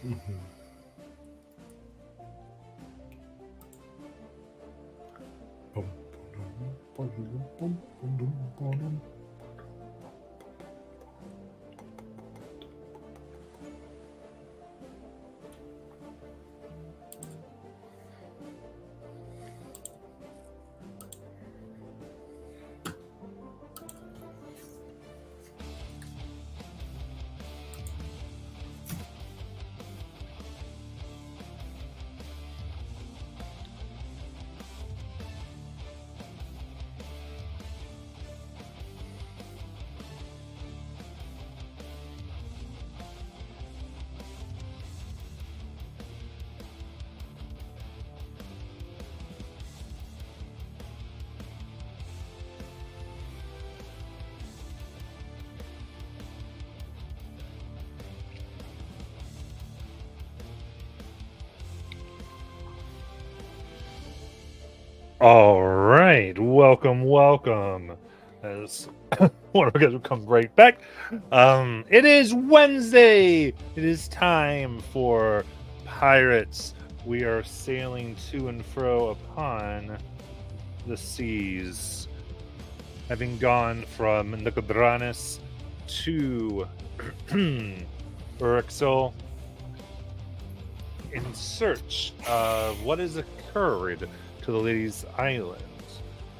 Mhm. Bum, bum, bum, bum, bum, bum, bum. All right, welcome. As one of us will come right back. It is Wednesday. It is time for pirates. We are sailing to and fro upon the seas, having gone from Nicodranas to Urixel in search of what has occurred to the Lady's Island.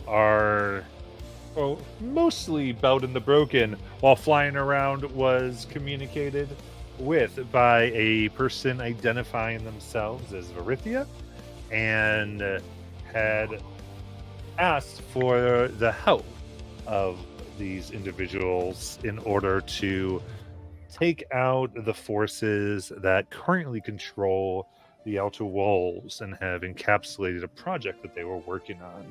Our mostly Bowed and the Broken, while flying around, was communicated with by a person identifying themselves as Varithia and had asked for the help of these individuals in order to take out the forces that currently control the outer walls and have encapsulated a project that they were working on.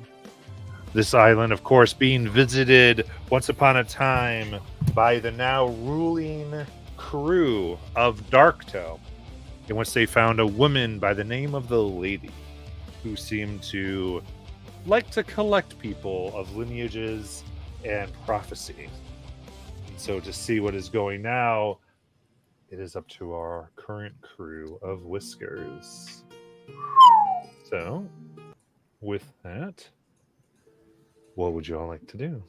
This island, of course, being visited once upon a time by the now ruling crew of Darktoe, in which they found a woman by the name of the Lady, who seemed to like to collect people of lineages and prophecy. And so to see what is going now, it is up to our current crew of Whiskers. So, with that, what would you all like to do?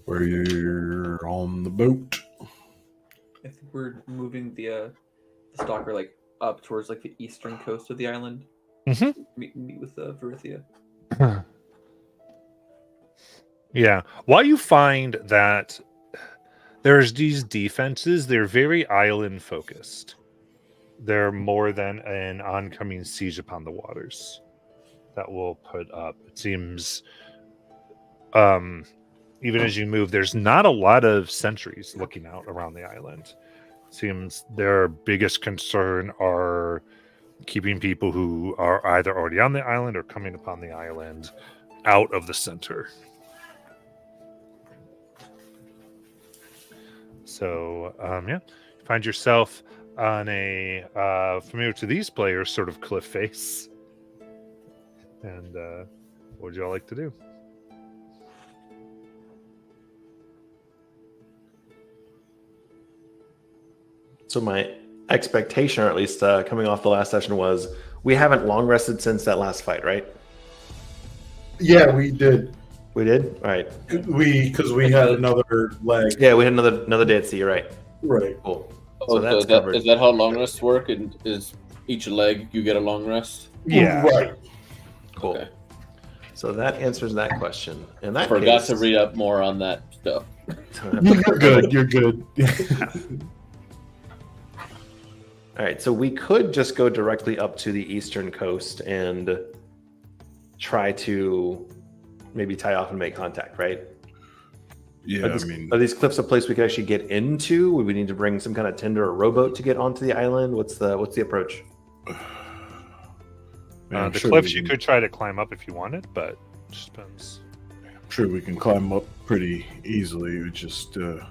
We're on the boat. I think we're moving the stalker like up towards like the eastern coast of the island. Mhm. Meet with Verithia. Yeah. While you find that there's these defenses, they're very island focused. They're more than an oncoming siege upon the waters that will put up. It seems even as you move, there's not a lot of sentries looking out around the island. It seems their biggest concern are keeping people who are either already on the island or coming upon the island out of the center. So, yeah, you find yourself on a familiar to these players sort of cliff face. And what would you all like to do? So my expectation, or at least coming off the last session, was we haven't long rested since that last fight, right? Yeah, we did. We did? All right. Because we had another leg. Yeah, we had another day at sea, you're right. Right. Cool. Oh, So that's is that, covered. is that how long rests work? And is each leg you get a long rest? Yeah. Right. Cool. Okay. So that answers that question. And that Forgot case, to read up more on that stuff. You're good. You're good. All right, so we could just go directly up to the eastern coast and try to maybe tie off and make contact, right? Yeah, Are these cliffs a place we could actually get into? Would we need to bring some kind of tender or rowboat to get onto the island? What's the approach? I'm The sure cliffs we you can- could try to climb up if you wanted, but it just depends. I'm sure we can climb up pretty easily. It just, you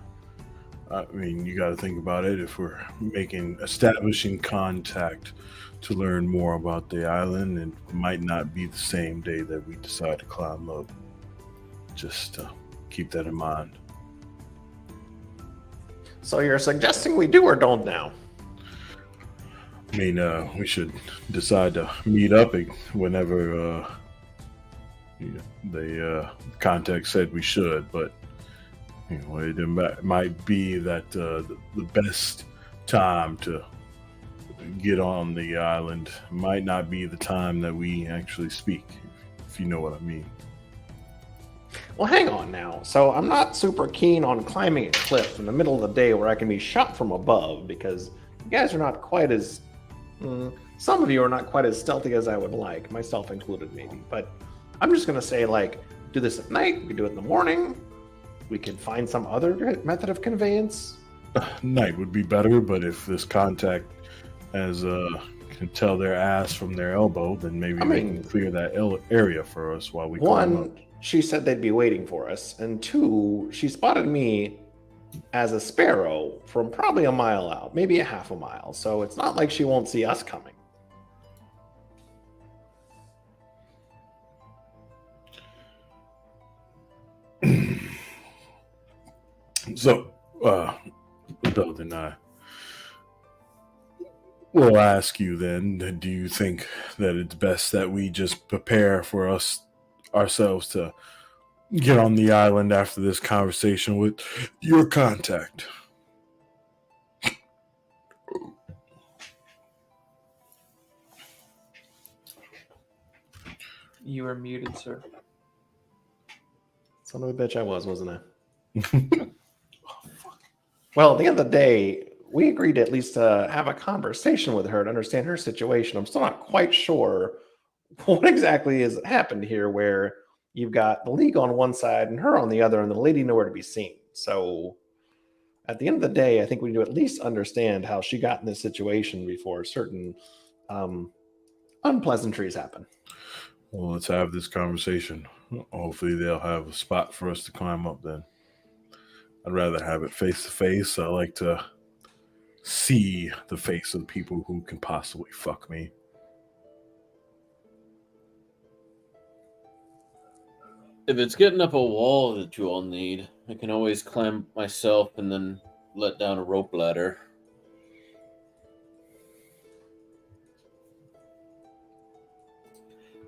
got to think about it. If we're establishing contact to learn more about the island, it might not be the same day that we decide to climb up. Just keep that in mind. So you're suggesting we do or don't now? I mean, we should decide to meet up whenever the contact said we should, but it might be that the best time to get on the island might not be the time that we actually speak, if you know what I mean. Well, hang on now. So I'm not super keen on climbing a cliff in the middle of the day where I can be shot from above, because you guys are not quite as... some of you are not quite as stealthy as I would like, myself included maybe. But I'm just going to say, like, do this at night, we can do it in the morning, we can find some other method of conveyance. Night would be better, but if this contact can tell their ass from their elbow, then maybe they can clear that area for us while we climb up. One, she said they'd be waiting for us, and two, she spotted me as a sparrow from probably a mile out, maybe a half a mile, so it's not like she won't see us coming. So, then I will ask you then, do you think that it's best that we just prepare for ourselves to get on the island after this conversation with your contact? You are muted, sir. Son of a bitch I was, wasn't I? Well, at the end of the day, we agreed at least to have a conversation with her to understand her situation. I'm still not quite sure what exactly has happened here, where you've got the League on one side and her on the other, and the lady nowhere to be seen. So at the end of the day, I think we need to at least understand how she got in this situation before certain unpleasantries happen. Well, let's have this conversation. Hopefully they'll have a spot for us to climb up then. I'd rather have it face to face. I like to see the face of the people who can possibly fuck me. If it's getting up a wall that you all need, I can always climb myself and then let down a rope ladder.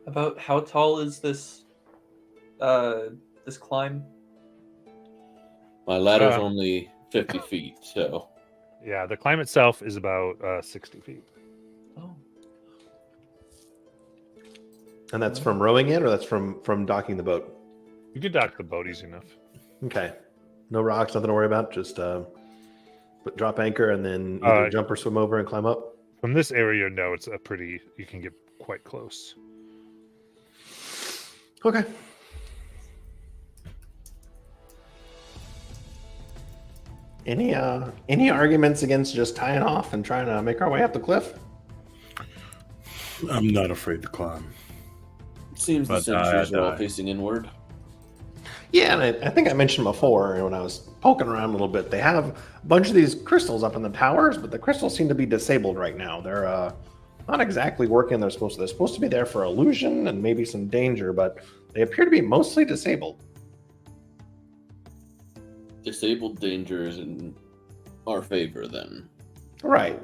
About how tall is this this climb? My ladder's only 50 feet, so... Yeah, the climb itself is about 60 feet. Oh. And that's from rowing it, or that's from docking the boat? You can dock the boat easy enough. Okay. No rocks, nothing to worry about. Just drop anchor and then either jump or swim over and climb up. From this area, no, it's you can get quite close. Okay. Any arguments against just tying off and trying to make our way up the cliff? I'm not afraid to climb. Seems the sentries are all facing inward. Yeah, and I think I mentioned before when I was poking around a little bit, they have a bunch of these crystals up in the towers, but the crystals seem to be disabled right now. They're not exactly working. They're supposed to be there for illusion and maybe some danger, but they appear to be mostly disabled. Disabled danger is in our favor, then. Right.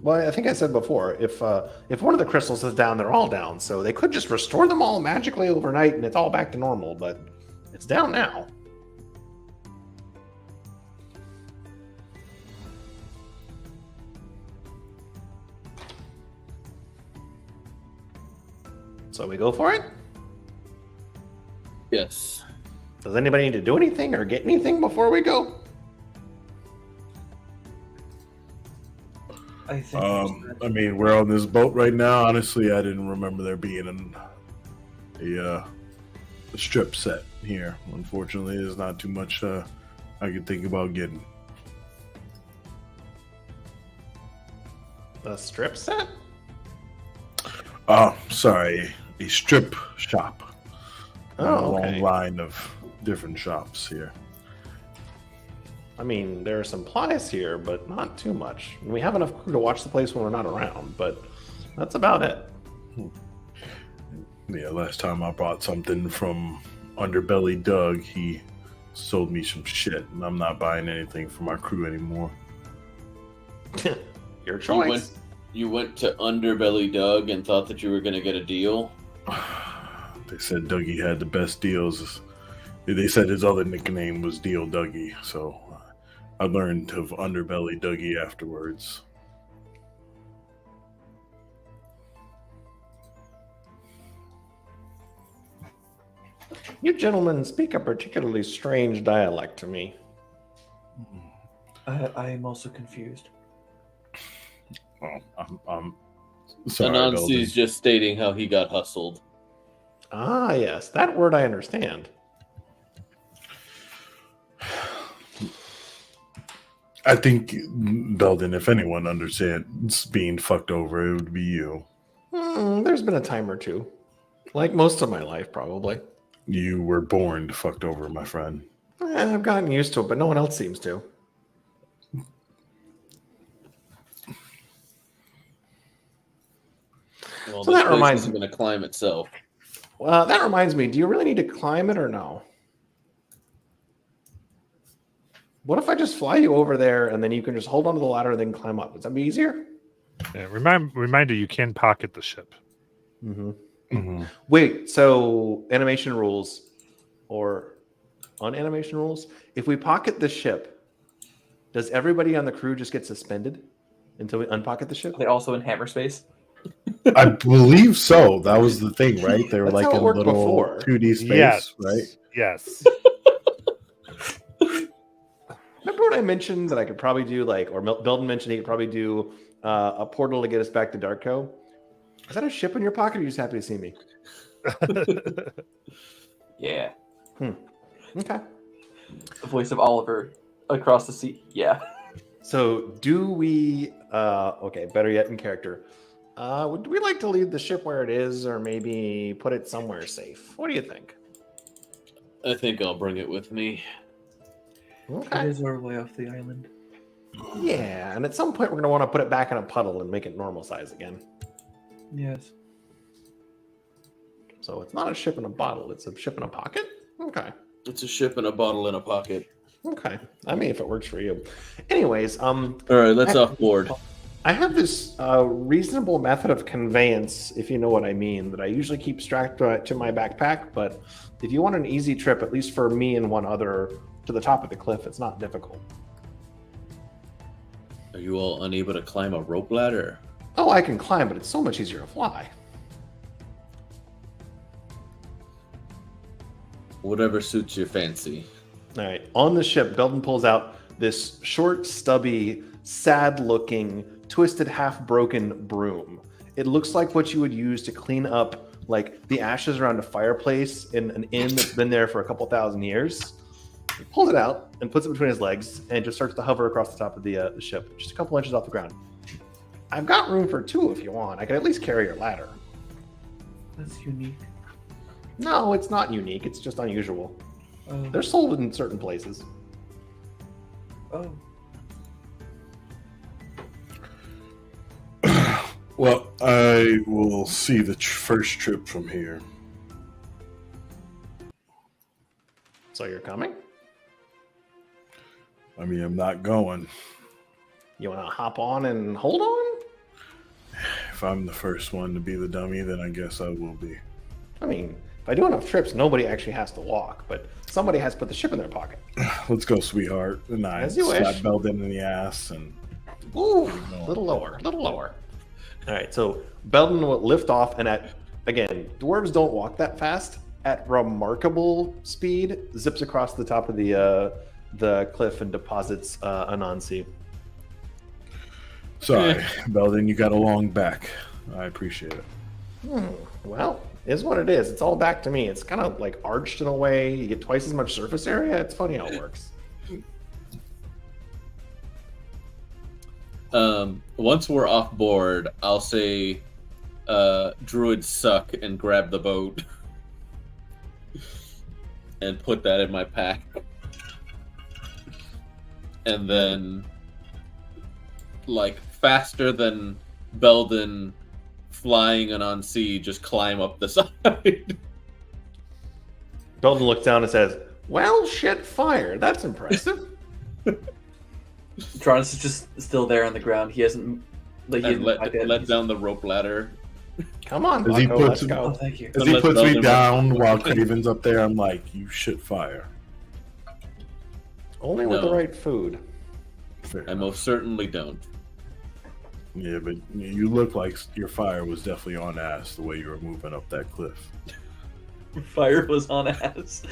Well, I think I said before, if one of the crystals is down, they're all down. So they could just restore them all magically overnight, and it's all back to normal. But it's down now. So we go for it? Yes. Does anybody need to do anything or get anything before we go? I think. I mean, we're on this boat right now. Honestly, I didn't remember there being a strip set here. Unfortunately, there's not too much I could think about getting. A strip set? Oh, sorry, a strip shop. Oh, A okay. long line of different shops here. I mean, there are supplies here, but not too much. We have enough crew to watch the place when we're not around, but that's about it. Yeah, last time I bought something from Underbelly Doug, he sold me some shit, and I'm not buying anything for my crew anymore. Your choice. You went to Underbelly Doug and thought that you were going to get a deal? They said Dougie had the best deals. They said his other nickname was Deal Dougie, so I learned of Underbelly Dougie afterwards. You gentlemen speak a particularly strange dialect to me. I am also confused. Oh, I'm sorry. Anansi's just stating how he got hustled. Ah, yes, that word I understand. I think, Belden, if anyone understands being fucked over, it would be you. There's been a time or two. Like most of my life, probably. You were born fucked over, my friend. I've gotten used to it, but no one else seems to. Well, So this that place reminds isn't going to climb itself. Well, that reminds me, do you really need to climb it or no? What if I just fly you over there and then you can just hold onto the ladder and then climb up? Would that be easier? Yeah, reminder, you can pocket the ship. Mm-hmm. Mm-hmm. Wait, so animation rules or on animation rules, if we pocket the ship, does everybody on the crew just get suspended until we unpocket the ship? Are they also in hammer space? I believe so. That was the thing, right? They were That's like how it in a worked little before. 2D space, Yes. right? Yes. Remember when I mentioned that I could probably do or Belden mentioned he could probably do a portal to get us back to Darko? Is that a ship in your pocket or are you just happy to see me? Yeah. Okay. The voice of Oliver across the sea. Yeah. So do we okay, better yet in character. Would we like to leave the ship where it is or maybe put it somewhere safe? What do you think? I think I'll bring it with me. It Okay. is our way off the island. Yeah, and at some point we're gonna want to put it back in a puddle and make it normal size again. Yes. So it's not a ship in a bottle, it's a ship in a pocket? Okay. It's a ship and a bottle in a pocket. Okay. I mean if it works for you. Anyways, All right, let's off board. I have this reasonable method of conveyance, if you know what I mean, that I usually keep strapped to my backpack. But if you want an easy trip, at least for me and one other, to the top of the cliff, it's not difficult. Are you all unable to climb a rope ladder? Oh, I can climb, but it's so much easier to fly. Whatever suits your fancy. All right. On the ship, Belden pulls out this short, stubby, sad-looking, twisted, half-broken broom. It looks like what you would use to clean up, like, the ashes around a fireplace in an inn that's been there for a couple thousand years. He pulls it out and puts it between his legs and just starts to hover across the top of the ship, just a couple inches off the ground. I've got room for two if you want. I can at least carry your ladder. That's unique. No, it's not unique. It's just unusual. They're sold in certain places. Oh. Well, I will see the first trip from here. So you're coming? I mean, I'm not going. You want to hop on and hold on? If I'm the first one to be the dummy, then I guess I will be. I mean, if I do enough trips, nobody actually has to walk, but somebody has to put the ship in their pocket. Let's go, sweetheart. And I As you slap wish. Belden in the ass and Ooh, little lower, little lower. All right, so Belden will lift off, and again, dwarves don't walk that fast. At remarkable speed, zips across the top of the cliff and deposits Anansi. sorry, Belden, you got a long back. I appreciate it. Well, is what it is. It's all back to me. It's kind of like arched in a way. You get twice as much surface area. It's funny how it works. Once we're off board, I'll say druids suck and grab the boat and put that in my pack. And then, like, faster than Belden flying and on sea, just climb up the side. Belden looks down and says, Well, shit, fire. That's impressive. Tronus is just still there on the ground. He hasn't. Like, he And hasn't back yet. let He's- down the rope ladder. Come on, As he Bucko, puts let's him- Oh, go. thank you. As he Unless puts me Belden down wants- while Craven's up there, I'm like, you should fire. Only with the No. right food. Fair I enough. most certainly don't. Yeah, but you look like your fire was definitely on ass the way you were moving up that cliff. Fire was on ass.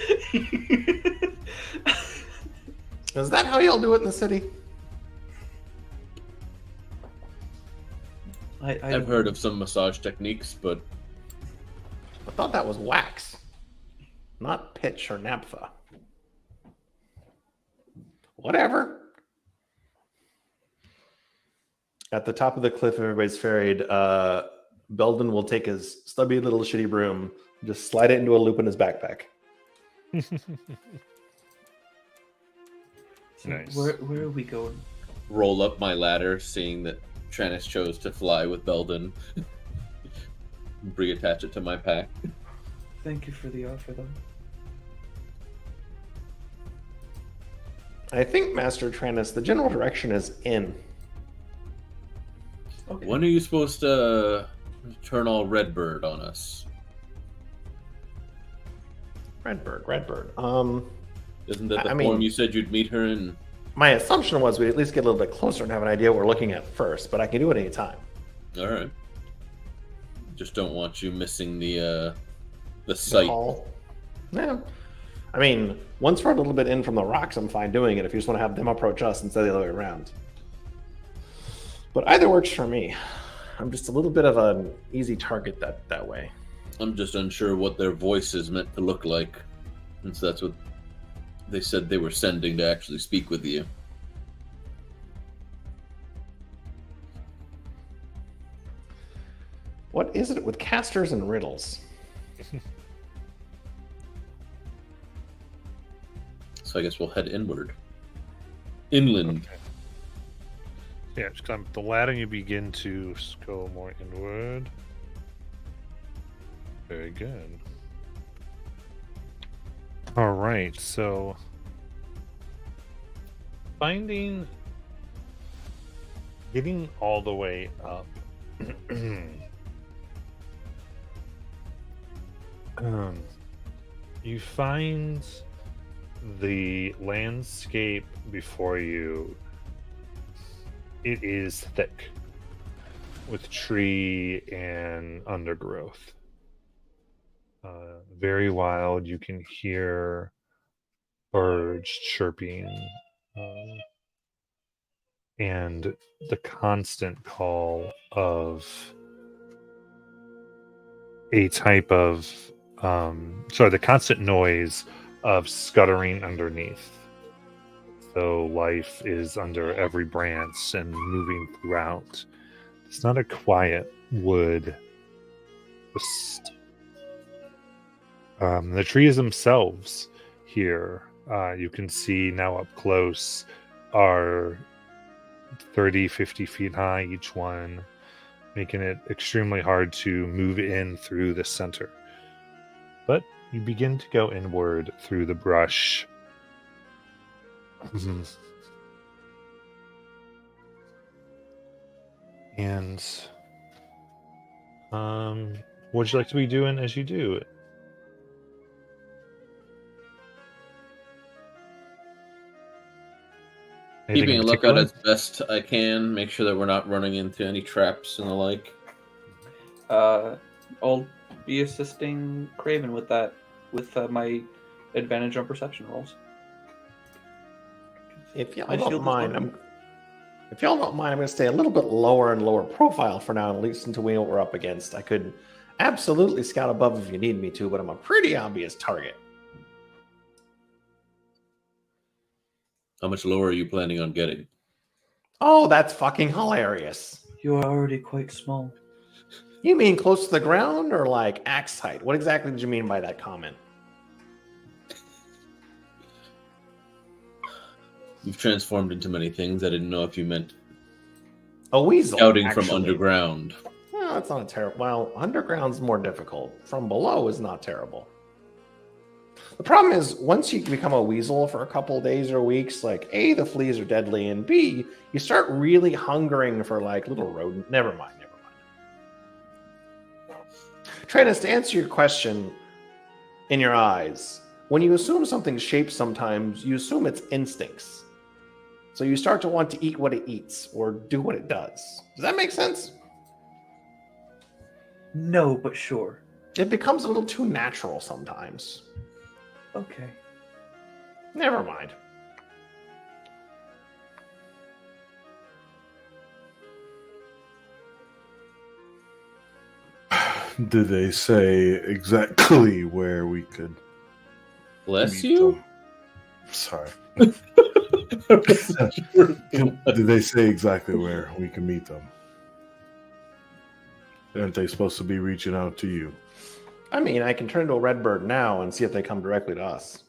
Is that how y'all do it in the city? I've heard of some massage techniques, but I thought that was wax, not pitch or naphtha. Whatever. At the top of the cliff, everybody's ferried. Belden will take his stubby little shitty broom, just slide it into a loop in his backpack. Nice. Where are we going? roll up my ladder, seeing that Trannis chose to fly with Belden. Reattach it to my pack. Thank you for the offer, though. I think, Master Tranus, the general direction is in. Okay. When are you supposed to turn all Redbird on us? Redbird. Isn't that the I form mean- you said you'd meet her in? My assumption was we'd at least get a little bit closer and have an idea what we're looking at first, but I can do it anytime. All right. Just don't want you missing the The sight. call. Yeah. I mean, once we're a little bit in from the rocks, I'm fine doing it if you just want to have them approach us instead of the other way around. But either works for me. I'm just a little bit of an easy target that way. I'm just unsure what their voice is meant to look like, since that's what they said they were sending to actually speak with you. What is it with casters and riddles? So I guess we'll head inward. Inland. Okay. Yeah, just climb up the ladder and you begin to go more inward. Very good. All right, so getting all the way up. You find the landscape before you. It is thick with tree and undergrowth. Very wild. You can hear birds chirping and the constant call of a type of the constant noise of scuttering underneath. So life is under every branch and moving throughout. It's not a quiet wood. Just, the trees themselves here, you can see now up close, are 30, 50 feet high each one, making it extremely hard to move in through the center. But you begin to go inward through the brush. And what would you like to be doing as you do it? Anything Keeping in a lookout particular? as best I can, make sure that we're not running into any traps and the like. I'll be assisting Craven with that, with my advantage on perception rolls. If y'all My shield don't is mind, low. I'm going to stay a little bit lower and lower profile for now, at least until we know what we're up against. I could absolutely scout above if you need me to, but I'm a pretty obvious target. How much lower are you planning on getting? Oh, that's fucking hilarious. You are already quite small. You mean close to the ground or like axe height? What exactly did you mean by that comment? You've transformed into many things. I didn't know if you meant A weasel. scouting from actually. underground. No, that's not a terrible. Well, underground's more difficult. From below is not terrible. The problem is, once you become a weasel for a couple of days or weeks, like A, the fleas are deadly, and B, you start really hungering for like little rodent. Never mind. Travis, to answer your question, in your eyes, when you assume something's shaped sometimes, you assume it's instincts. So you start to want to eat what it eats or do what it does. Does that make sense? No, but sure. It becomes a little too natural sometimes. Okay. Never mind. Did they say exactly where we could Bless meet you. them? Sorry. Did they say exactly where we can meet them? Aren't they supposed to be reaching out to you? I mean, I can turn into a redbird now and see if they come directly to us.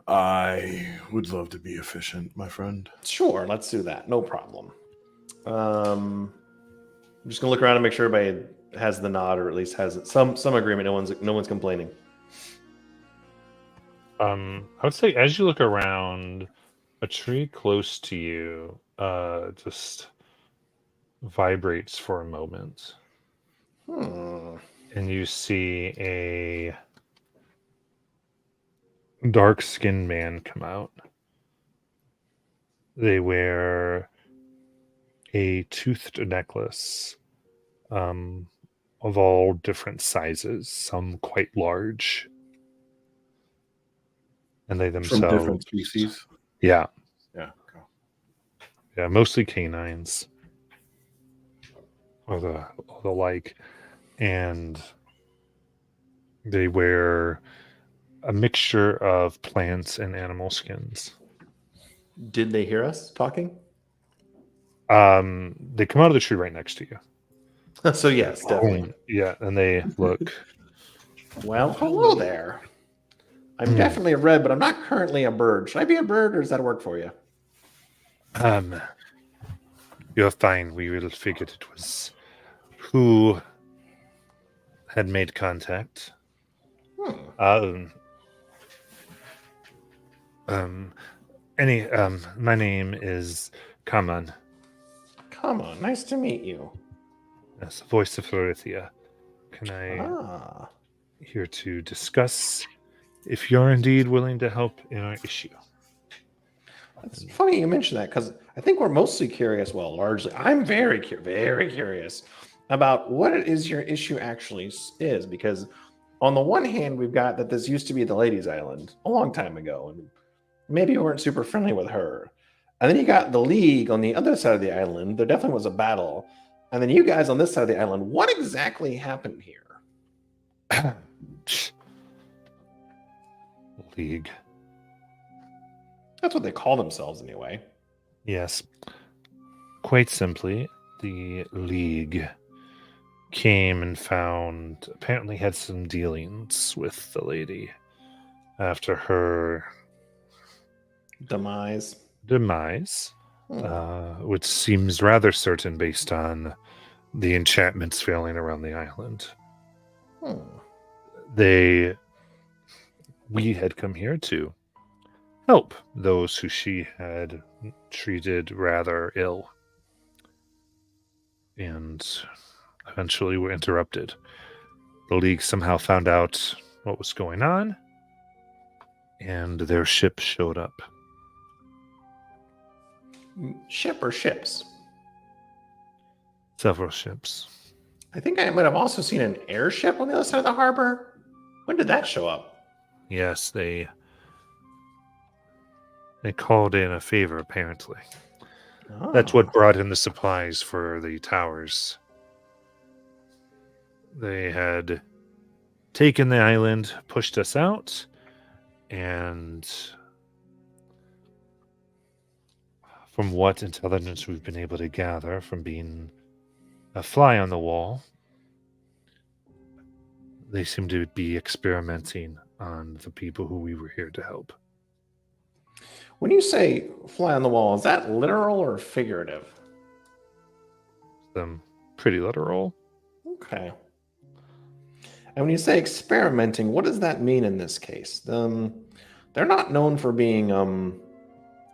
I would love to be efficient, my friend. Sure, let's do that. No problem. I'm just gonna look around and make sure everybody has the nod, or at least has some agreement. No one's complaining. I would say as you look around, a tree close to you just vibrates for a moment, and you see a dark-skinned man come out. They wear a toothed necklace of all different sizes, some quite large. And they From themselves... different species. Yeah. Yeah. Okay. Yeah, mostly canines. Or the like. And they wear a mixture of plants and animal skins. Did they hear us talking? They come out of the tree right next to you. So yes, definitely. Yeah, and they look. Well, hello there. I'm definitely a red, but I'm not currently a bird. Should I be a bird, or does that work for you? You're fine. We will figured it was who had made contact. My name is Kaman. Come on, nice to meet you. That's the voice of Florithia. Can I here to discuss if you're indeed willing to help in our issue? It's funny you mention that, because I think we're mostly curious. Well, largely, I'm very curious about what it is your issue actually is. Because on the one hand, we've got that this used to be the Ladies' Island a long time ago, and maybe we weren't super friendly with her. And then you got the League on the other side of the island. There definitely was a battle. And then you guys on this side of the island. What exactly happened here? League. That's what they call themselves anyway. Yes. Quite simply, the League came and apparently had some dealings with the lady after her Demise. Which seems rather certain based on the enchantments failing around the island. We had come here to help those who she had treated rather ill. And eventually were interrupted. The League somehow found out what was going on, and their ship showed up. Ship or ships? Several ships. I think I might have also seen an airship on the other side of the harbor. When did that show up? Yes, they called in a favor, apparently. That's what brought in the supplies for the towers. They had taken the island, pushed us out, and from what intelligence we've been able to gather from being a fly on the wall, they seem to be experimenting on the people who we were here to help. When you say fly on the wall, is that literal or figurative? Pretty literal. Okay. And when you say experimenting, what does that mean in this case? They're not known for being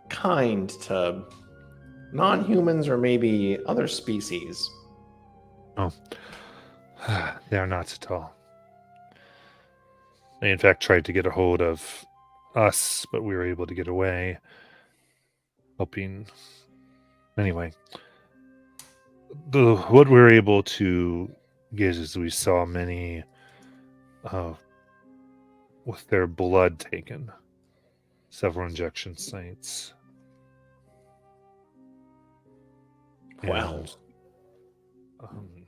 kind to non-humans or maybe other species. Oh, they are not at all. They, in fact, tried to get a hold of us, but we were able to get away. Helping. Anyway, what we were able to get is we saw many with their blood taken, several injection sites. Wow. And,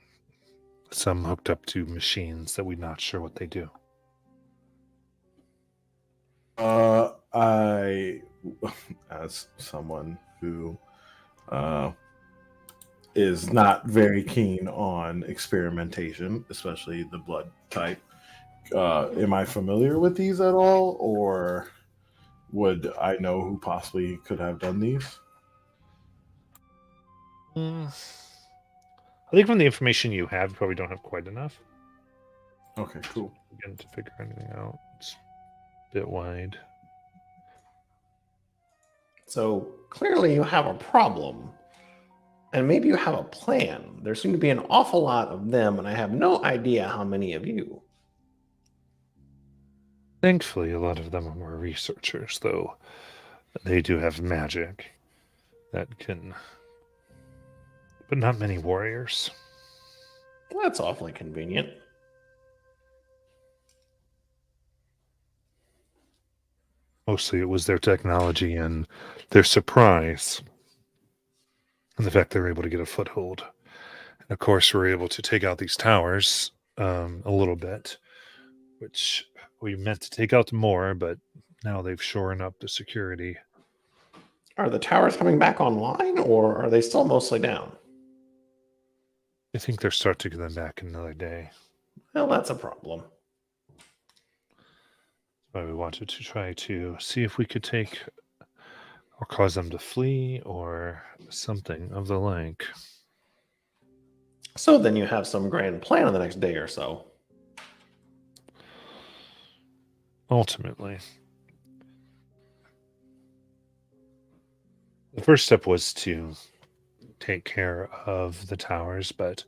some hooked up to machines that we're not sure what they do. I, as someone who is not very keen on experimentation, especially the blood type, am I familiar with these at all, or would I know who possibly could have done these? I think from the information you have, you probably don't have quite enough. Okay, cool. Again, to figure anything out, it's a bit wide. So clearly you have a problem. And maybe you have a plan. There seem to be an awful lot of them, and I have no idea how many of you. Thankfully, a lot of them are more researchers, though. They do have magic that can... But not many warriors. Well, that's awfully convenient. Mostly it was their technology and their surprise. And the fact they were able to get a foothold. And of course, we were able to take out these towers a little bit, which we meant to take out more, but now they've shored up the security. Are the towers coming back online, or are they still mostly down? I think they're starting to get them back another day. Well, that's a problem. That's why we wanted to try to see if we could take or cause them to flee or something of the like. So then you have some grand plan in the next day or so. Ultimately, the first step was to take care of the towers, but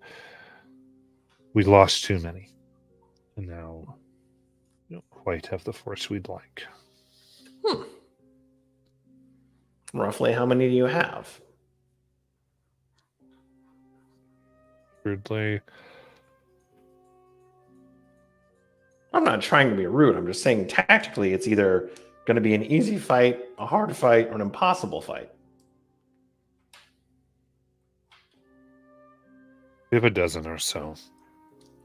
we lost too many. And now we don't quite have the force we'd like. Roughly how many do you have? Weirdly, I'm not trying to be rude. I'm just saying tactically it's either going to be an easy fight, a hard fight, or an impossible fight. we have a dozen or so.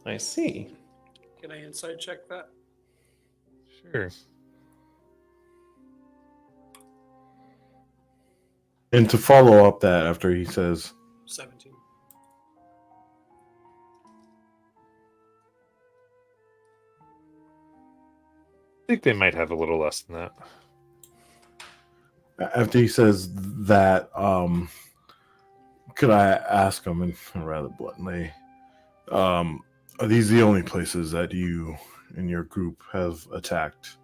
I see. Can I insight check that? Sure. And to follow up that after he says, 17. I think they might have a little less than that. after he says that, could I ask him, and rather bluntly, are these the only places that you and your group have attacked,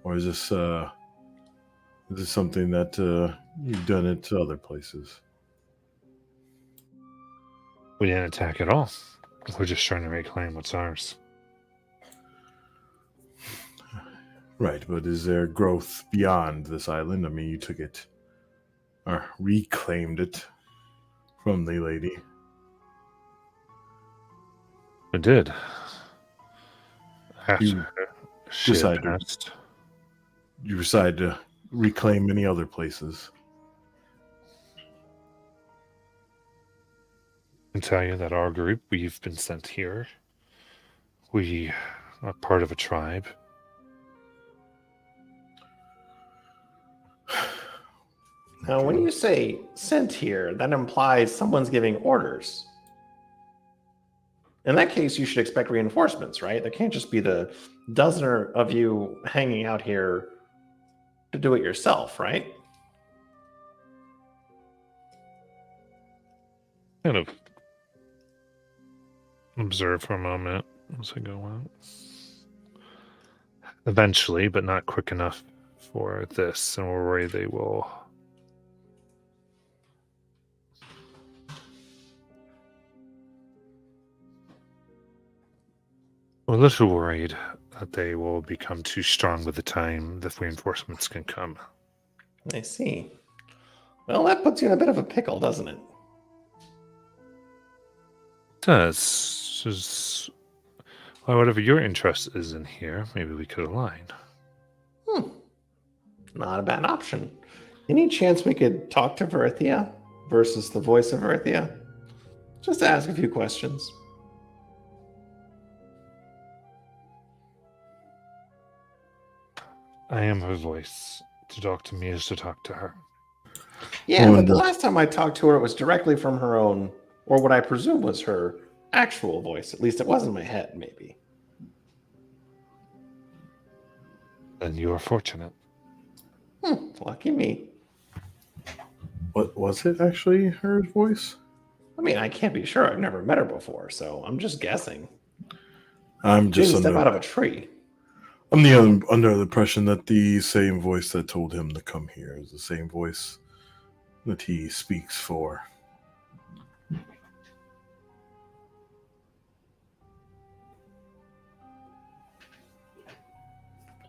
or is this something that you've done it to other places? We didn't attack at all. We're just trying to reclaim what's ours. Right, but is there growth beyond this island? I mean, you took it, or reclaimed it from the lady. It did. After You she had decided- passed. You decide to reclaim many other places. I can tell you that our group, we've been sent here. We are part of a tribe. Now, when you say sent here, that implies someone's giving orders. In that case, you should expect reinforcements, right? There can't just be the dozen of you hanging out here to do it yourself, right? Kind of observe for a moment. As I go out. Eventually, but not quick enough for this, and we're worried they will. We're a little worried that they will become too strong by the time the reinforcements can come. I see. Well, that puts you in a bit of a pickle, doesn't it? Does. Just, well, whatever your interest is in here, maybe we could align. Not a bad option. Any chance we could talk to Verithia versus the voice of Verithia? Just to ask a few questions. I am her voice. To talk to me is to talk to her. Yeah, Well, but the and- last time I talked to her, it was directly from her own, or what I presume was her actual voice. At least it was in my head, maybe. Then you are fortunate. Lucky me. What was it actually? Her voice? I mean, I can't be sure. I've never met her before, so I'm just guessing. I'm just Didn't step under, out of a tree. I'm under the impression that the same voice that told him to come here is the same voice that he speaks for.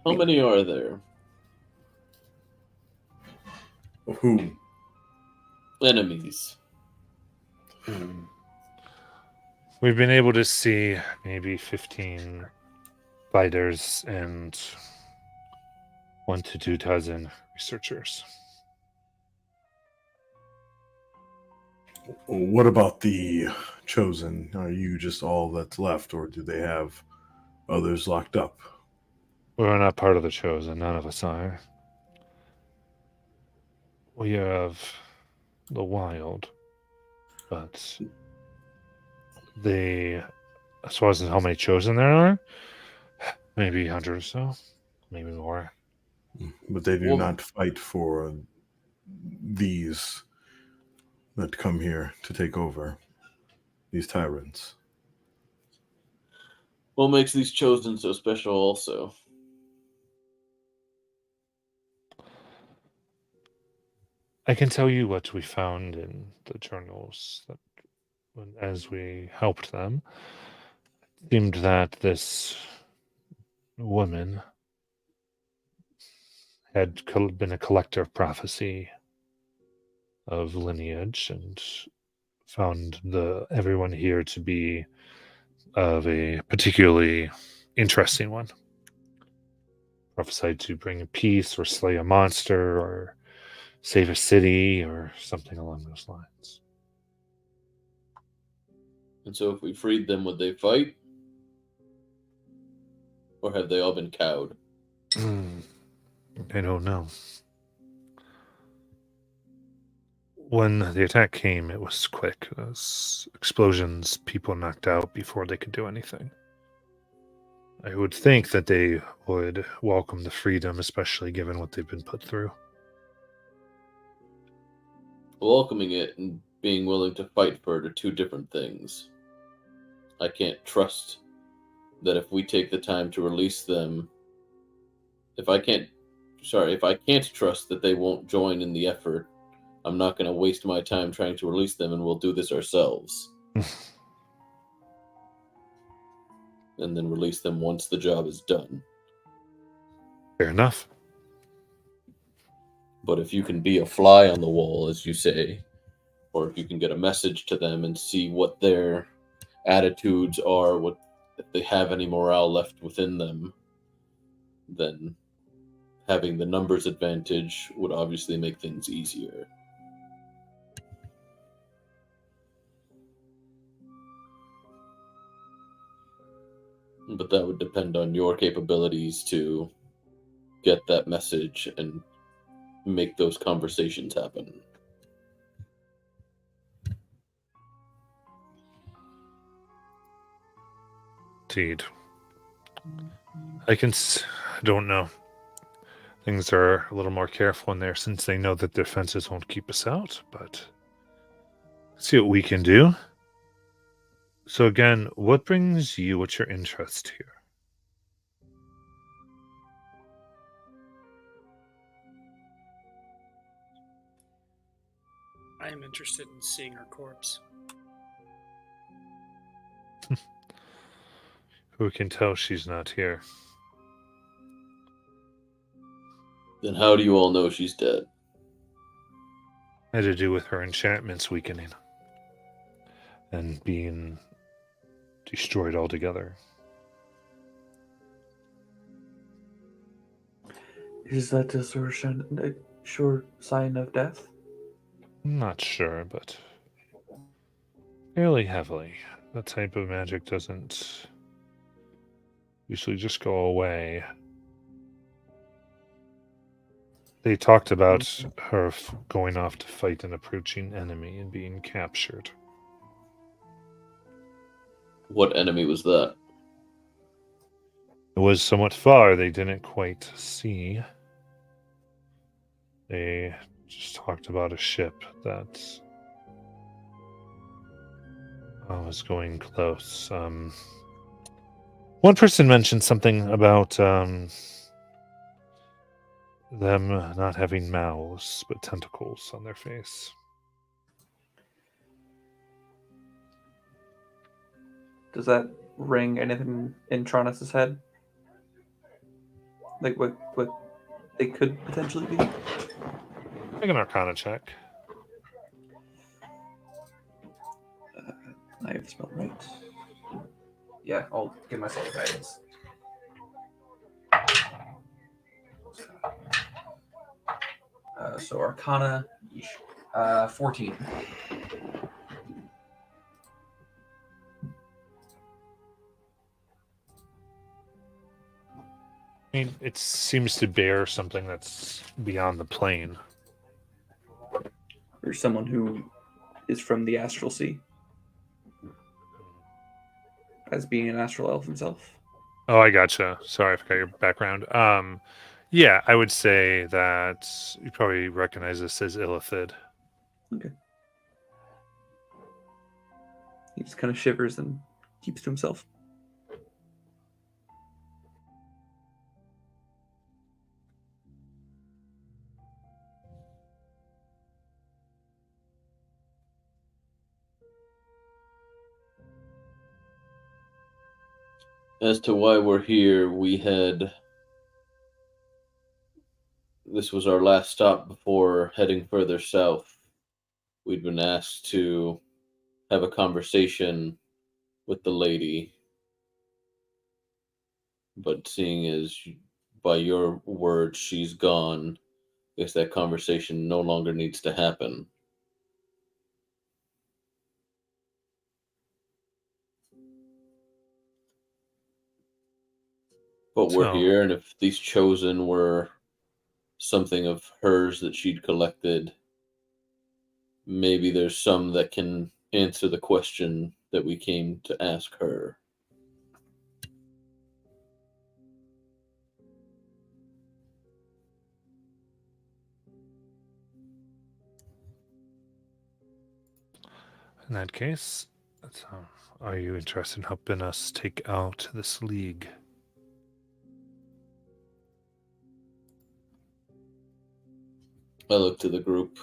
How many are there? Who? Enemies. We've been able to see maybe 15 fighters and 1 to 2 dozen researchers. What about the chosen? Are you just all that's left, or do they have others locked up? We're not part of the chosen, none of us are. We have the wild, but they, as far as how many chosen there are, maybe 100 or so, maybe more. But they do Well- not fight for these that come here to take over, these tyrants. What makes these chosen so special also? I can tell you what we found in the journals that, as we helped them, it seemed that this woman had been a collector of prophecy, of lineage, and found everyone here to be of a particularly interesting one. Prophesied to bring peace or slay a monster or save a city or something along those lines. And so if we freed them, would they fight? Or have they all been cowed? I don't know. When the attack came, it was quick. It was explosions, people knocked out before they could do anything. I would think that they would welcome the freedom, especially given what they've been put through. Welcoming it and being willing to fight for it are two different things. I can't trust that if we take the time to release them, if I can't trust that they won't join in the effort, I'm not going to waste my time trying to release them, and we'll do this ourselves. And then release them once the job is done. Fair enough. But if you can be a fly on the wall, as you say, or if you can get a message to them and see what their attitudes are, if they have any morale left within them, then having the numbers advantage would obviously make things easier. But that would depend on your capabilities to get that message and make those conversations happen. Indeed. I don't know. Things are a little more careful in there since they know that their fences won't keep us out, but see what we can do. So again, what brings you? What's your interest here? I am interested in seeing her corpse. Who can tell she's not here? Then how do you all know she's dead? Had to do with her enchantments weakening and being destroyed altogether. Is that a sure sign of death? I'm not sure, but fairly heavily. That type of magic doesn't usually just go away. They talked about her going off to fight an approaching enemy and being captured. What enemy was that? It was somewhat far, they didn't quite see. They just talked about a ship that was going close. One person mentioned something about them not having mouths, but tentacles on their face. Does that ring anything in Tronus' head? Like what they could potentially be? Make an Arcana check. I have spelled right. Yeah, I'll give myself guidance. So Arcana, 14. I mean, it seems to bear something that's beyond the plane. Or someone who is from the Astral Sea. As being an astral elf himself. Oh, I gotcha. Sorry, I forgot your background. Yeah, I would say that you probably recognize this as Illithid. Okay. He just kind of shivers and keeps to himself. As to why we're here, this was our last stop before heading further south. We'd been asked to have a conversation with the lady. But seeing as by your words she's gone, I guess that conversation no longer needs to happen. But we're So- here, and if these chosen were something of hers that she'd collected, maybe there's some that can answer the question that we came to ask her. In that case, are you interested in helping us take out this league? I look to the group.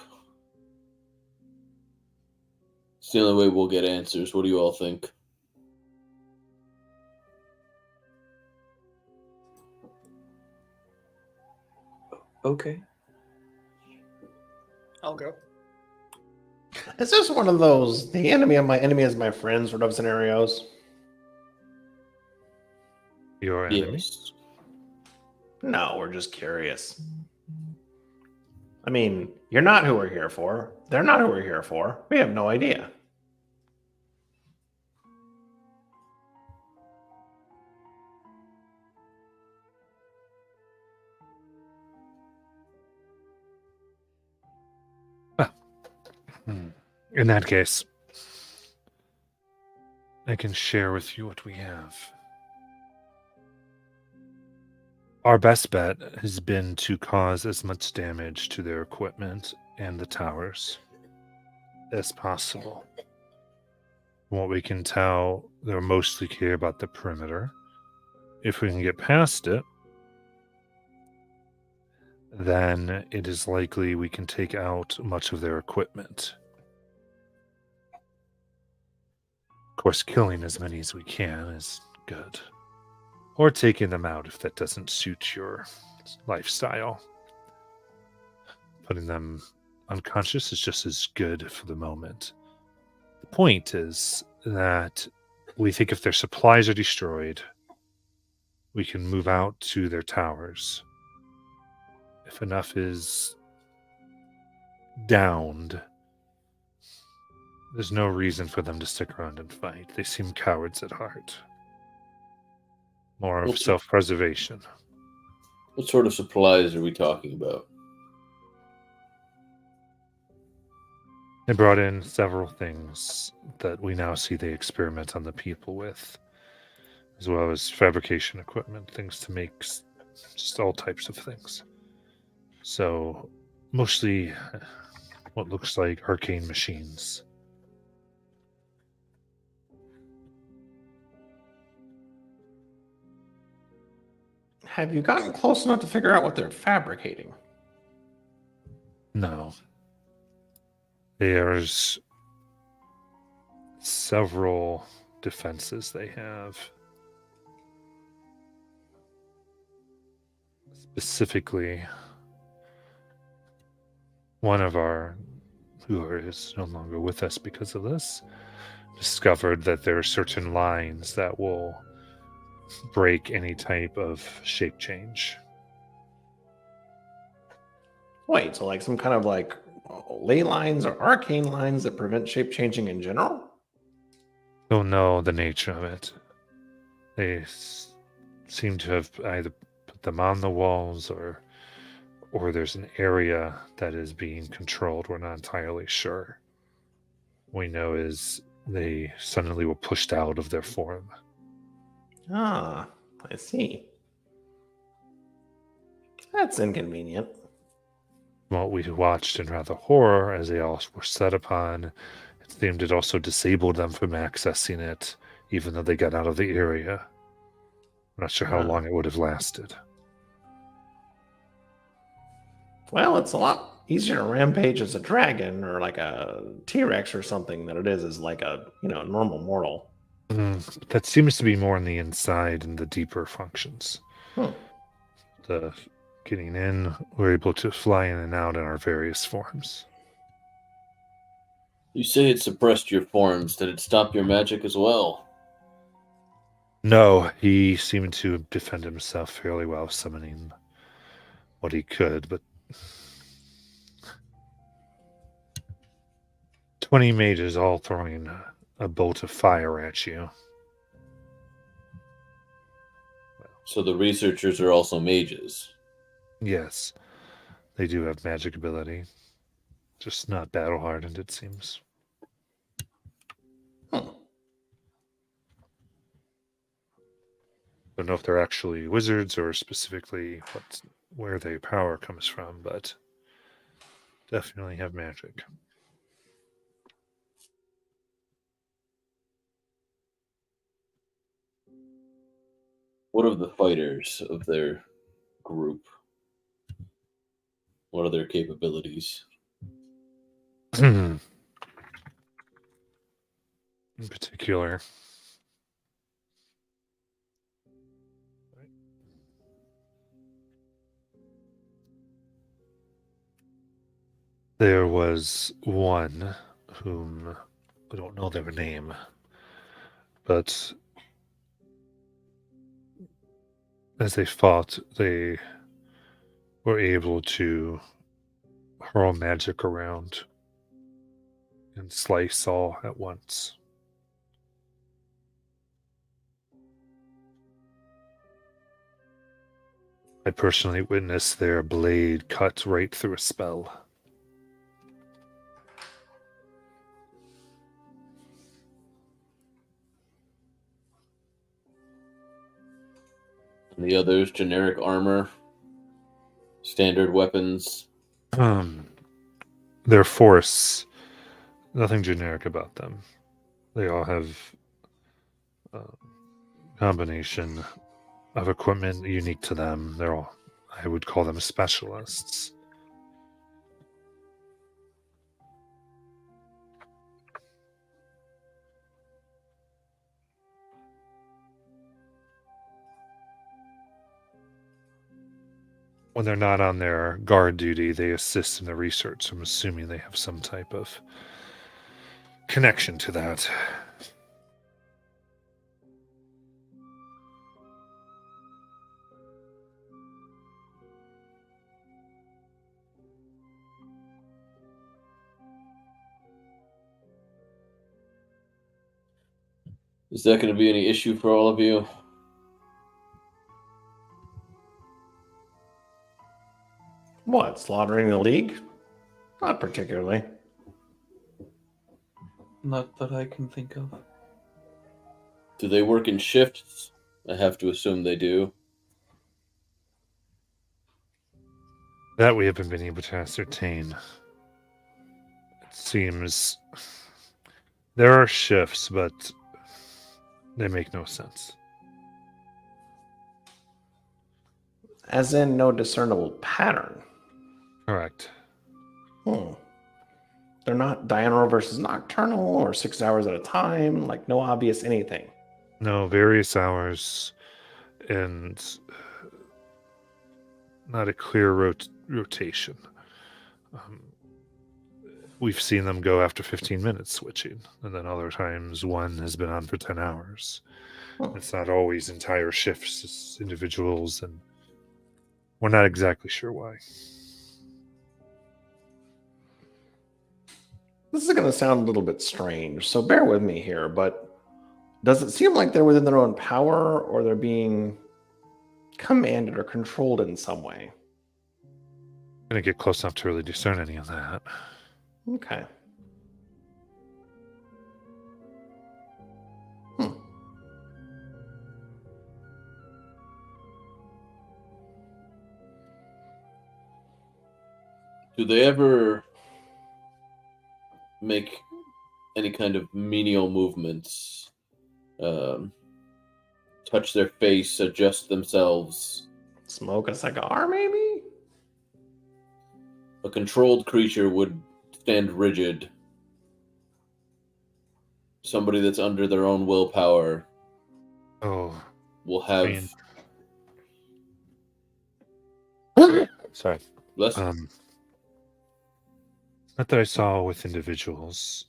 It's the only way we'll get answers. What do you all think? Okay. I'll go. Is this one of those the enemy of my enemy is my friend sort of scenarios? Your enemy? Yes. No, we're just curious. I mean, you're not who we're here for. They're not who we're here for. We have no idea. In that case, I can share with you what we have. Our best bet has been to cause as much damage to their equipment and the towers as possible. From what we can tell, they're mostly care about the perimeter. If we can get past it, then it is likely we can take out much of their equipment. Of course, killing as many as we can is good. Or taking them out if that doesn't suit your lifestyle. Putting them unconscious is just as good for the moment. The point is that we think if their supplies are destroyed, we can move out to their towers. If enough is downed, there's no reason for them to stick around and fight. They seem cowards at heart. More of Okay. self-preservation. What sort of supplies are we talking about? They brought in several things that we now see they experiment on the people with, as well as fabrication equipment, things to make just all types of things. So, mostly what looks like arcane machines. Have you gotten close enough to figure out what they're fabricating? No. There's several defenses they have. Specifically, one of our, who is no longer with us because of this, discovered that there are certain lines that will break any type of shape change. Wait, so like some kind of like ley lines or arcane lines that prevent shape changing in general? Don't know the nature of it. They seem to have either put them on the walls or there's an area that is being controlled. We're not entirely sure. We know is they suddenly were pushed out of their form. Ah, I see. That's inconvenient. What we watched in rather horror as they all were set upon, it seemed it also disabled them from accessing it, even though they got out of the area. I'm not sure how long it would have lasted. Well, it's a lot easier to rampage as a dragon or like a T-Rex or something than it is as like a, normal mortal. That seems to be more on the inside and the deeper functions. The getting in, we're able to fly in and out in our various forms. You say it suppressed your forms. Did it stop your magic as well? No, he seemed to defend himself fairly well, summoning what he could, but 20 mages all throwing a bolt of fire at you. So the researchers are also mages. Yes, they do have magic ability. Just not battle hardened, it seems. Don't know if they're actually wizards or specifically where their power comes from, but definitely have magic. What of the fighters of their group? What are their capabilities? In particular, there was one whom I don't know their name, but as they fought, they were able to hurl magic around and slice all at once. I personally witnessed their blade cut right through a spell. And the others, generic armor, standard weapons. Their force, nothing generic about them. They all have a combination of equipment unique to them. They're all, I would call them specialists. When they're not on their guard duty, they assist in the research. I'm assuming they have some type of connection to that. Is that going to be any issue for all of you? What, slaughtering the League? Not particularly. Not that I can think of. Do they work in shifts? I have to assume they do. That we haven't been able to ascertain. It seems there are shifts, but they make no sense. As in, no discernible pattern. Correct. They're not diurnal versus nocturnal or 6 hours at a time, like no obvious anything. No, various hours and not a clear rotation. We've seen them go after 15 minutes switching, and then other times one has been on for 10 hours. It's not always entire shifts, it's individuals, and we're not exactly sure why. This is going to sound a little bit strange, so bear with me here, but does it seem like they're within their own power or they're being commanded or controlled in some way? I'm going to get close enough to really discern any of that. Okay. Do they ever make any kind of menial movements? Touch their face, adjust themselves? Smoke a cigar, maybe? A controlled creature would stand rigid. Somebody that's under their own willpower Oh, will have... sorry. less... Not that I saw with individuals.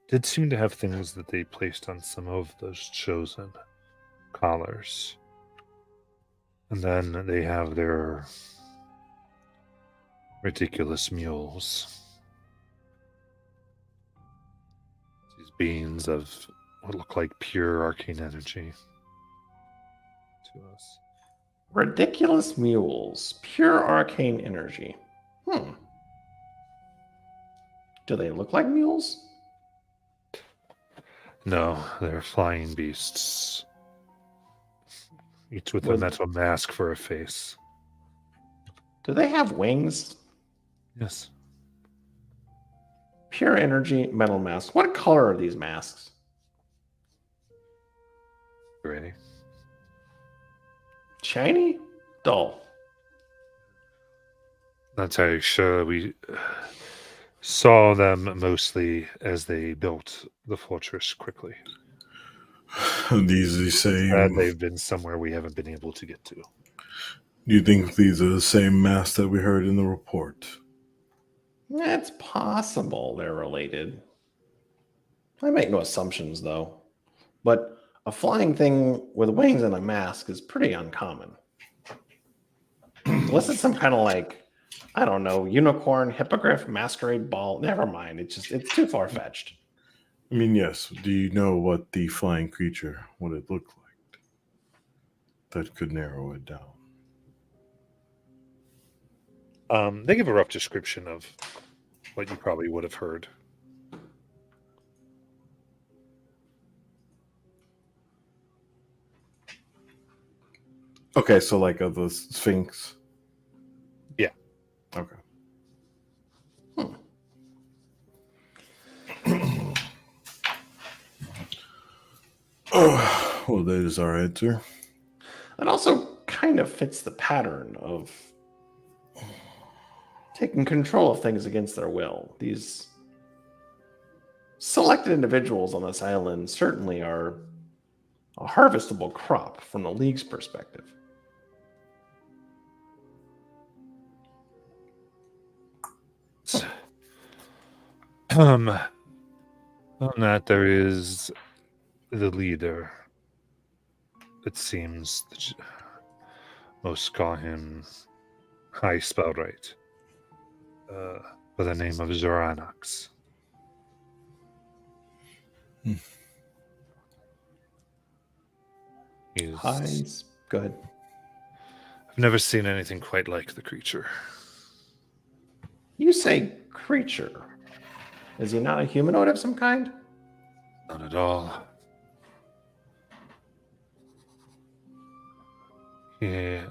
Did seem to have things that they placed on some of those chosen collars. And then they have their ridiculous mules. These beings of what look like pure arcane energy to us. Ridiculous mules. Pure arcane energy. Do they look like mules? No, they're flying beasts. Each with a With- metal mask for a face. Do they have wings? Yes. Pure energy metal mask. What color are these masks? Ready? Shiny? Dull. Not entirely sure. We saw them mostly as they built the fortress quickly. These are the same. They've been somewhere we haven't been able to get to. Do you think these are the same masks that we heard in the report? It's possible they're related. I make no assumptions, though. But a flying thing with wings and a mask is pretty uncommon. Unless it's some kind of like, I don't know, unicorn, hippogriff, masquerade ball. Never mind. It's too far-fetched. I mean, yes. Do you know what the flying creature, what it looked like? That could narrow it down. They give a rough description of what you probably would have heard. Okay, so like of the Sphinx. Yeah. Okay. Well, that is our answer. It also kind of fits the pattern of taking control of things against their will. These selected individuals on this island certainly are a harvestable crop from the League's perspective. On that, there is the leader. It seems that most call him High Spellright, by the name of Zoranox. He's- Go ahead. I've never seen anything quite like the creature. You say creature. Is he not a humanoid of some kind? Not at all. Yeah.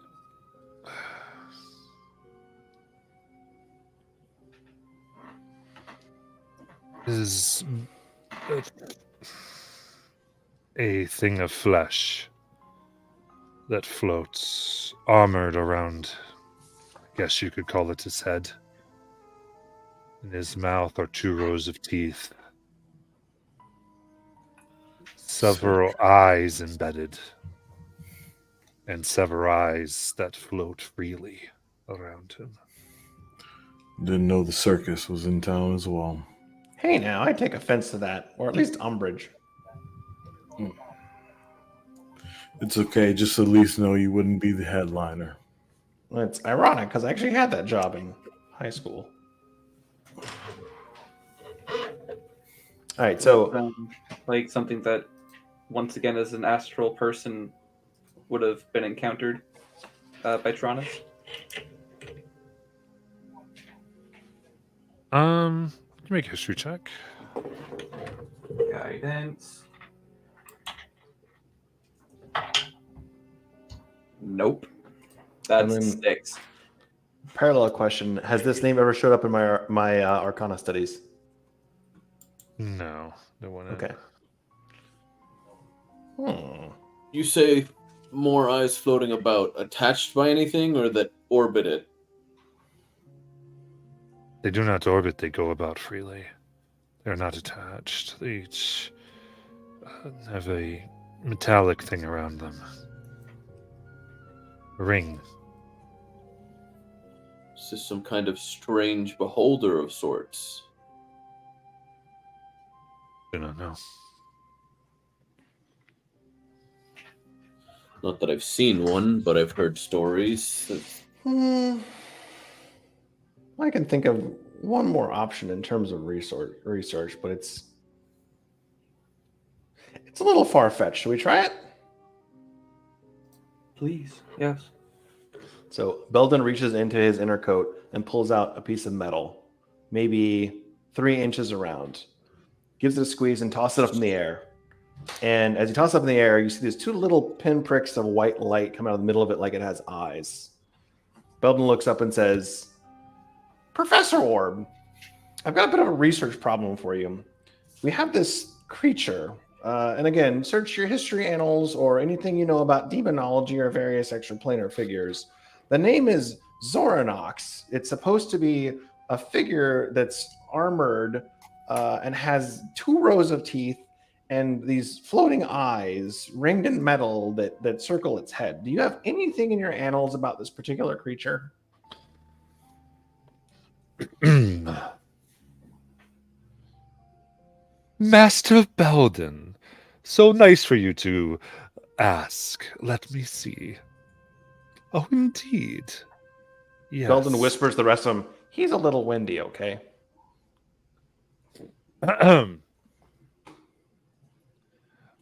Is a thing of flesh that floats, armored around, I guess you could call it his head. In his mouth are 2 rows of teeth, several eyes embedded, and several eyes that float freely around him. Didn't know the circus was in town as well. Hey now, I take offense to that, or at least umbrage. It's okay. Just at least know you wouldn't be the headliner. It's ironic because I actually had that job in high school. All right, so Like something that, once again, as an astral person, would have been encountered by Tronus. You make a history check. Guidance. Nope. That's And then- 6. parallel question: has this name ever showed up in my Arcana studies? No, no one. Okay. You say more eyes floating about, attached by anything, or that orbit it? They do not orbit, they go about freely. They're not attached. They each have a metallic thing around them. A ring. Is this some kind of strange beholder of sorts? Do not know. Not that I've seen one, but I've heard stories. I can think of one more option in terms of research, but it's a little far-fetched. Should we try it? Please. Yes. So Belden reaches into his inner coat and pulls out a piece of metal, maybe 3 inches around, gives it a squeeze and tosses it up in the air. And as you toss it up in the air, you see these 2 little pinpricks of white light come out of the middle of it like it has eyes. Belden looks up and says, Professor Orb, I've got a bit of a research problem for you. We have this creature, and again, search your history annals or anything you know about demonology or various extraplanar figures. The name is Zoranox. It's supposed to be a figure that's armored and has 2 rows of teeth and these floating eyes ringed in metal that circle its head. Do you have anything in your annals about this particular creature? Master Belden, so nice for you to ask. Let me see. Oh, indeed. Yes. Belden whispers the rest of him. He's a little windy, okay?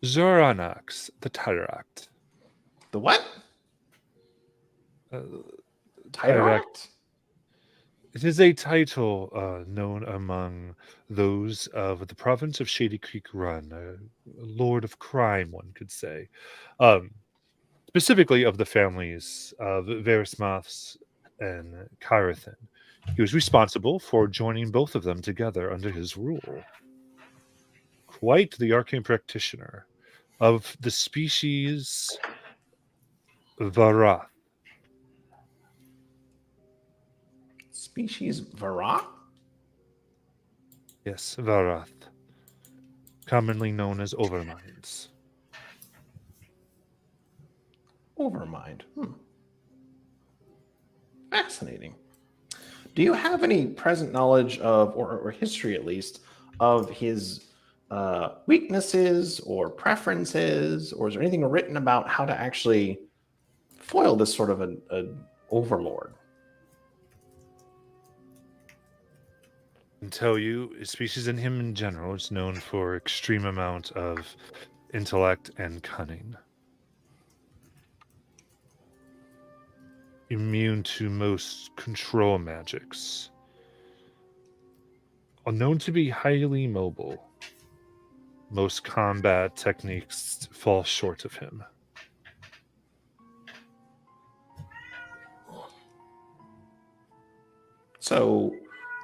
Zoranox, the Tyrant. The what? Tyrant. Tyrant? It is a title known among those of the province of Shady Creek Run, a lord of crime, one could say. Specifically of the families of Verismoths and Kyrathan. He was responsible for joining both of them together under his rule. Quite the arcane practitioner. of the species Varath. Species Vara? Yes, Varath, commonly known as Overminds. Overmind. Fascinating. Do you have any present knowledge of, or history at least, of his weaknesses or preferences, or is there anything written about how to actually foil this sort of an overlord? I can tell you, a species in him in general is known for extreme amount of intellect and cunning. Immune to most control magics. Known to be highly mobile. Most combat techniques fall short of him. So,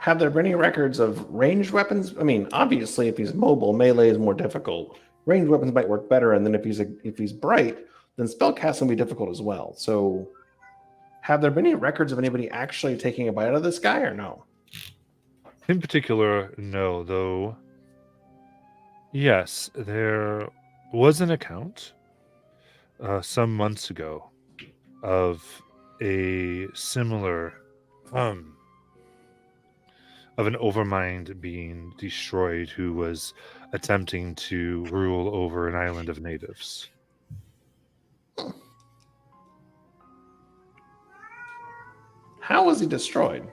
have there been any records of ranged weapons? I mean, obviously, if he's mobile, melee is more difficult. Ranged weapons might work better, and then if he's bright, then spellcasting will be difficult as well. So, have there been any records of anybody actually taking a bite out of this guy, or no? In particular, no, though. Yes, there was an account some months ago of a similar of an overmind being destroyed who was attempting to rule over an island of natives. How was he destroyed?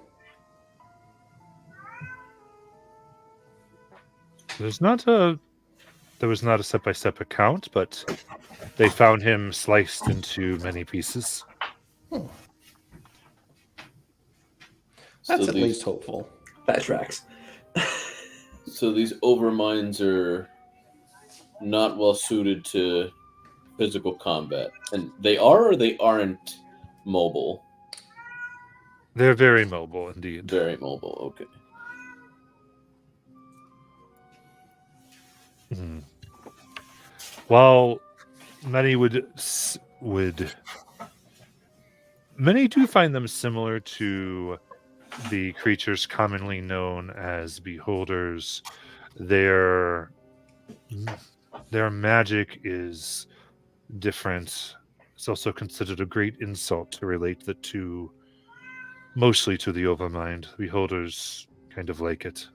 There was not a step-by-step account, but they found him sliced into many pieces. That's So at these- least hopeful. That tracks. So these overminds are not well suited to physical combat, and they are or they aren't mobile. They're very mobile indeed. Very mobile. Okay. Mhm. While many many do find them similar to the creatures commonly known as beholders, their magic is different. It's also considered a great insult to relate the two mostly to the overmind. Beholders kind of like it.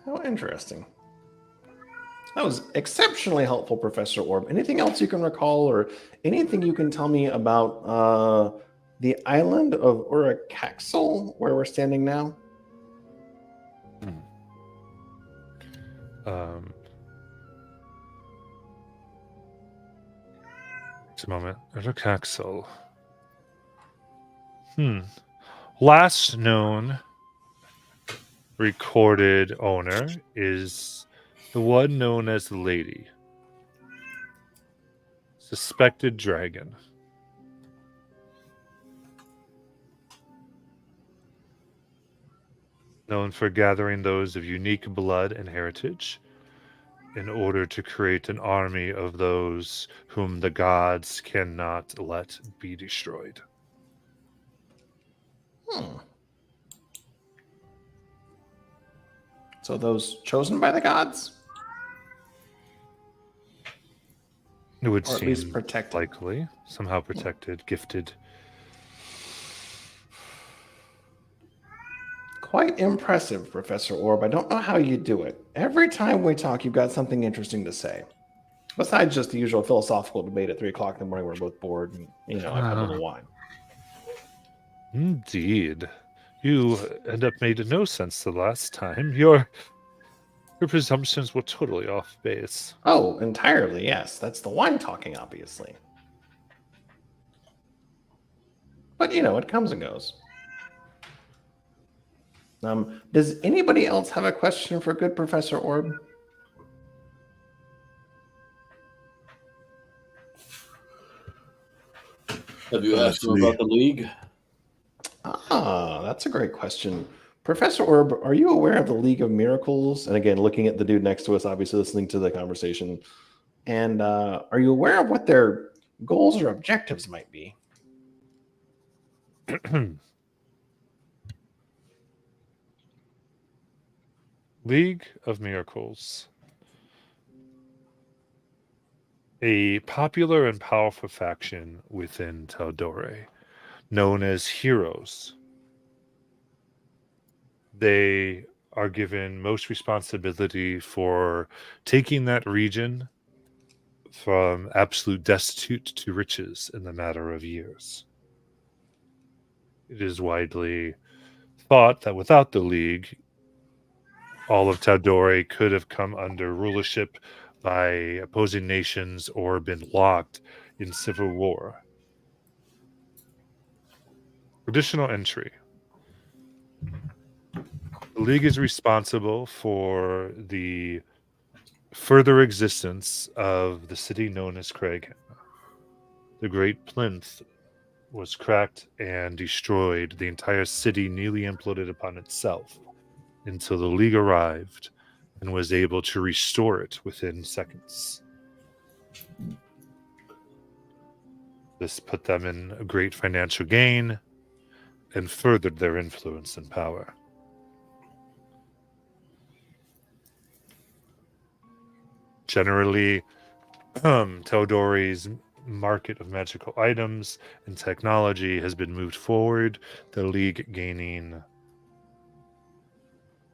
How interesting. That was exceptionally helpful, Professor Orb. Anything else you can recall, or anything you can tell me about the island of Uracaxel, where we're standing now? Just a moment. Uracaxel. Last known recorded owner is the one known as the Lady. Suspected dragon. Known for gathering those of unique blood and heritage in order to create an army of those whom the gods cannot let be destroyed. So those chosen by the gods? It would Or at seem least protected. likely. Somehow protected, gifted. Quite impressive, Professor Orb. I don't know how you do it. Every time we talk, you've got something interesting to say. Besides just the usual philosophical debate at 3 o'clock in the morning, we're both bored and, I've had a little wine. Indeed. You end up made no sense the last time. Your presumptions were totally off base. Oh, entirely, yes. That's the wine talking, obviously. But, it comes and goes. Does anybody else have a question for good Professor Orb? Have you asked him about the league? Ah, that's a great question. Professor Orb, are you aware of the League of Miracles? And again, looking at the dude next to us, obviously listening to the conversation. And are you aware of what their goals or objectives might be? League of Miracles. A popular and powerful faction within Taldore, known as Heroes. They are given most responsibility for taking that region from absolute destitute to riches in the matter of years. It is widely thought that without the League, all of Taldore could have come under rulership by opposing nations or been locked in civil war. Additional entry. The League is responsible for the further existence of the city known as Craighan. The Great Plinth was cracked and destroyed. The entire city nearly imploded upon itself until the League arrived and was able to restore it within seconds. This put them in a great financial gain and furthered their influence and power. Generally, Taldore's market of magical items and technology has been moved forward, the League gaining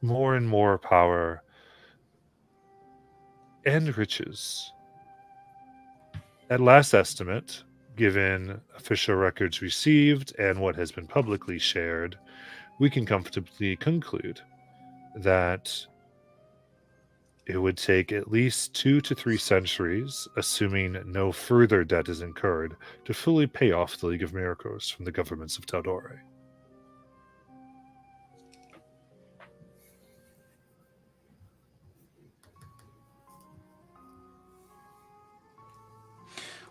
more and more power and riches. At last estimate, given official records received and what has been publicly shared, we can comfortably conclude that it would take at least 2 to 3 centuries, assuming no further debt is incurred, to fully pay off the League of Miracles from the governments of Taldore.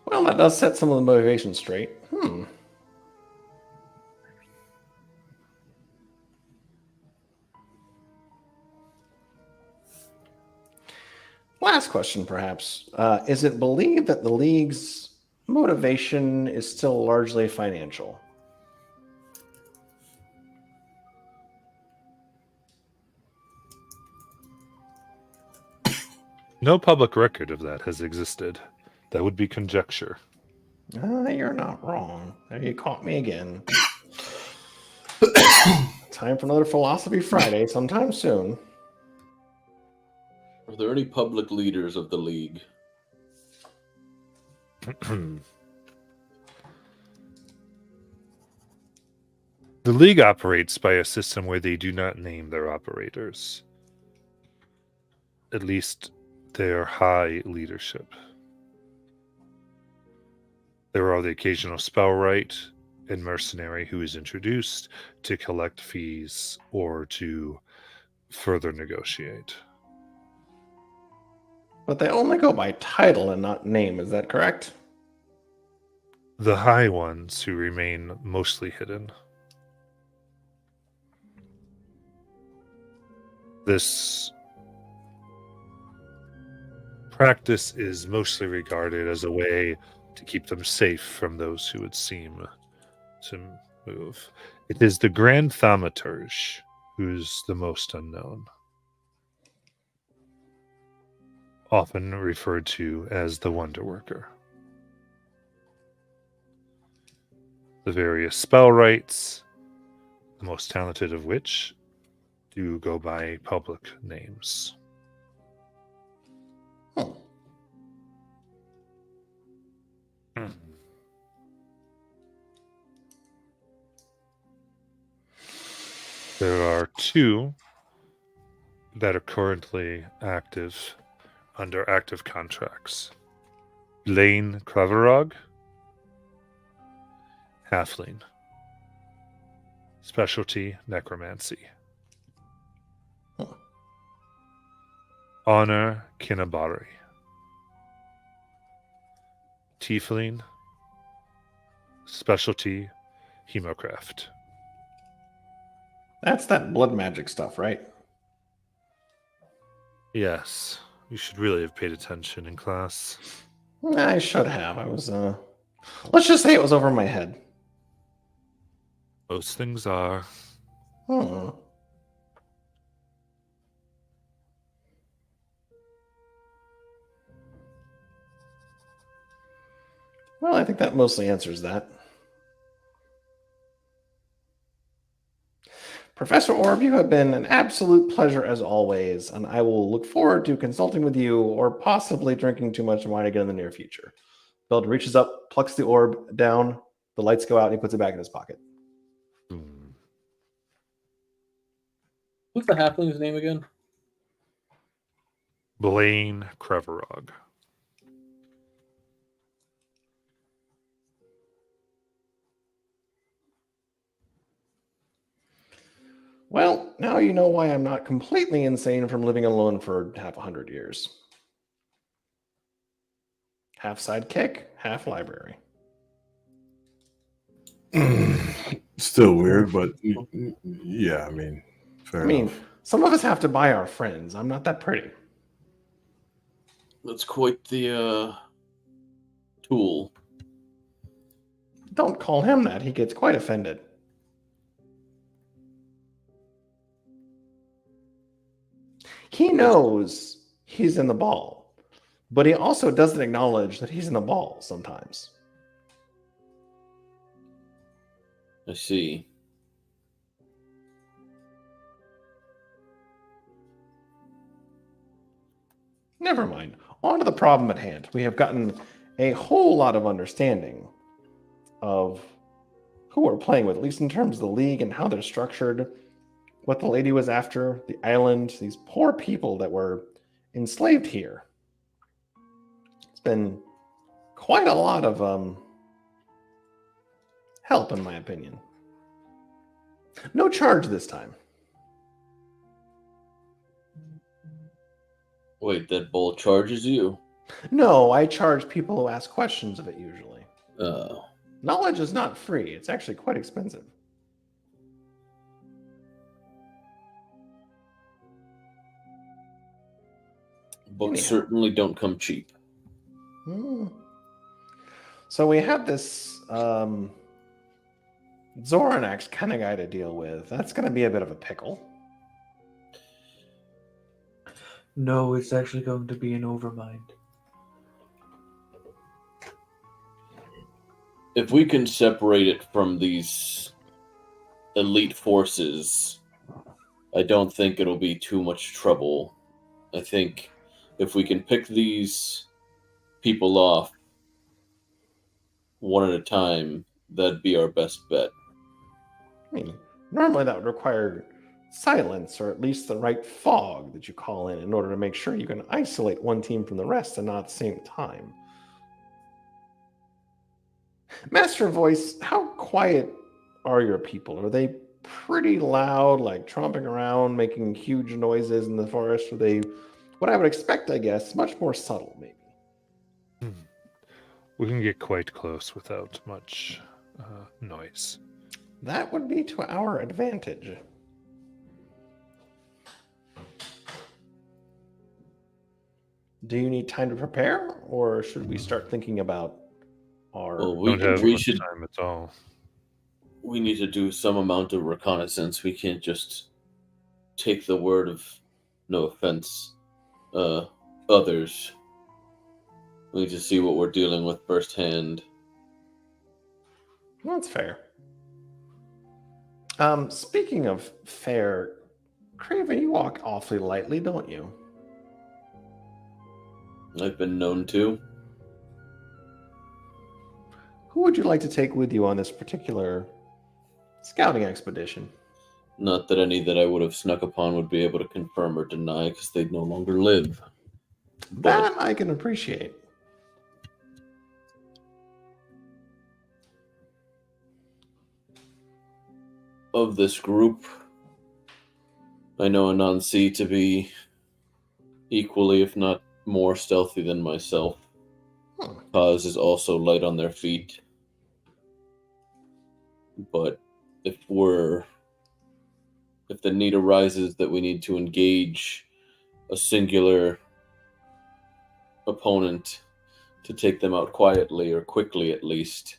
Well, that does set some of the motivation straight. Last question, perhaps. Is it believed that the League's motivation is still largely financial? No public record of that has existed. That would be conjecture. You're not wrong. There, you caught me again. Time for another Philosophy Friday sometime soon. Are there any public leaders of the League? The League operates by a system where they do not name their operators. At least their high leadership. There are the occasional spellwright and mercenary who is introduced to collect fees or to further negotiate. But they only go by title and not name, is that correct? The high ones who remain mostly hidden. This practice is mostly regarded as a way to keep them safe from those who would seem to move. It is the Grand Thaumaturge who's the most unknown, often referred to as the Wonder Worker. The various spellwrights, the most talented of which do go by public names. There are 2 that are currently active under active contracts. Blaine Kravarog, Halfling. Specialty Necromancy. Honor Kinabari. Tiefling. Specialty Hemocraft. That's that blood magic stuff, right? Yes, you should really have paid attention in class. I should have. I was, let's just say it was over my head. Most things are. Hmm. Well, I think that mostly answers that. Professor Orb, you have been an absolute pleasure as always, and I will look forward to consulting with you or possibly drinking too much wine again in the near future. Beld reaches up, plucks the orb down, the lights go out, and he puts it back in his pocket. Hmm. What's the halfling's name again? Blaine Kreverog. Well, now you know why I'm not completely insane from living alone for half 100 years. Half sidekick, half library. Still weird, but yeah, I mean, fair I mean, enough. some of us have to buy our friends. I'm not that pretty. That's quite the tool. Don't call him that. He gets quite offended. He knows he's in the ball, but he also doesn't acknowledge that he's in the ball sometimes. I see. Never mind. On to the problem at hand. We have gotten a whole lot of understanding of who we're playing with, at least in terms of the league and how they're structured, what the lady was after, the island, these poor people that were enslaved here. It's been quite a lot of help, in my opinion. No charge this time. Wait, that bull charges you? No, I charge people who ask questions of it usually. Oh. Knowledge is not free. It's actually quite expensive. Books Anyhow. certainly don't come cheap. Hmm. So we have this Zoranax kind of guy to deal with. That's going to be a bit of a pickle. No, it's actually going to be an overmind. If we can separate it from these elite forces, I don't think it'll be too much trouble. I think if we can pick these people off one at a time, that'd be our best bet. I mean, normally that would require silence or at least the right fog that you call in order to make sure you can isolate one team from the rest and not at the same time. Master Voice, how quiet are your people? Are they pretty loud, like tromping around, making huge noises in the forest? Are they what I would expect, I guess, much more subtle, maybe? We can get quite close without much noise. That would be to our advantage. Do you need time to prepare, or should we start thinking about our... Well, Don't have we much should. time at all. We need to do some amount of reconnaissance. We can't just take the word of, no offense, others. We need to see what we're dealing with firsthand. That's fair. Speaking of fair, Craven, you walk awfully lightly, don't you? I've been known to. Who would you like to take with you on this particular scouting expedition? Not that any that I would have snuck upon would be able to confirm or deny, because they'd no longer live. That I can appreciate. Of this group, I know Anansi to be equally, if not more, stealthy than myself. Kaz is also light on their feet. But if we're if the need arises that we need to engage a singular opponent to take them out quietly or quickly at least,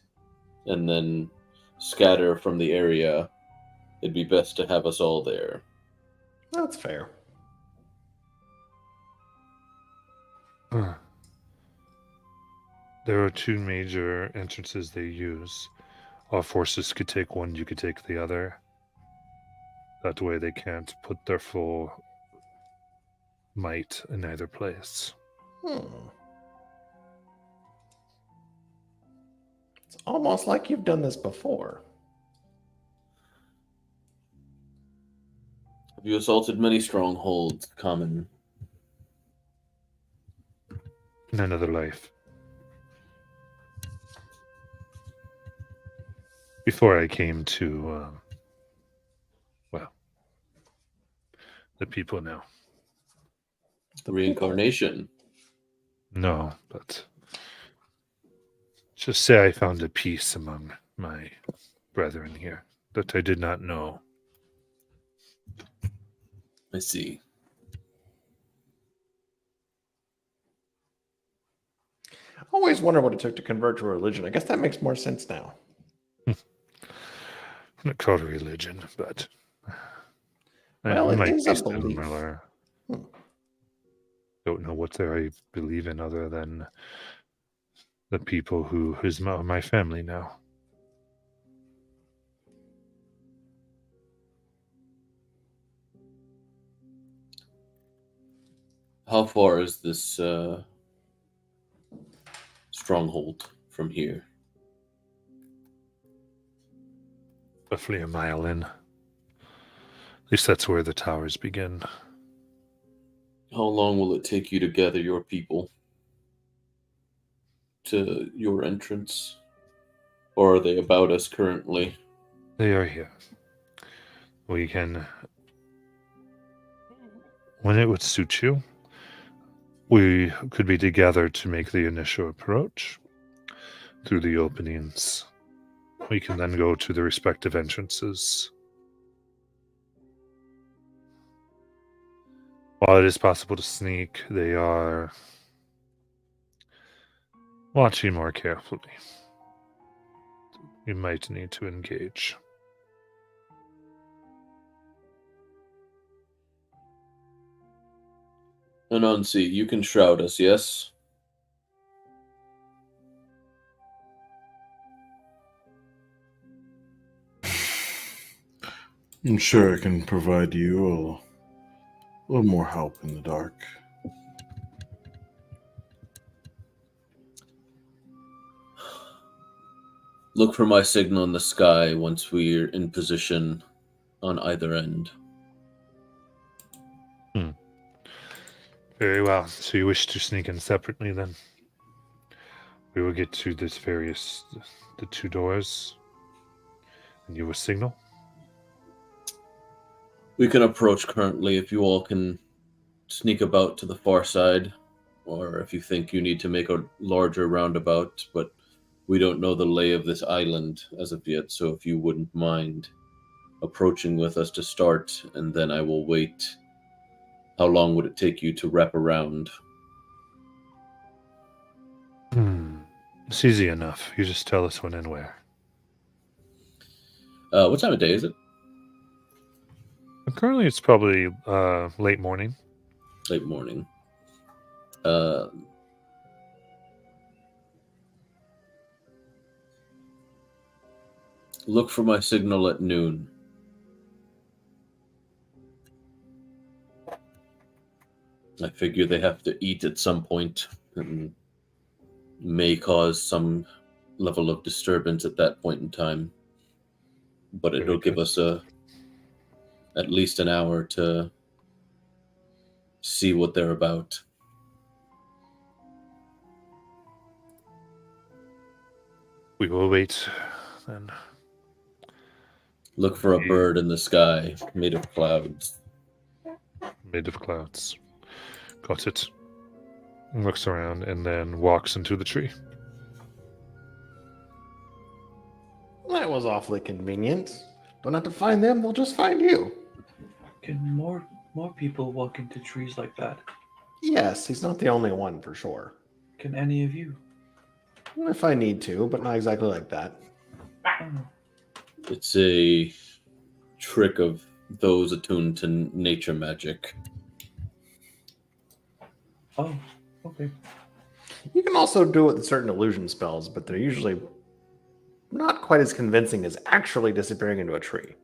and then scatter from the area, it'd be best to have us all there. That's fair. There are two major entrances they use. Our forces could take one, you could take the other. That way they can't put their full might in either place. It's almost like you've done this before. Have you assaulted many strongholds, Common? In another life. Before I came to, the people now. The reincarnation. No, but just say I found a peace among my brethren here that I did not know. I see. I always wonder what it took to convert to a religion. I guess that makes more sense now. I'm not called a religion, but Well, it might is be a belief. similar. Hmm. Don't know what I believe in other than the people who's my family now. How far is this stronghold from here? Roughly a mile in. At least that's where the towers begin. How long will it take you to gather your people to your entrance? Or are they about us currently? They are here. We can, when it would suit you, we could be together to make the initial approach through the openings. We can then go to the respective entrances. While it is possible to sneak, they are watching more carefully. You might need to engage. Anansi, you can shroud us, yes? I'm sure I can provide you a little more help in the dark. Look for my signal in the sky once we're in position on either end. Very well. So you wish to sneak in separately then? We will get to the two doors, and you will signal. We can approach currently if you all can sneak about to the far side, or if you think you need to make a larger roundabout, but we don't know the lay of this island as of yet, so if you wouldn't mind approaching with us to start, and then I will wait. How long would it take you to wrap around? It's easy enough. You just tell us when and where. What time of day is it? Currently, it's probably late morning. Late morning. Look for my signal at noon. I figure they have to eat at some point and may cause some level of disturbance at that point in time. But it'll give us at least an hour to see what they're about. We will wait then. Look for a bird in the sky made of clouds. Made of clouds. Got it. Looks around and then walks into the tree. That was awfully convenient. Don't have to find them, they'll just find you. Can more people walk into trees like that? Yes, he's not the only one for sure. Can any of you? If I need to, but not exactly like that. Oh, It's a trick of those attuned to nature magic. oh, okay. You can also do it with certain illusion spells, but they're usually not quite as convincing as actually disappearing into a tree.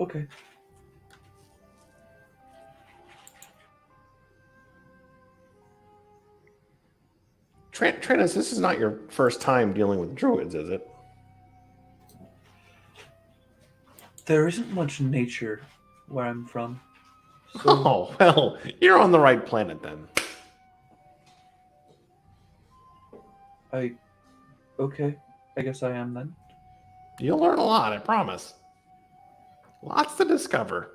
Okay. Tranus, this is not your first time dealing with druids, is it? There isn't much nature where I'm from. So Oh, well, you're on the right planet then. okay. I guess I am then. You'll learn a lot, I promise. Lots to discover.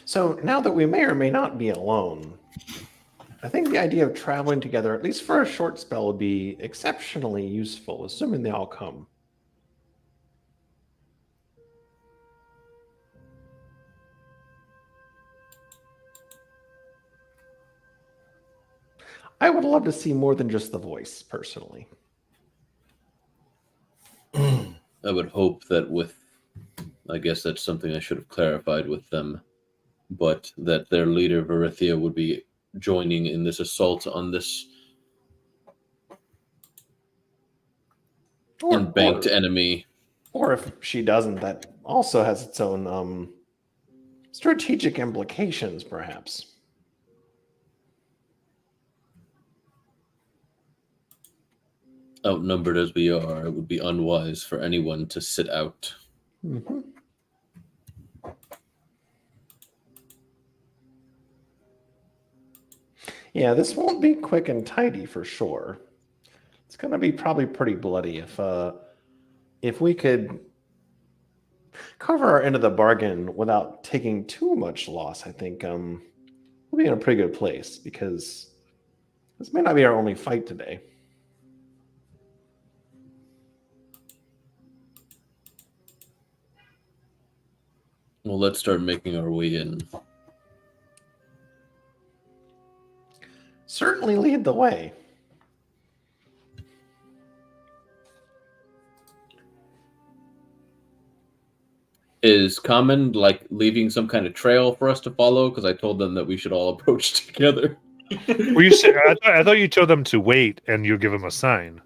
So now that we may or may not be alone, I think the idea of traveling together, at least for a short spell, would be exceptionally useful, assuming they all come. I would love to see more than just the voice, personally. I would hope that I guess that's something I should have clarified with them, but that their leader, Verithia, would be joining in this assault on this unbanked enemy. Or if she doesn't, that also has its own strategic implications, perhaps. Outnumbered as we are, it would be unwise for anyone to sit out. Mm-hmm. Yeah, this won't be quick and tidy for sure. It's going to be probably pretty bloody if we could cover our end of the bargain without taking too much loss. I think we'll be in a pretty good place because this may not be our only fight today. Well, let's start making our way in. Certainly lead the way. Is Common like leaving some kind of trail for us to follow? Because I told them that we should all approach together. Were you say, I thought you told them to wait and you give them a sign.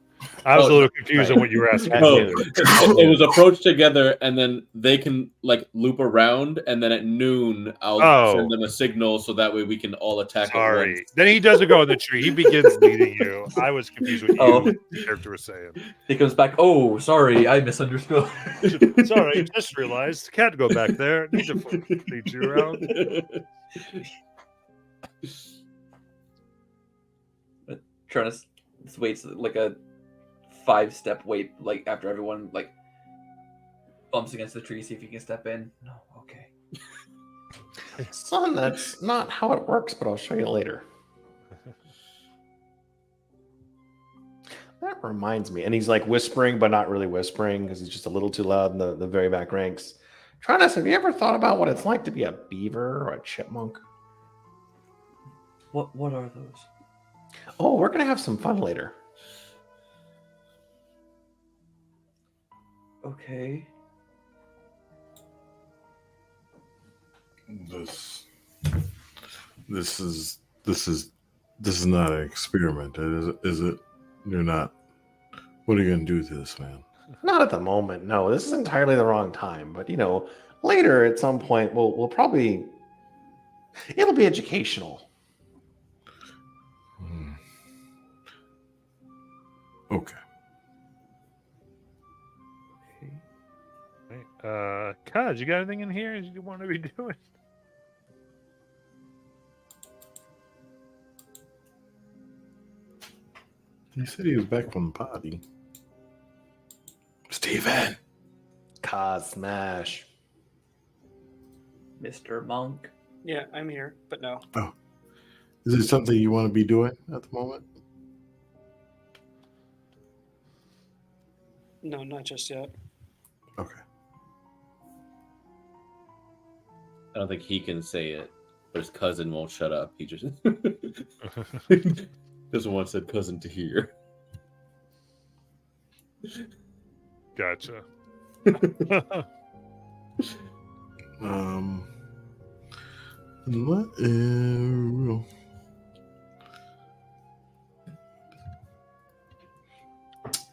I was a little confused on what you were asking. At No, noon. it was approach together, and then they can like loop around, and then at noon I'll send them a signal so that way we can all attack at Sorry. once. Then he doesn't go in the tree. He begins leading you. I was confused with the character was saying. He comes back. Oh, sorry, I misunderstood. Sorry, just realized. Can't go back there. Need to lead you around. Trying to waits like a 5-step wait, like after everyone like bumps against the tree, see if you can step in. No, okay. Son, that's not how it works, but I'll show you later. That reminds me. And he's like whispering, but not really whispering because he's just a little too loud in the very back ranks. Trinus, have you ever thought about what it's like to be a beaver or a chipmunk? What are those? Oh, we're going to have some fun later. Okay. This is not an experiment, is it? You're not. What are you gonna do to this man? Not at the moment. No, this is entirely the wrong time. But later at some point, we'll probably. It'll be educational. Okay. Cuz, you got anything in here you want to be doing? He said he was back from the party. Steven! Cos smash. Mr. Monk. Yeah, I'm here, but no. Is it something you want to be doing at the moment? No, not just yet. Okay. I don't think he can say it, but his cousin won't shut up. He just doesn't want said cousin to hear. Gotcha. What?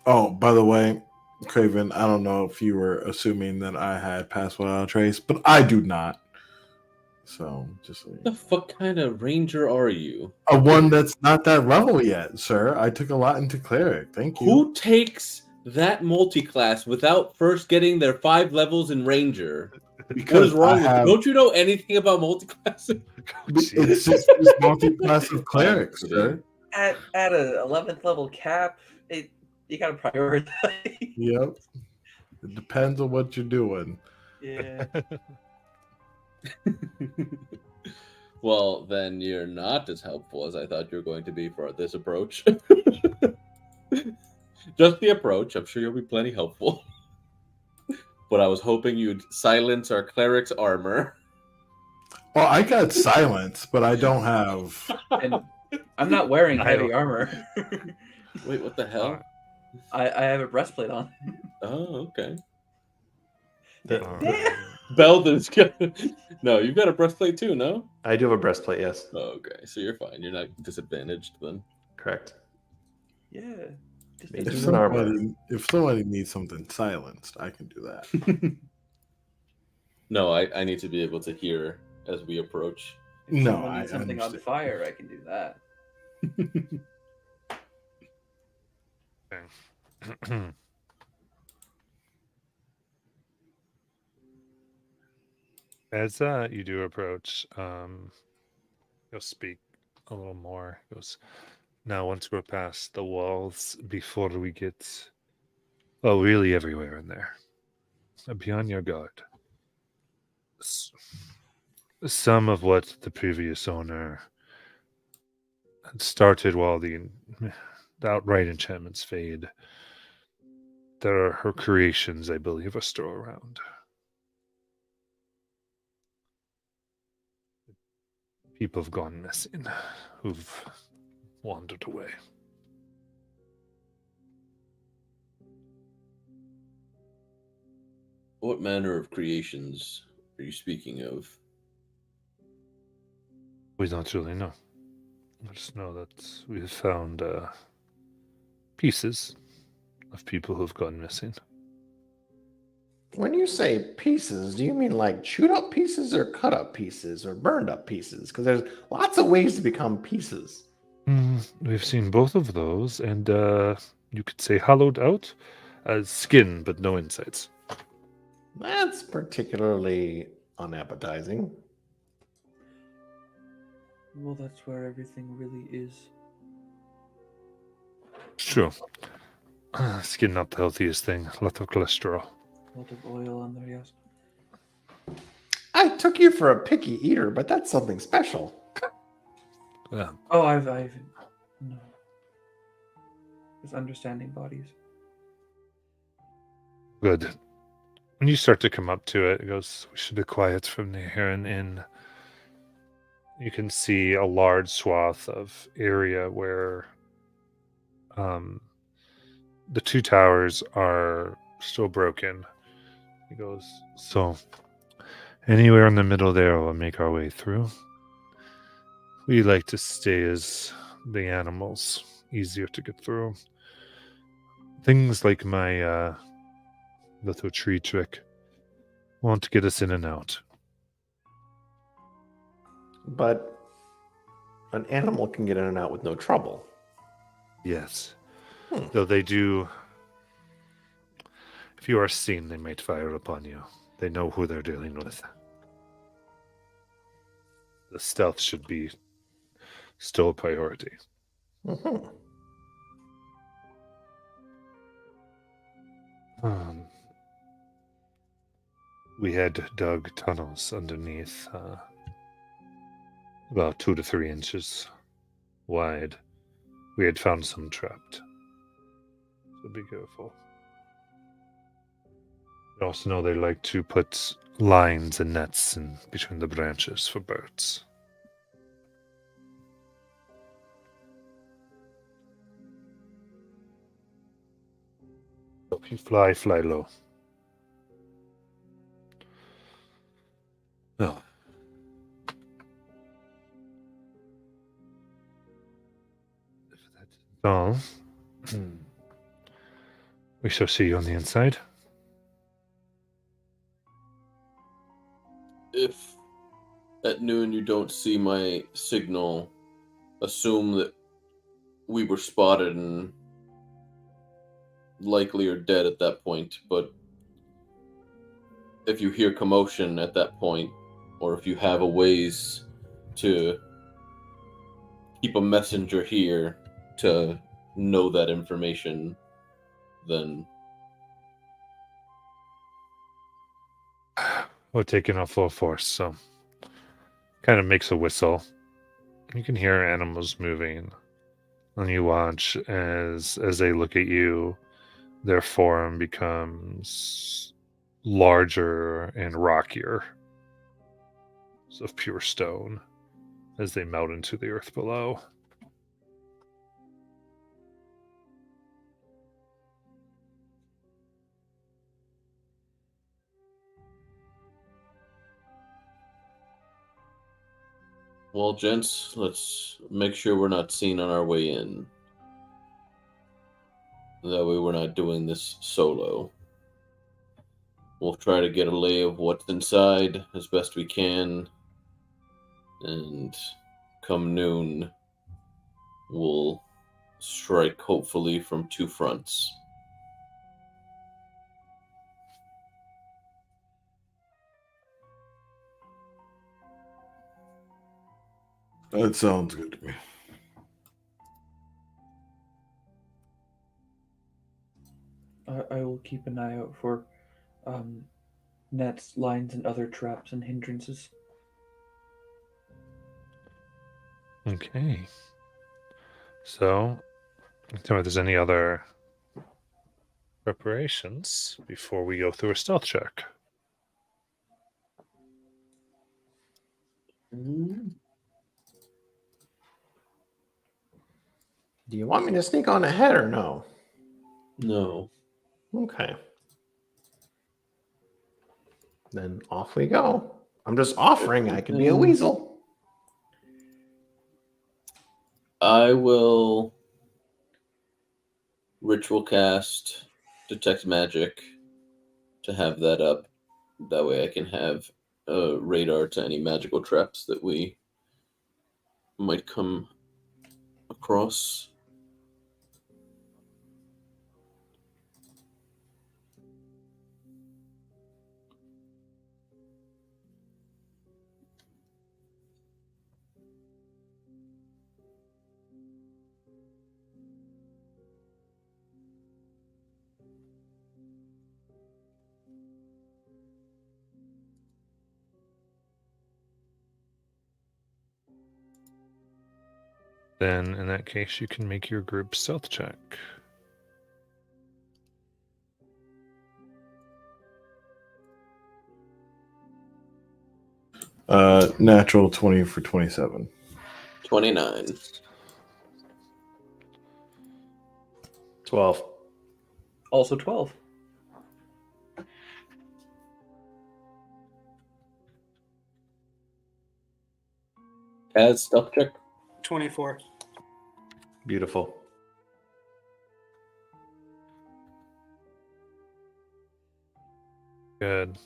Oh, by the way, Craven, I don't know if you were assuming that I had passed without a trace, but I do not. So just What the fuck kind of ranger are you? a one that's not that level yet, sir. I took a lot into cleric. Thank you. Who takes that multi-class without first getting their 5 levels in ranger? What is wrong with you? Don't you know anything about multi-class? It's just this multi-class of clerics, sir. At a 11th level cap, you gotta prioritize. Yep. It depends on what you're doing. Yeah. Well, then you're not as helpful as I thought you were going to be for this approach. Just the approach. I'm sure you'll be plenty helpful. But I was hoping you'd silence our cleric's armor. Well, I got silence, but I don't have. And I'm not wearing heavy armor. Wait, what the hell? I have a breastplate on. Oh, okay. Alright. Belden's got... No, you've got a breastplate too, no? I do have a breastplate, yes. Oh, okay, so you're fine. You're not disadvantaged then. Correct. Yeah. Just If If It's an armor. somebody needs something silenced, I can do that. No, I need to be able to hear as we approach. if No, someone I needs something on understand. fire, I can do that. As you do approach, you'll speak a little more. He goes, now, once we're past the walls, before we get, well, really everywhere in there, be on your guard. Some of what the previous owner had started while the outright enchantments fade, there are her creations, I believe, are still around. People have gone missing, who've wandered away. What manner of creations are you speaking of? We don't really know. I just know that we've found pieces of people who've gone missing. When you say pieces, do you mean like chewed up pieces or cut up pieces or burned up pieces? Because there's lots of ways to become pieces. We've seen both of those, and you could say hollowed out as skin, but no insides. That's particularly unappetizing. Well, that's where everything really is. It's true. Skin not the healthiest thing. A lot of cholesterol. A lot of oil on there, yes. I took you for a picky eater, but that's something special. Yeah. Oh, I've no. It's understanding bodies. Good. When you start to come up to it, it goes, we should be quiet from here and in. You can see a large swath of area where the two towers are still broken. He goes, so anywhere in the middle there we'll make our way through. We like to stay as the animals, easier to get through. Things like my little tree trick won't get us in and out. But an animal can get in and out with no trouble. Yes. Though they do, if you are seen, they might fire upon you. They know who they're dealing with. The stealth should be still a priority. Mhm. We had dug tunnels underneath, about 2 to 3 inches wide. We had found some trapped. So be careful. You also know they like to put lines and nets in between the branches for birds. So if you fly, fly low. Well, if that's all, we shall see you on the inside. If at noon you don't see my signal, assume that we were spotted and likely are dead at that point. But if you hear commotion at that point, or if you have a ways to keep a messenger here to know that information, then We're taking off full force, so kind of makes a whistle. You can hear animals moving, and you watch as they look at you. Their form becomes larger and rockier, of pure stone, as they melt into the earth below. well, gents, let's make sure we're not seen on our way in. That way we're not doing this solo. We'll try to get a lay of what's inside as best we can. And come noon, we'll strike hopefully from two fronts. That sounds good to me. I will keep an eye out for nets, lines, and other traps and hindrances. Okay. So, tell me if there's any other preparations before we go through a stealth check. Do you want me to sneak on ahead or no? No. Okay. Then off we go. I'm just offering I could be a weasel. I will ritual cast detect magic to have that up. That way I can have a radar to any magical traps that we might come across. Then, in that case, you can make your group stealth check. Natural 20 for 27. 29. 12. Also 12. As stealth check. 24. Beautiful. Good.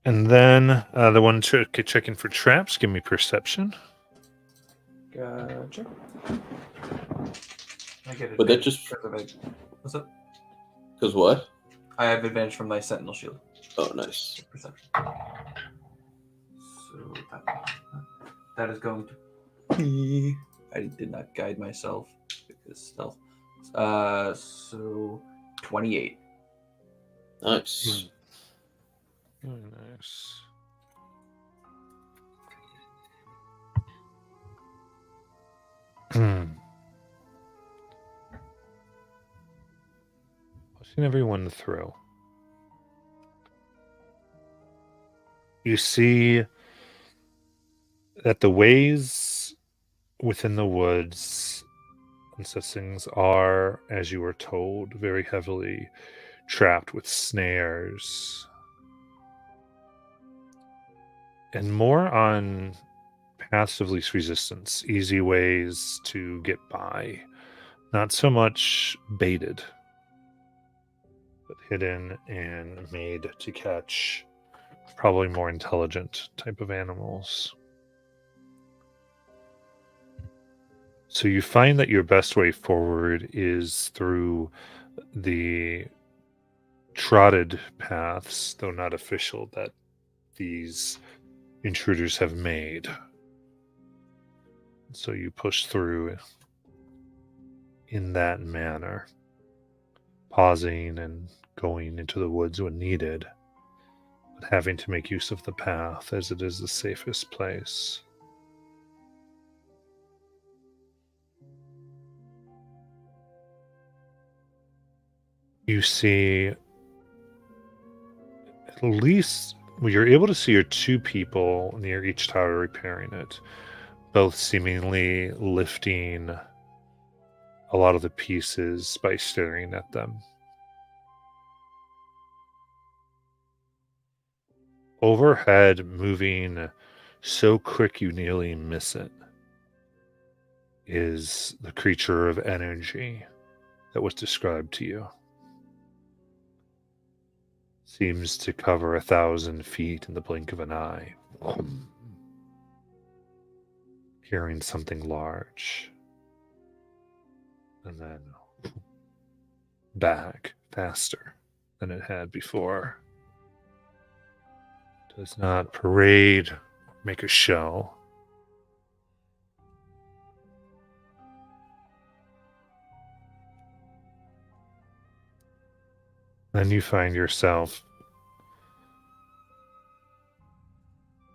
And then the one checking for traps, give me perception. Gotcha. I get it. But that just- What's up? Because what? I have advantage from my Sentinel Shield. Oh, nice. Perception. So that is going to be. I did not guide myself because stealth. So 28. Nice. Very nice. Pushing everyone through. You see that the ways within the woods and such things are, as you were told, very heavily trapped with snares. And more on paths of least resistance, easy ways to get by. Not so much baited, but hidden and made to catch probably more intelligent type of animals. So you find that your best way forward is through the trotted paths, though not official, that these intruders have made. So you push through in that manner, pausing and going into the woods when needed, but having to make use of the path as it is the safest place. You see at least, well, you're able to see your two people near each tower repairing it, both seemingly lifting a lot of the pieces by staring at them. Overhead, moving so quick you nearly miss it, is the creature of energy that was described to you. Seems to cover 1,000 feet in the blink of an eye. Hearing something large. And then back faster than it had before. Does not parade, make a show. Then you find yourself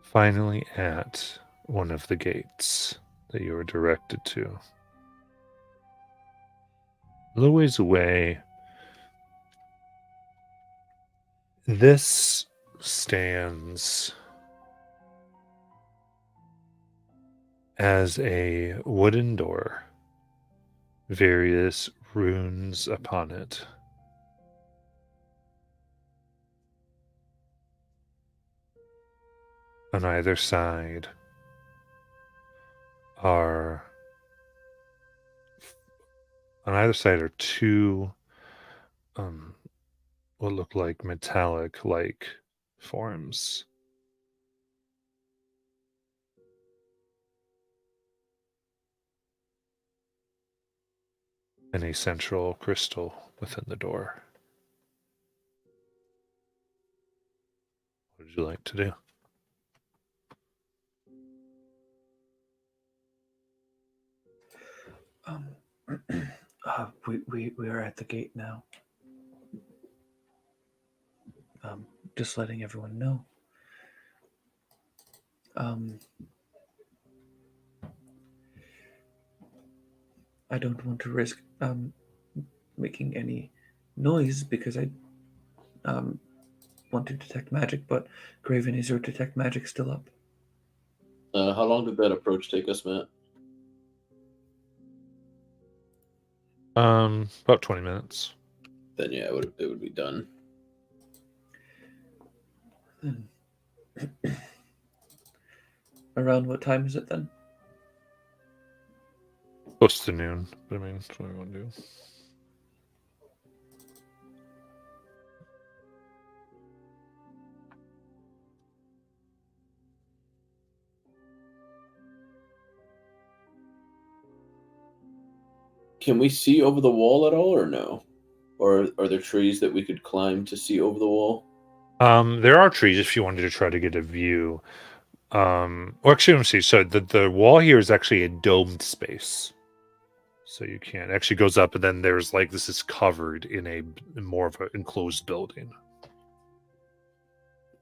finally at one of the gates that you were directed to. A little ways away, this stands as a wooden door, various runes upon it. On either side are two what look like metallic-like forms. And a central crystal within the door. What would you like to do? We are at the gate now. Just letting everyone know. I don't want to risk making any noise because I want to detect magic, but Graven, is your detect magic still up? How long did that approach take us, Matt? About 20 minutes. Then yeah, it would be done. Around what time is it then? Close to noon, but I mean, that's what we want to do. Can we see over the wall at all, or no? Or are there trees that we could climb to see over the wall? There are trees if you wanted to try to get a view. Well, actually, let me see. So the wall here is actually a domed space. So you can't. It actually goes up, and then there's like this is covered in more of an enclosed building.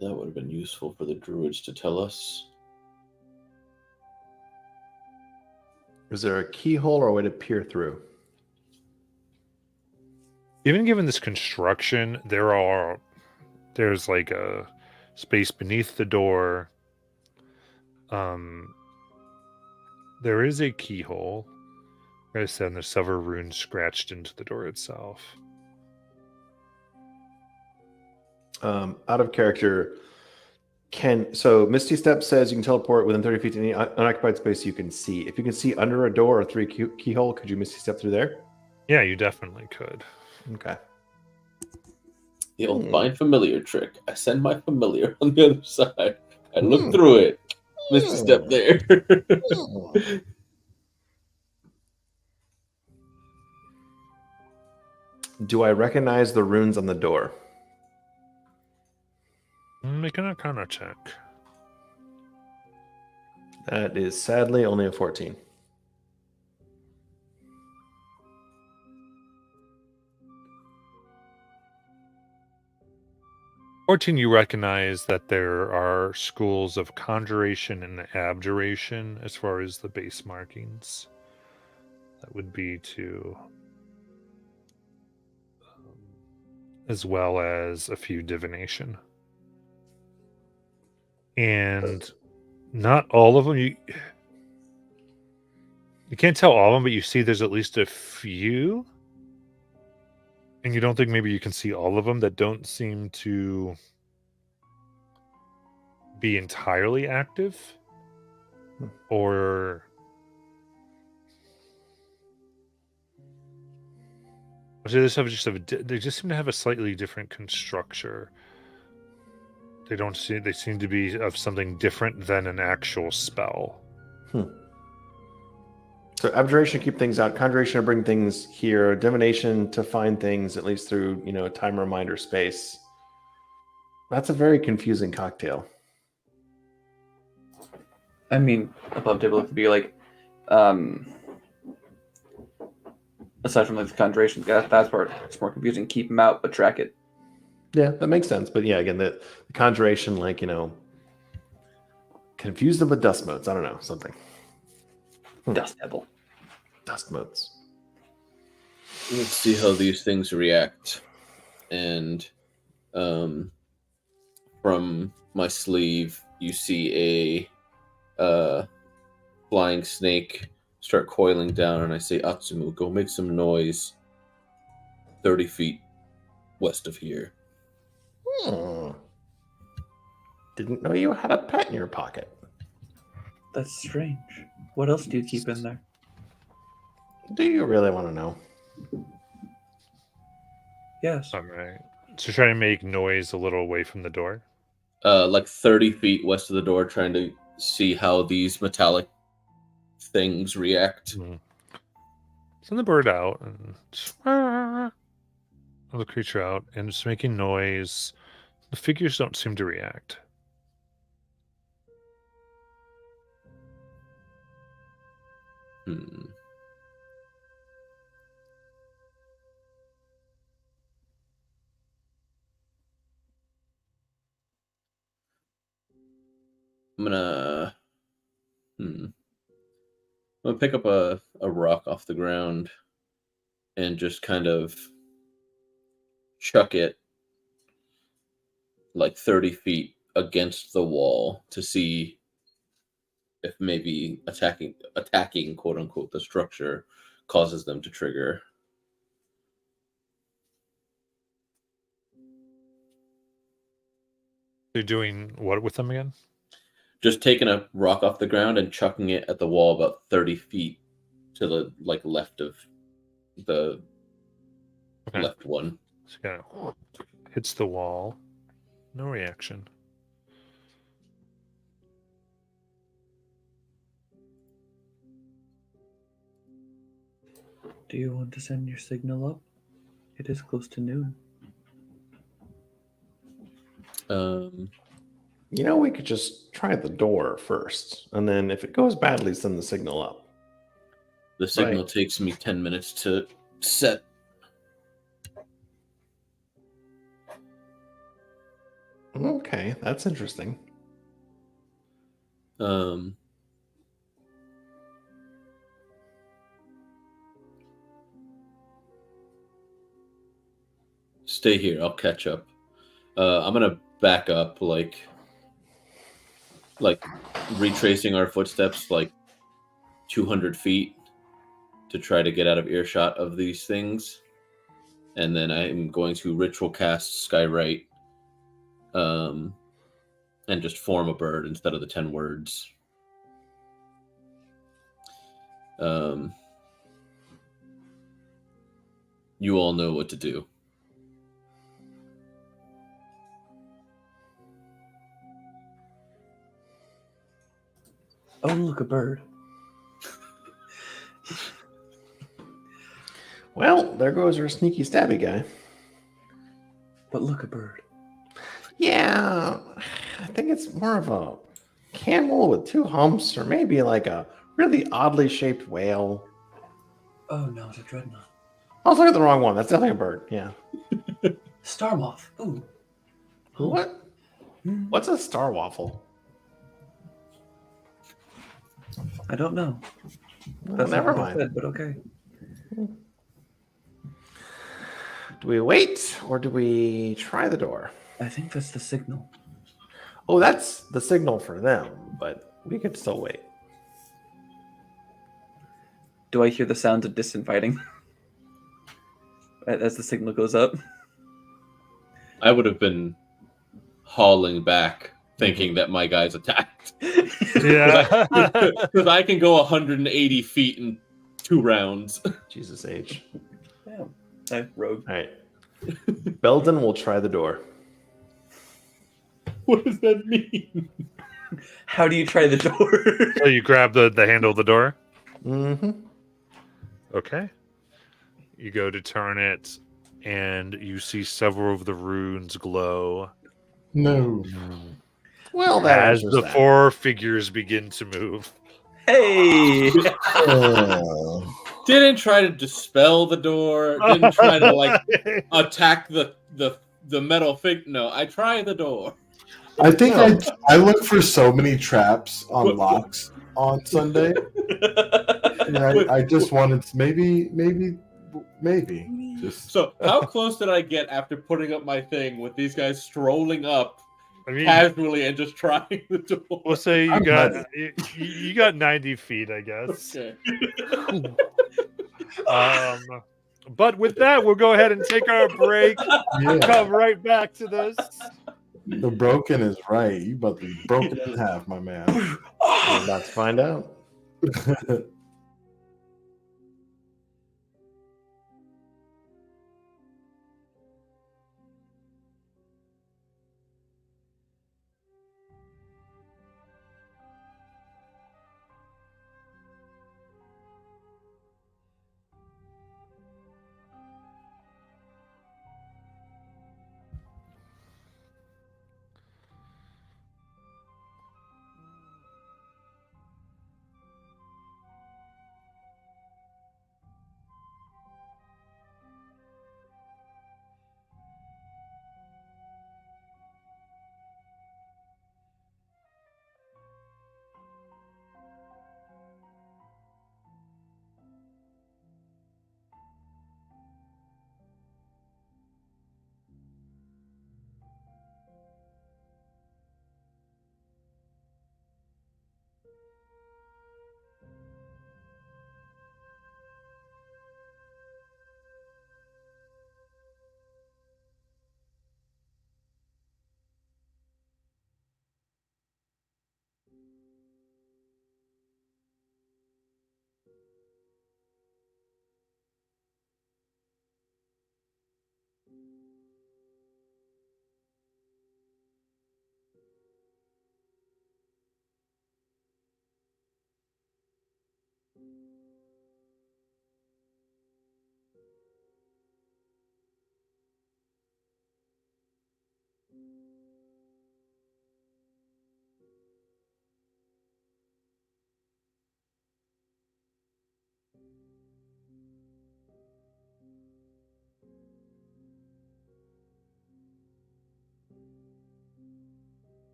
That would have been useful for the druids to tell us. Is there a keyhole or a way to peer through? Even given this construction, there's like a space beneath the door. There is a keyhole. Like I said, there's several runes scratched into the door itself. Out of character, so Misty Step says you can teleport within 30 feet to any unoccupied space you can see. If you can see under a door or through a keyhole, could you Misty Step through there? Yeah, you definitely could. Okay. The old find familiar trick. I send my familiar on the other side. I look through it. Misty Step there. Do I recognize the runes on the door? Make an Arcana check. That is sadly only a 14. You recognize that there are schools of conjuration and abjuration as far as the base markings. That would be to, as well as a few divination. And not all of them, you can't tell all of them, but you see there's at least a few. And you don't think maybe you can see all of them that don't seem to be entirely active? Or they just seem to have a slightly different constructure. They seem to be of something different than an actual spell. So abjuration keep things out, conjuration to bring things here, divination to find things at least through time reminder space. That's a very confusing cocktail. I mean, above table it could be like, aside from like the conjuration, that's part. It's more confusing. Keep them out, but track it. Yeah, that makes sense. But yeah, again, the conjuration, confuse them with dust motes. I don't know, something. Dust devil. Dust motes. Let's see how these things react. And from my sleeve, you see a flying snake start coiling down, and I say, Atsumu, go make some noise 30 feet west of here. Didn't know you had a pet in your pocket. That's strange. What else do you keep in there? Do you really want to know? Yes. All right. So try to make noise a little away from the door. Like 30 feet west of the door, trying to see how these metallic things react. Send the bird out and the creature out and just making noise. The figures don't seem to react. I'm gonna pick up a rock off the ground and just kind of chuck it like 30 feet against the wall to see if maybe attacking quote unquote the structure causes them to trigger. They're doing what with them again? Just taking a rock off the ground and chucking it at the wall about 30 feet to the left of the left one. So kind of hits the wall. No reaction. Do you want to send your signal up? It is close to noon. We could just try the door first, and then if it goes badly, send the signal up. The signal takes me 10 minutes to set. Okay, that's interesting. stay here. I'll catch up. I'm gonna back up, like retracing our footsteps, like 200 feet to try to get out of earshot of these things. And then I'm going to ritual cast Skywrite, and just form a bird instead of the 10 words. You all know what to do. Oh, look, a bird. Well, there goes our sneaky stabby guy. But look, a bird. Yeah, I think it's more of a camel with 2 humps, or maybe like a really oddly shaped whale. Oh no, it's a dreadnought. I was looking at the wrong one. That's definitely a bird. Yeah. Star moth. Ooh. What? What's a star waffle? I don't know. Well, That's never not what I mind. said, but okay. Do we wait or do we try the door? I think that's the signal. Oh, that's the signal for them, but we could still wait. Do I hear the sounds of disinviting as the signal goes up? I would have been hauling back, thinking that my guys attacked. Yeah. Because I can go 180 feet in 2 rounds. Jesus H. Yeah. Rogue. All right. Belden will try the door. What does that mean? How do you try the door? So you grab the handle of the door. Mm-hmm. Okay. You go to turn it, and you see several of the runes glow No. Well, that as answers the that. 4 figures begin to move. Hey! Didn't try to dispel the door. Didn't try to attack the metal fig. No, I try the door. I think I look for so many traps on locks on Sunday. And I just wanted to maybe just So how close did I get after putting up my thing with these guys strolling up I mean, casually and just trying the door? we'll say you I'm got ready. you got 90 feet, I guess. Okay. But with that, we'll go ahead and take our break. yeah. Come right back to this. The broken is right. You about to be broken in half, my man. We're about to find out.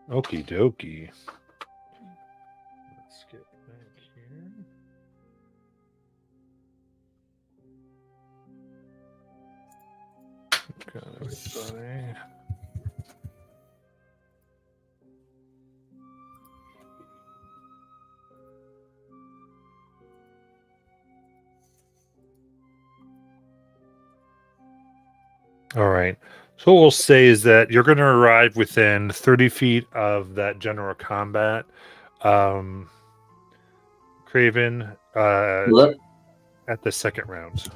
Okie dokie. Let's get back here. Got everybody. All right. So what we'll say is that you're going to arrive within 30 feet of that general combat. Craven, What? at the second round.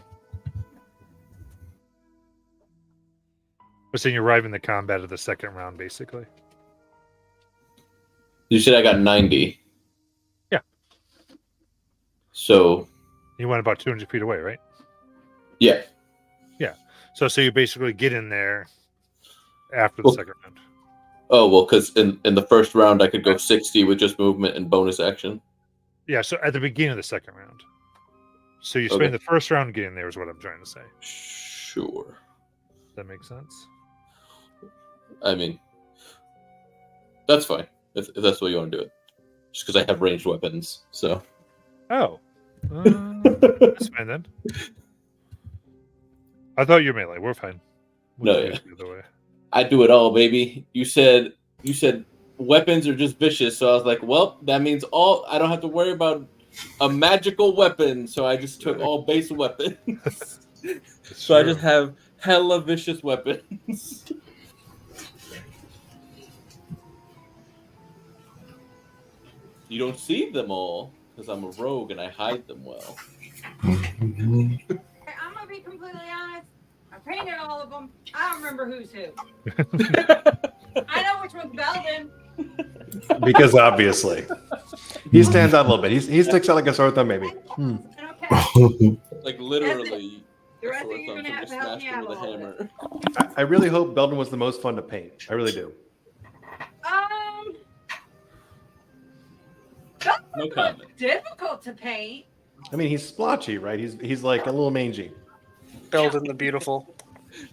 We're saying you arrive in the combat of the second round, basically. You said I got 90. Yeah. So, You went about 200 feet away, right? yeah. So you basically get in there after the Well- second round. Oh, well, because in the first round, I could go 60 with just movement and bonus action. Yeah, so at the beginning of the second round. So you spend Okay. the first round getting there is what I'm trying to say. Sure. Does that make sense? I mean, that's fine. If that's the way you want to do it. Just because I have ranged weapons, so. Oh. That's fine then. I thought you were melee. We're fine. No, do yeah. it the other way. I do it all, baby. You said weapons are just vicious, so I was like, well, that means I don't have to worry about a magical weapon, so I just took all base weapons. So I just have hella vicious weapons. You don't see them all because I'm a rogue and I hide them well. I'm gonna be completely honest. I painted all of them. I don't remember who's who. I know which one's Belden. Because obviously he stands out a little bit. He sticks out like a sore thumb, maybe. And okay, Like literally. the rest of sore you thumb, are gonna so have just to help me smashed him out a with a little hammer. bit. I really hope Belden was the most fun to paint. I really do. No comment. Difficult to paint. I mean, he's splotchy, right? He's like a little mangy. Belden the Beautiful.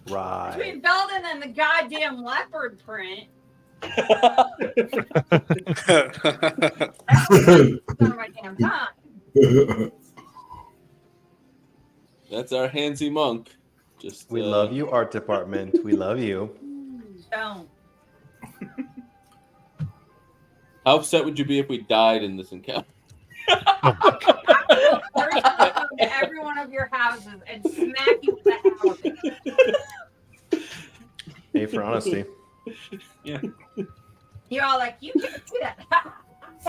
Right. Between Belden and the goddamn leopard print. That's none of my damn time. That's our handsy monk. Just We love you, art department. We love you. Don't. How upset would you be if we died in this encounter? I will personally come to every one of your houses and smack you with the house. A for honesty. You're all like, you can't do that.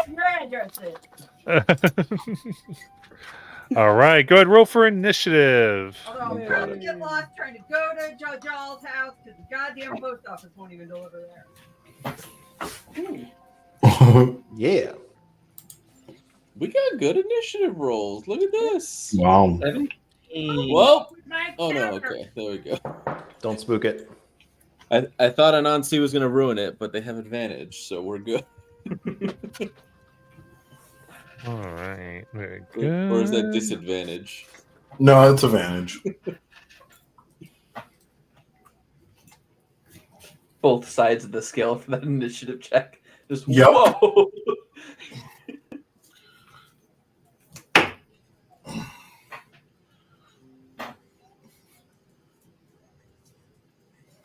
Your address is. All right, go ahead. Roll for initiative. Although I'm about to get lost trying to go to Jall's house because the goddamn post office won't even deliver there. Yeah. We got good initiative rolls. Look at this. Wow. Well, My oh no, counter. okay, there we go. Don't spook it. I thought Anansi was gonna ruin it, but they have advantage, so we're good. All right, very good. Or is that disadvantage? No, it's advantage. Both sides of the scale for that initiative check. Just Yep. whoa.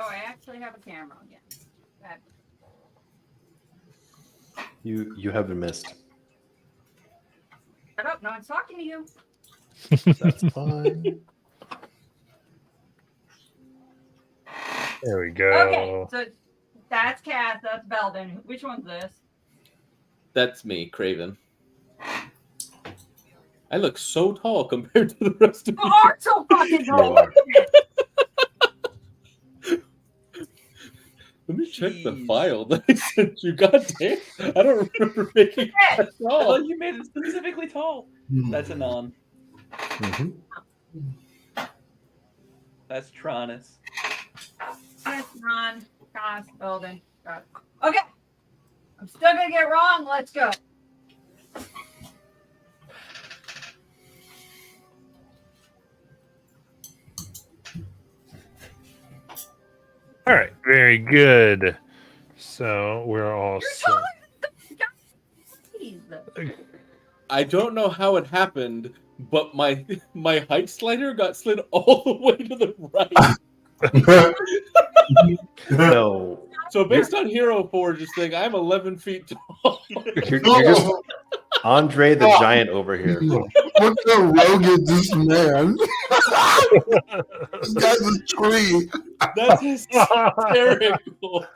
I actually have a camera again. That- You haven't missed. Shut up, no one's talking to you. That's fine. There we go. Okay, so that's Cass, that's Belden. Which one's this? That's me, Craven. I look so tall compared to the rest of You you. are so fucking tall. are. Let me check the Jeez. file that I sent you. God damn. I don't remember making that I tall. thought you made it specifically tall. That's a non. Mhm. That's Tronus. That's Ron, Cass, Belden. Okay. I'm still gonna get it wrong. Let's go. All right, very good. So we're all You're set. taller than the guys. I don't know how it happened, but my height slider got slid all the way to the right. No, So based on Hero Forge's thing, I'm 11 feet tall. you're just Andre the Giant over here. What the rogue is this man? This guy's a tree. That's hysterical.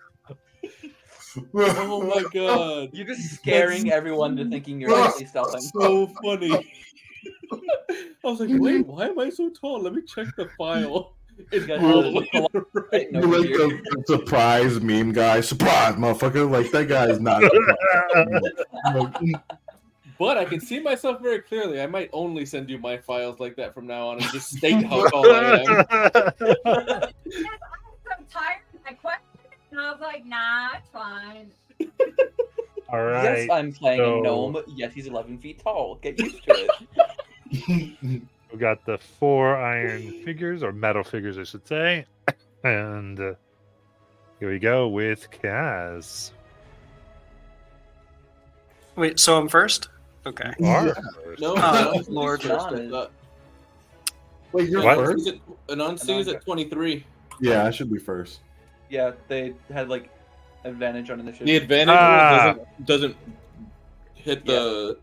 Oh my god. You're just scaring everyone to thinking you're actually stealthing. So funny. I was like, wait, why am I so tall? Let me check the file. It's Guys, all the way to the right. No, You're like you're- the surprise meme guy. Surprise, motherfucker. Like, that guy is not surprised. But I can see myself very clearly. I might only send you my files like that from now on and just state how tall I am. Because I was so tired of my question, and I was like, nah, it's fine. All right. Yes, I'm playing so- a gnome. Yes, he's 11 feet tall. Get used to it. We got the 4 iron figures, or metal figures, I should say. And here we go with Kaz. Wait, so I'm first? Okay. Are first. No, Oh, Anansi Lord. is first, I thought. Wait, you're What? first? Anansi is at 23. Yeah, I should be first. Yeah, they had like advantage on initiative. The advantage rule doesn't hit the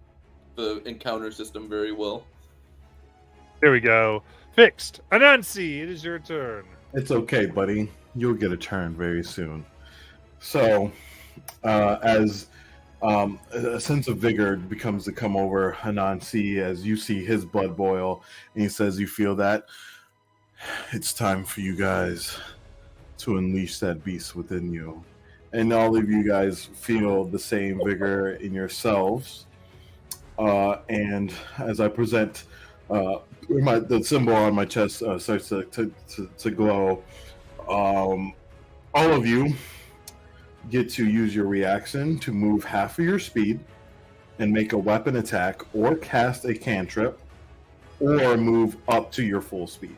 encounter system very well. There we go. Fixed. Anansi, it is your turn. It's okay, buddy. You'll get a turn very soon. So, as a sense of vigor becomes to come over Anansi as you see his blood boil, and he says, "You feel that? It's time for you guys to unleash that beast within you." And all of you guys feel the same vigor in yourselves. And as I present, the symbol on my chest starts to glow. All of you get to use your reaction to move half of your speed and make a weapon attack or cast a cantrip or move up to your full speed.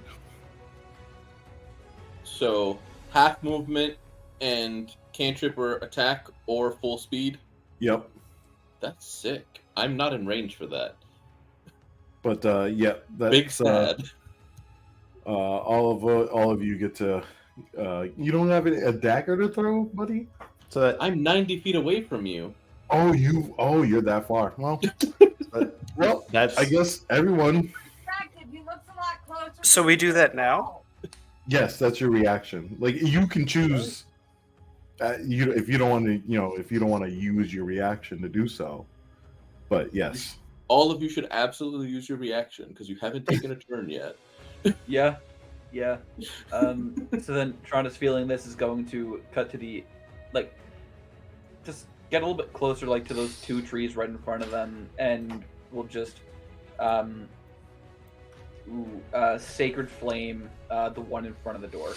So half movement and cantrip or attack or full speed. Yep. That's sick. I'm not in range for that. But yeah, that's Big sad. all of you get to. You don't have a dagger to throw, buddy. So that I'm 90 feet away from you. You're that far. Well, that's I guess everyone. Perspective, he looks a lot closer. So we do that now? Yes, that's your reaction. Like, you can choose. If you don't want to, if you don't want to use your reaction to do so. But yes. All of you should absolutely use your reaction because you haven't taken a turn yet. Yeah. So then Tronus feeling this is going to cut to the, like, just get a little bit closer, like, to those 2 trees right in front of them, and we'll just, Sacred Flame, the one in front of the door.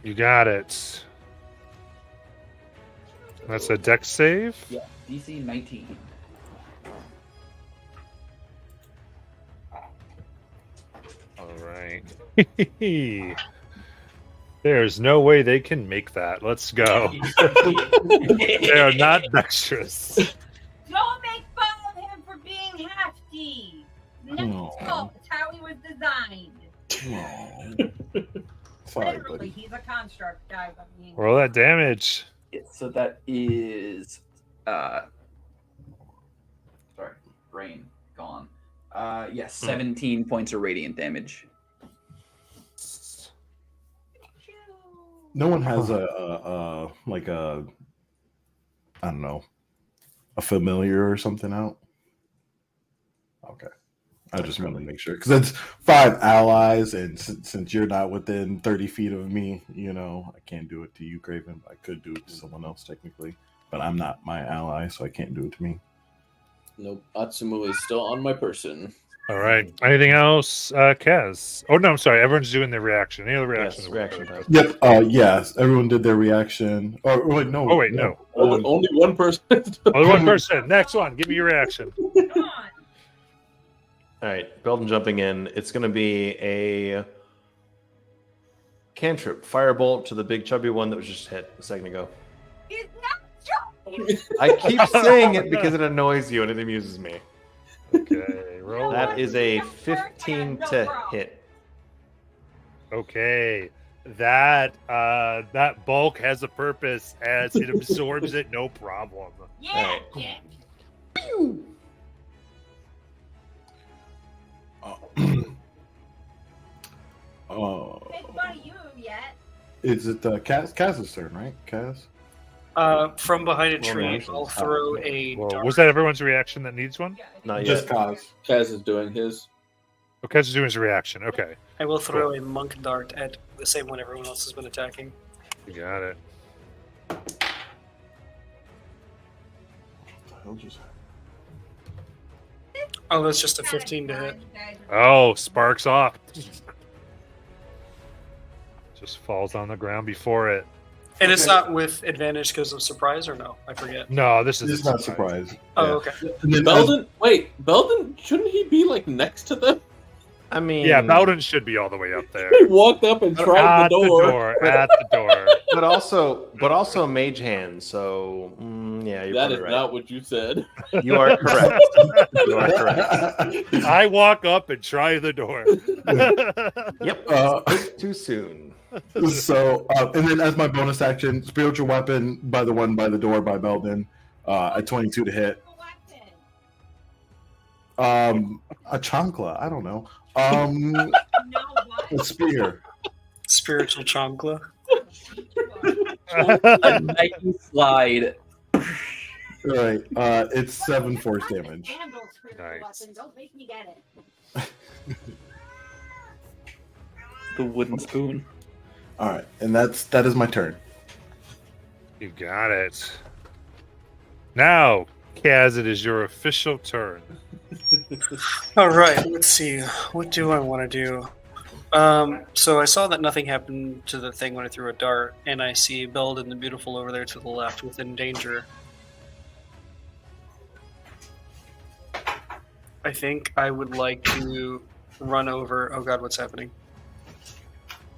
You got it. That's a dex save. Yeah, DC 19. All right. There's no way they can make that. Let's go. They are not dexterous. Don't make fun of him for being hefty. That's his fault. It's how he was designed. Sorry, Literally, buddy. he's a construct guy. But he... Roll that damage. Yeah, so that is sorry, brain gone. Yeah, 17 points of radiant damage. No one has a like a, I don't know, a familiar or something out. Okay, I just want to make sure because it's 5 allies, and since you're not within 30 feet of me, you know I can't do it to you, Craven. I could do it to someone else technically, but I'm not my ally, so I can't do it to me. Nope. Atsumu is still on my person. All right. Anything else, Kaz? Oh no, I'm sorry. Everyone's doing their reaction. Any other reactions? Yes, reaction time. Yep. Yes, everyone did their reaction. Oh wait, no. Oh wait, no. Only one person. Only one person. Next one. Give me your reaction. Come on. All right, Belden jumping in. It's going to be a cantrip firebolt to the big chubby one that was just hit a second ago. He's not joking. I keep saying it because it annoys you and it amuses me. Okay. Roll. That is a 15 to hit. Okay. That that bulk has a purpose as it absorbs it, no problem. Yeah. All right. Yeah. Make fun of you yet. Is it Kaz's turn, right? Kaz? From behind a Well, tree, no, I'll throw a Well, dart. was that everyone's reaction that needs one? Not Just yet. Kaz. Kaz is doing his. Okay, Kaz is doing his reaction. Okay. I will throw a monk dart at the same one everyone else has been attacking. You got it. What the hell just happened? Oh, that's just a 15 to hit. Oh, sparks off. Just falls on the ground before it. And it's not with advantage because of surprise, or no? I forget. No, this is This is not surprise. Oh, Yeah. okay. And then Belden, wait, Belden, shouldn't he be like next to them? I mean, Yeah, Bowden should be all the way up there. He walked up and tried At the door. At the door. but also mage hand. So yeah, you're That probably is right. not what you said. You are correct. You are correct. I walk up and try the door. Yep. Too soon. So, and then as my bonus action, spiritual weapon by the one by the door by Belden, at 22 to hit. A chancla, I don't know. No, A what? spear. Spiritual chancla. A Nike slide. Right. It's 7 force damage. Handle spiritual Nice. weapon. Don't make me get it. The wooden spoon. All right, and that is my turn. You got it. Now, Kaz, it is your official turn. All right, let's see. What do I want to do? So I saw that nothing happened to the thing when I threw a dart, and I see Belden the Beautiful over there to the left within danger. I think I would like to run over. Oh God, what's happening?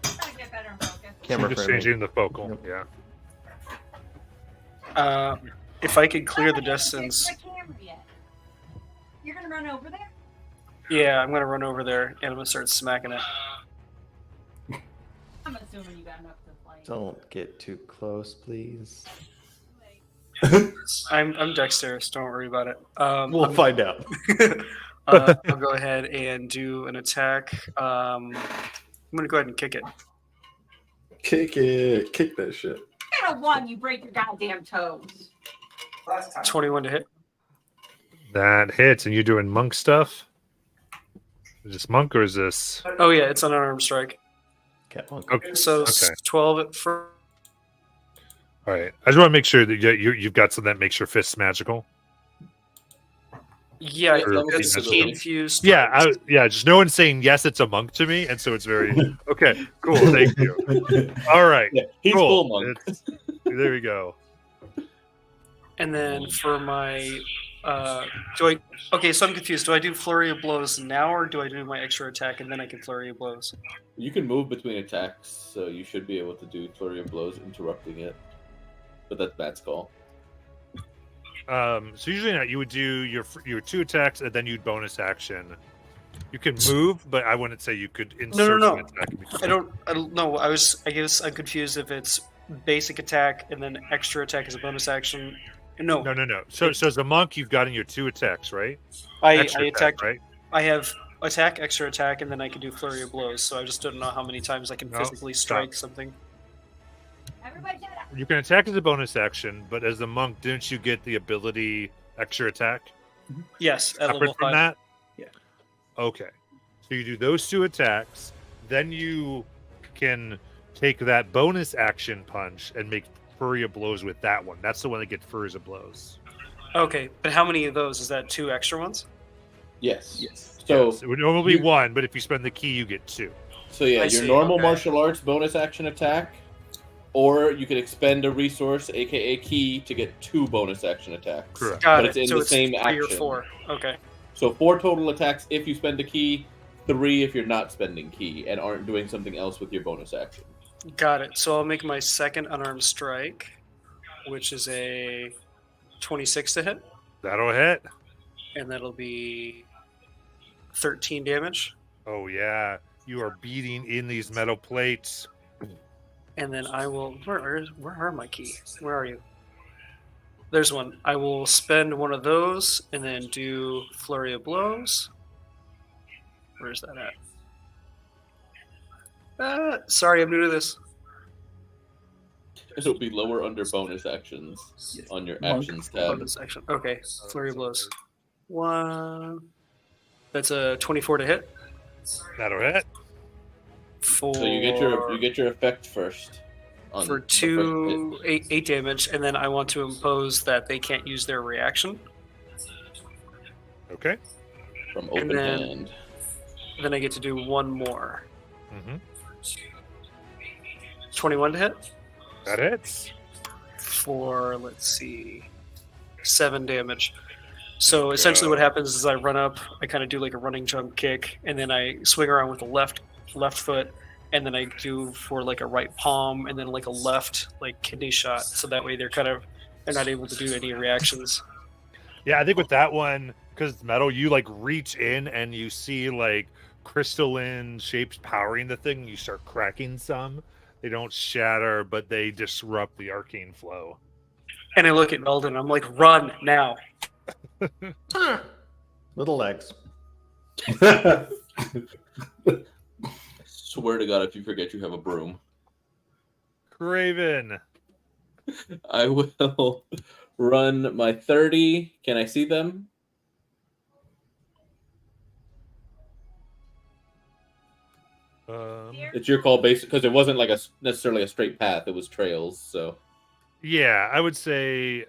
Gotta get better in focus. Camera Just framing. changing the focal. Yep. Yeah. If I could clear the I haven't distance, fixed the camera yet. You're gonna run over there? yeah, I'm gonna run over there and I'm gonna start smacking it. I'm assuming you got enough to fight. Don't get too close, please. I'm dexterous. Don't worry about it. We'll find out. I'll go ahead and do an attack. I'm gonna go ahead and kick it. Kick it. Kick that shit. At a 1, you break your goddamn toes. 21 to hit. That hits, and you're doing monk stuff? Is this monk or is this... Oh yeah, it's an unarmed strike. Cat monk. Okay. So Okay. 12 for. All right. I just want to make sure that you've got something that makes your fists magical. Yeah, Or it's magical. infused. Yeah, just no one's saying yes, it's a monk to me, and so it's very okay. Cool, thank you. All right, Yeah, he's cool. full monk. There we go. And then for my, okay, so I'm confused. Do I do flurry of blows now, or do I do my extra attack and then I can flurry of blows? You can move between attacks, so you should be able to do flurry of blows, interrupting it. But that's Bat's call. So usually not. You would do your 2 attacks, and then you'd bonus action You can move, but I wouldn't say you could insert No. an attack. I don't know. I guess I'm confused if it's basic attack and then extra attack as a bonus action. No. No. So as a monk, you've gotten your 2 attacks, right? I Extra attack. right? I have attack, extra attack, and then I can do flurry of blows. So I just don't know how many times I can No, physically strike something. Everybody shut up. You can attack as a bonus action, but as a monk, didn't you get the ability extra attack? Yes, at Separate level from 5. that? Yeah. Okay. So you do those 2 attacks, then you can take that bonus action punch and make flurry of blows with that one. That's the one that gets flurries of blows. Okay, but how many of those? Is that 2 extra ones? Yes. Yes. So Yes, it would normally be you- 1, but if you spend the key, you get 2. So yeah, I your see, normal okay. martial arts bonus action attack, or you could expend a resource, aka key, to get 2 bonus action attacks. Correct. Got But it. it's in so the it's same 3 action. or 4. Okay. So 4 total attacks if you spend a key, 3 if you're not spending key and aren't doing something else with your bonus action. Got it. So I'll make my second unarmed strike, which is a 26 to hit, That'll hit. and that'll be 13 damage. Oh, yeah. You are beating in these metal plates. And then I will. Where are my keys? Where are you? There's one. I will spend one of those and then do flurry of blows. Where's that at? Sorry, I'm new to this. It'll be lower under bonus actions on your Monk. actions tab. Bonus action. Okay, flurry of blows. 1. That's a 24 to hit. That'll hit. For So you get your effect first. On for the first 2 8 damage, and then I want to impose that they can't use their reaction. Okay. hit from open then- hand. Then I get to do 1 more. Mm-hmm. 21 to hit That hits. for, let's see, 7 damage. So essentially, what happens is I run up, I kind of do like a running jump kick, and then I swing around with the left foot, and then I do for like a right palm, and then like a left like kidney shot. So that way they're not able to do any reactions. Yeah, I think with that one, because it's metal, you like reach in and you see like crystalline shapes powering the thing. You start cracking some. They don't shatter, but they disrupt the arcane flow. And I look at Meldon, I'm like, run now. Little legs. Swear to God, if you forget you have a broom, Craven. I will run my 30. Can I see them? It's your call, based because it wasn't like necessarily a straight path. It was trails. So Yeah, I would say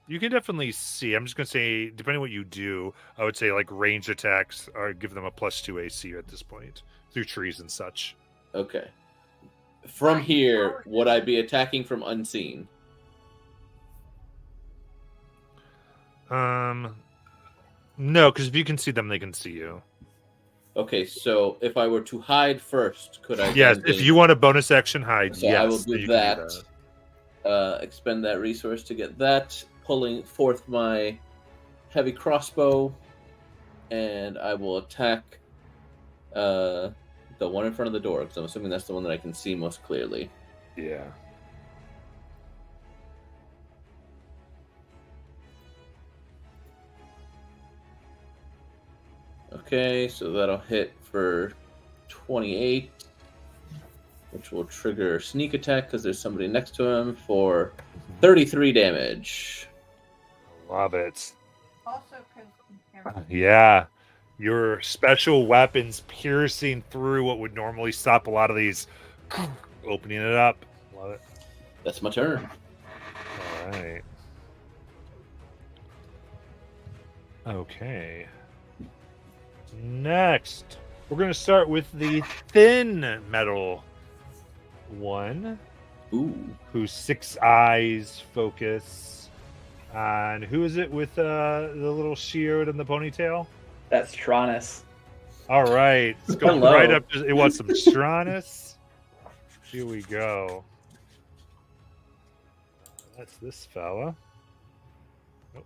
you can definitely see. I'm just gonna say, depending on what you do, I would say like range attacks are give them a +2 AC at this point through trees and such. okay. From here, would I be attacking from unseen? No, because if you can see them, they can see you. Okay, so if I were to hide first, could I? Yes, then if gain- you want a bonus action hide, So yes, I will then do you that. can Expend that resource to get that. Pulling forth my heavy crossbow, and I will attack the one in front of the door, because I'm assuming that's the one that I can see most clearly. Yeah. Okay, so that'll hit for 28, which will trigger sneak attack because there's somebody next to him for 33 damage. Love it. Also, because Yeah. Your special weapons piercing through what would normally stop a lot of these, opening it up. Love it. That's my turn. All right. Okay. Next, we're going to start with the thin metal one, Ooh. whose 6 eyes focus on who is it with the little shield and the ponytail? That's Tronus. All right, let's go Hello. right up. It wants some Stranus. Here we go. That's this fella. Oh,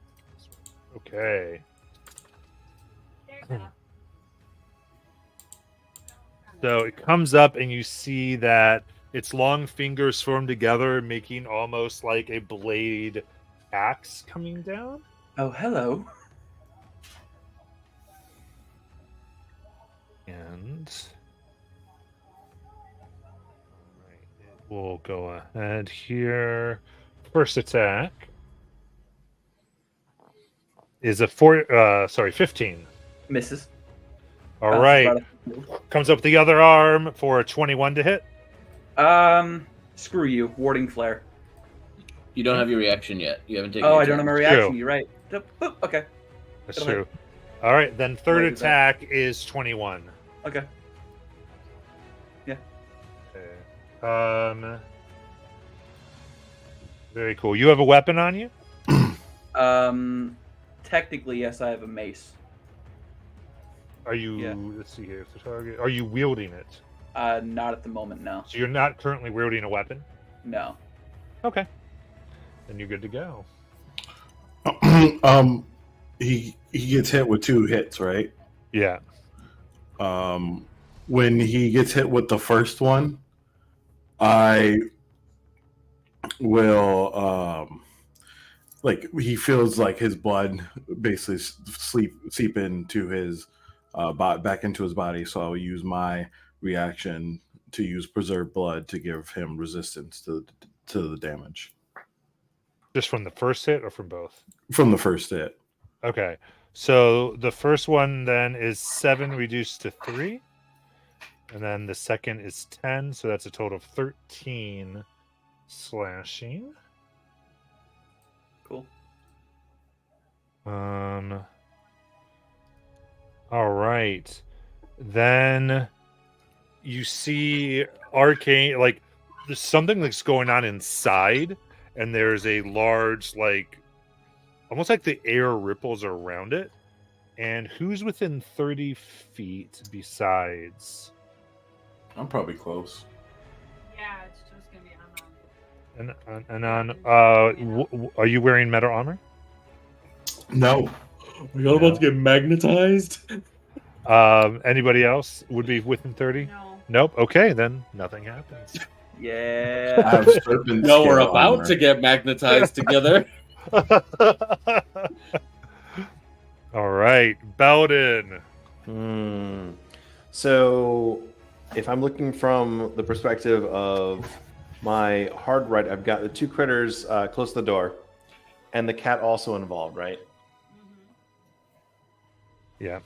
okay. there's a So it comes up, and you see that its long fingers form together, making almost like a blade axe coming down. Oh, hello. And right, it will go ahead here. First attack is a 15. Misses. All Bounces right. out Comes up the other arm for a 21 to hit. Screw you. Warding flare. You don't have your reaction yet. You haven't taken. Oh, your I don't have my turn. reaction. True. You're right. Boop. Okay. That's It'll true. All right, then third What is that? attack is 21. Okay. Okay. Very cool. You have a weapon on you? Technically, yes, I have a mace. Are you? Yeah. Let's see here. If the target. Are you wielding it? Not at the moment, no. So you're not currently wielding a weapon. No. Okay. Then you're good to go. He gets hit with 2 hits, right? Yeah. When he gets hit with the first one, I will like he feels like his blood basically seep into his back into his body. So I'll use my reaction to use preserve blood to give him resistance to the damage Just from the first hit or from both? from the first hit. Okay. So the first one then is 7 reduced to 3. And then the second is 10. So that's a total of 13 slashing. Cool. All right. Then you see Arcane, like there's something that's going on inside, and there's a large, like almost like the air ripples around it. And who's within 30 feet besides? I'm probably close. Yeah, it's just gonna be And are you wearing metal armor? No. We all about to get magnetized. Anybody else would be within 30? No. Nope. Okay, then nothing happens. I Yeah. have serpent No, we're scale about armor. to get magnetized together. All right, Belden. So, if I'm looking from the perspective of my hard right, I've got the 2 critters close to the door, and the cat also involved, right? Yeah.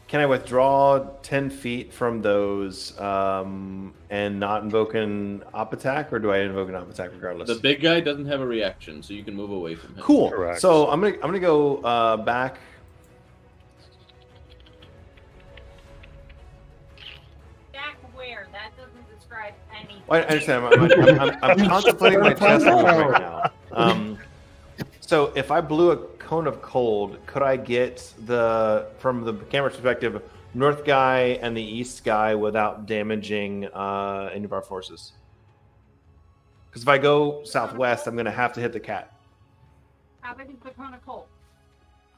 Can I withdraw 10 feet from those and not invoke an op attack, or do I invoke an op attack regardless? The big guy doesn't have a reaction, so you can move away from him. Cool. Correct. So I'm gonna go back. Back where? That doesn't describe anything. Well, I understand. I'm contemplating my chest move right now. So if I blew a cone of cold, could I get from the camera perspective, north guy and the east guy without damaging any of our forces? Because if I go southwest, I'm gonna have to hit the cat. How big is the cone of cold?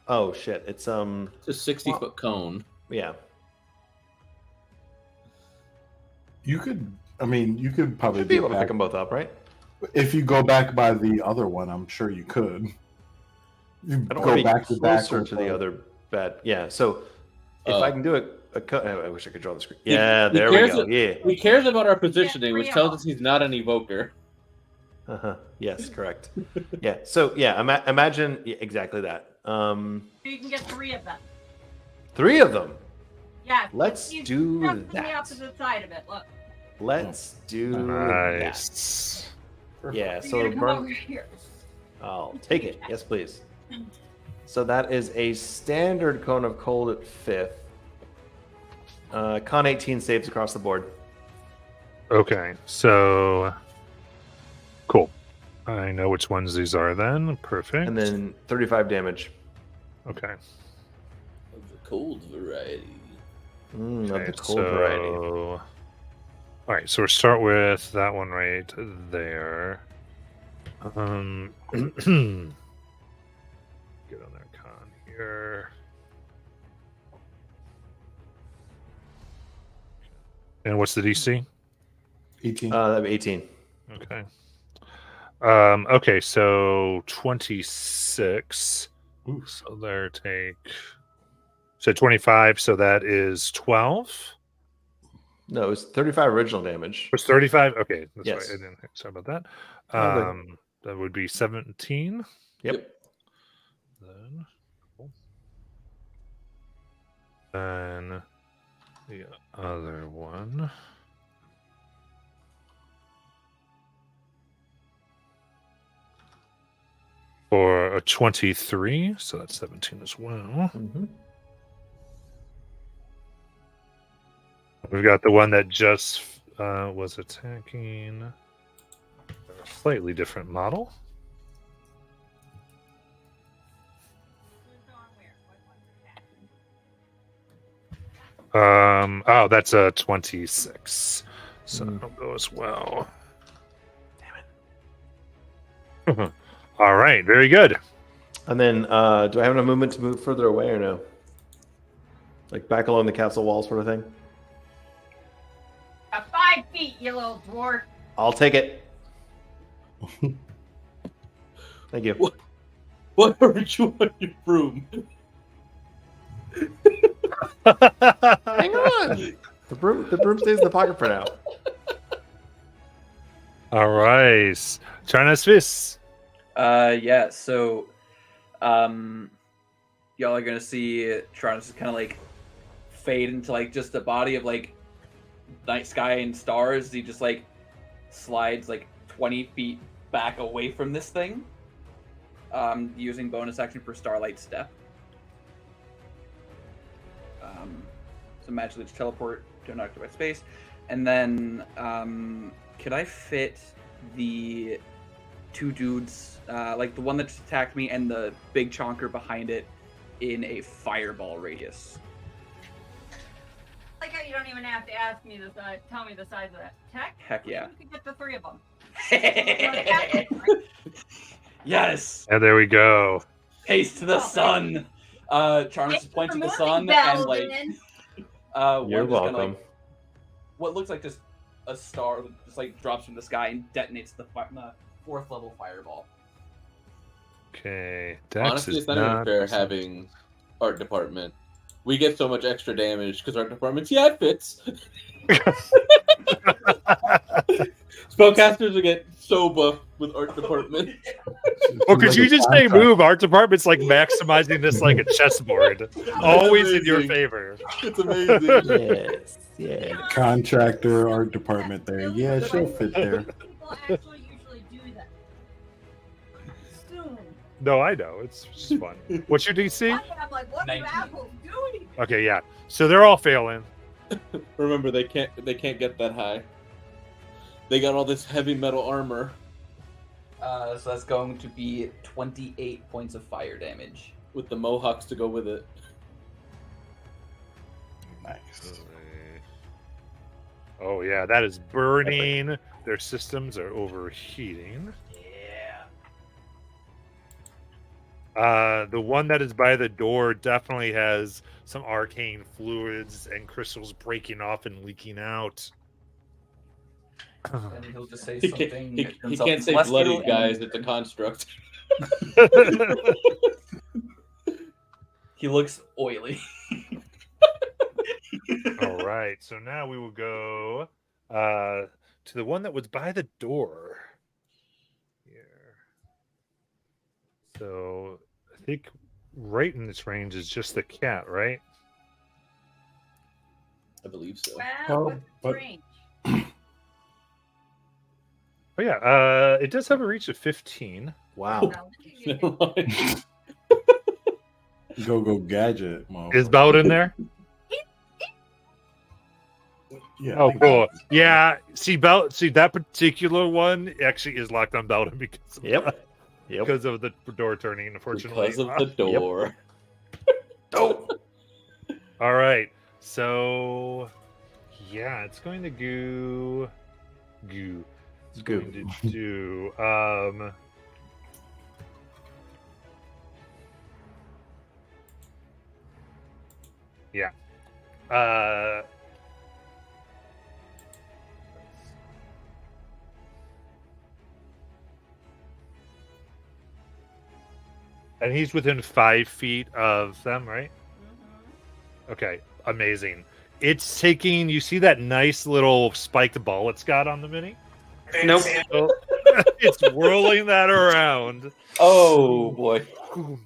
Oh shit! It's It's a 60-foot cone. yeah. You could probably Should be do able to back- pick them both up, right? If you go back by the other one, I'm sure you could. You I don't go want to back be to back closer or to the both. other bed. Yeah. So if I can do I wish I could draw the screen. He- Yeah, he there we cares go. a- Yeah. He cares about our positioning, three which of tells them. us he's not an evoker. Yes, correct. Yeah. So yeah, imagine exactly that. So you can get 3 of them. 3 of them. Yeah. Let's he's do just on the that. opposite side of it. Look. Let's do Nice. that. Yeah. So So you're gonna come over burn. here. I'll take it. Yes, please. So that is a standard cone of cold at 5th. Con 18 saves across the board. Okay, so cool. I know which ones these are then. Perfect. And then 35 damage. okay. Of the cold variety. Of the Okay, cold variety. All right, so we'll start with that one right there. Get on their con here. And what's the DC? 18. That'd be 18. Okay. Okay, so 26. Ooh. So there take. So 25, so that is 12. No, it was 35 original damage. Was 35? Okay, that's Yes. right. I didn't. Sorry about that. All good. That would be 17. Yep. Then, cool. Then the other one. For a 23, so that's 17 as well. Mm-hmm. We've got the one that just was attacking a slightly different model. Oh, that's a 26. So that'll go as well. Damn it. All right, very good. And then, do I have enough movement to move further away or no? Like back along the castle wall, sort of thing. 5 feet, you little dwarf. I'll take it. Thank you. What hurt you on your broom? Hang on. The broom stays in the pocket for now. All right, China Swiss. Yeah, so y'all are gonna see Tron just kind of like fade into like just the body of like night sky and stars. He just like slides like 20 feet back away from this thing, using bonus action for Starlight Step. So magically just teleport to an occupied space, and then could I fit the two dudes, like the one that just attacked me and the big chonker behind it, in a fireball radius? Like how you don't even have to ask me the size, tell me the size of that. Heck yeah. You could get the 3 of them. Yes. And there we go. Haste to the sun. Charnus points at the sun and like You're one just welcome. kinda, like, what looks like just a star just like drops from the sky and detonates the 4th level fireball. Okay, Dex Honestly, is it's not even fair present. having art department. We get so much extra damage because art department's it fits. Spellcasters will get so buff with art department. Well, could Like you a just say contract. move? Art department's like maximizing this like a chessboard. Always in your amazing. favor. It's amazing. Yes. Yeah. Contractor, art department there. Yeah, she'll fit there. People actually usually do that. Soon. No, I know. It's just fun. What's your DC? I'm like, what are you 19. assholes doing? Okay, yeah. So they're all failing. Remember, they can't get that high. They got all this heavy metal armor So that's going to be 28 points of fire damage. with the mohawks to go with it. Nice. Oh yeah, that is burning. Their systems are overheating. Yeah. The one that is by the door definitely has some arcane fluids and crystals breaking off and leaking out. And he'll just say He something. he can't say bloody, guys. It's a construct. He looks oily. All right, so now we will go to the one that was by the door. Here. So I think right in this range is just the cat, right? I believe so. Well, Oh, what's the but- range? Oh yeah, it does have a reach of 15. Wow. Now, look at you. Never mind. Go gadget. Is Bowden there? Yeah. Oh, cool. Yeah. See, that particular one actually is locked on Bowden because of, Yep. Yep. because of the door turning. Unfortunately, Because of the door. Oh. All right. So, yeah, it's going to goo. It's Goo. going to do. Yeah. And he's within 5 feet of them, right? Mm-hmm. Okay, amazing. It's taking. You see that nice little spiked ball it's got on the mini? Nope. So, it's whirling that around. Oh boy. Boom,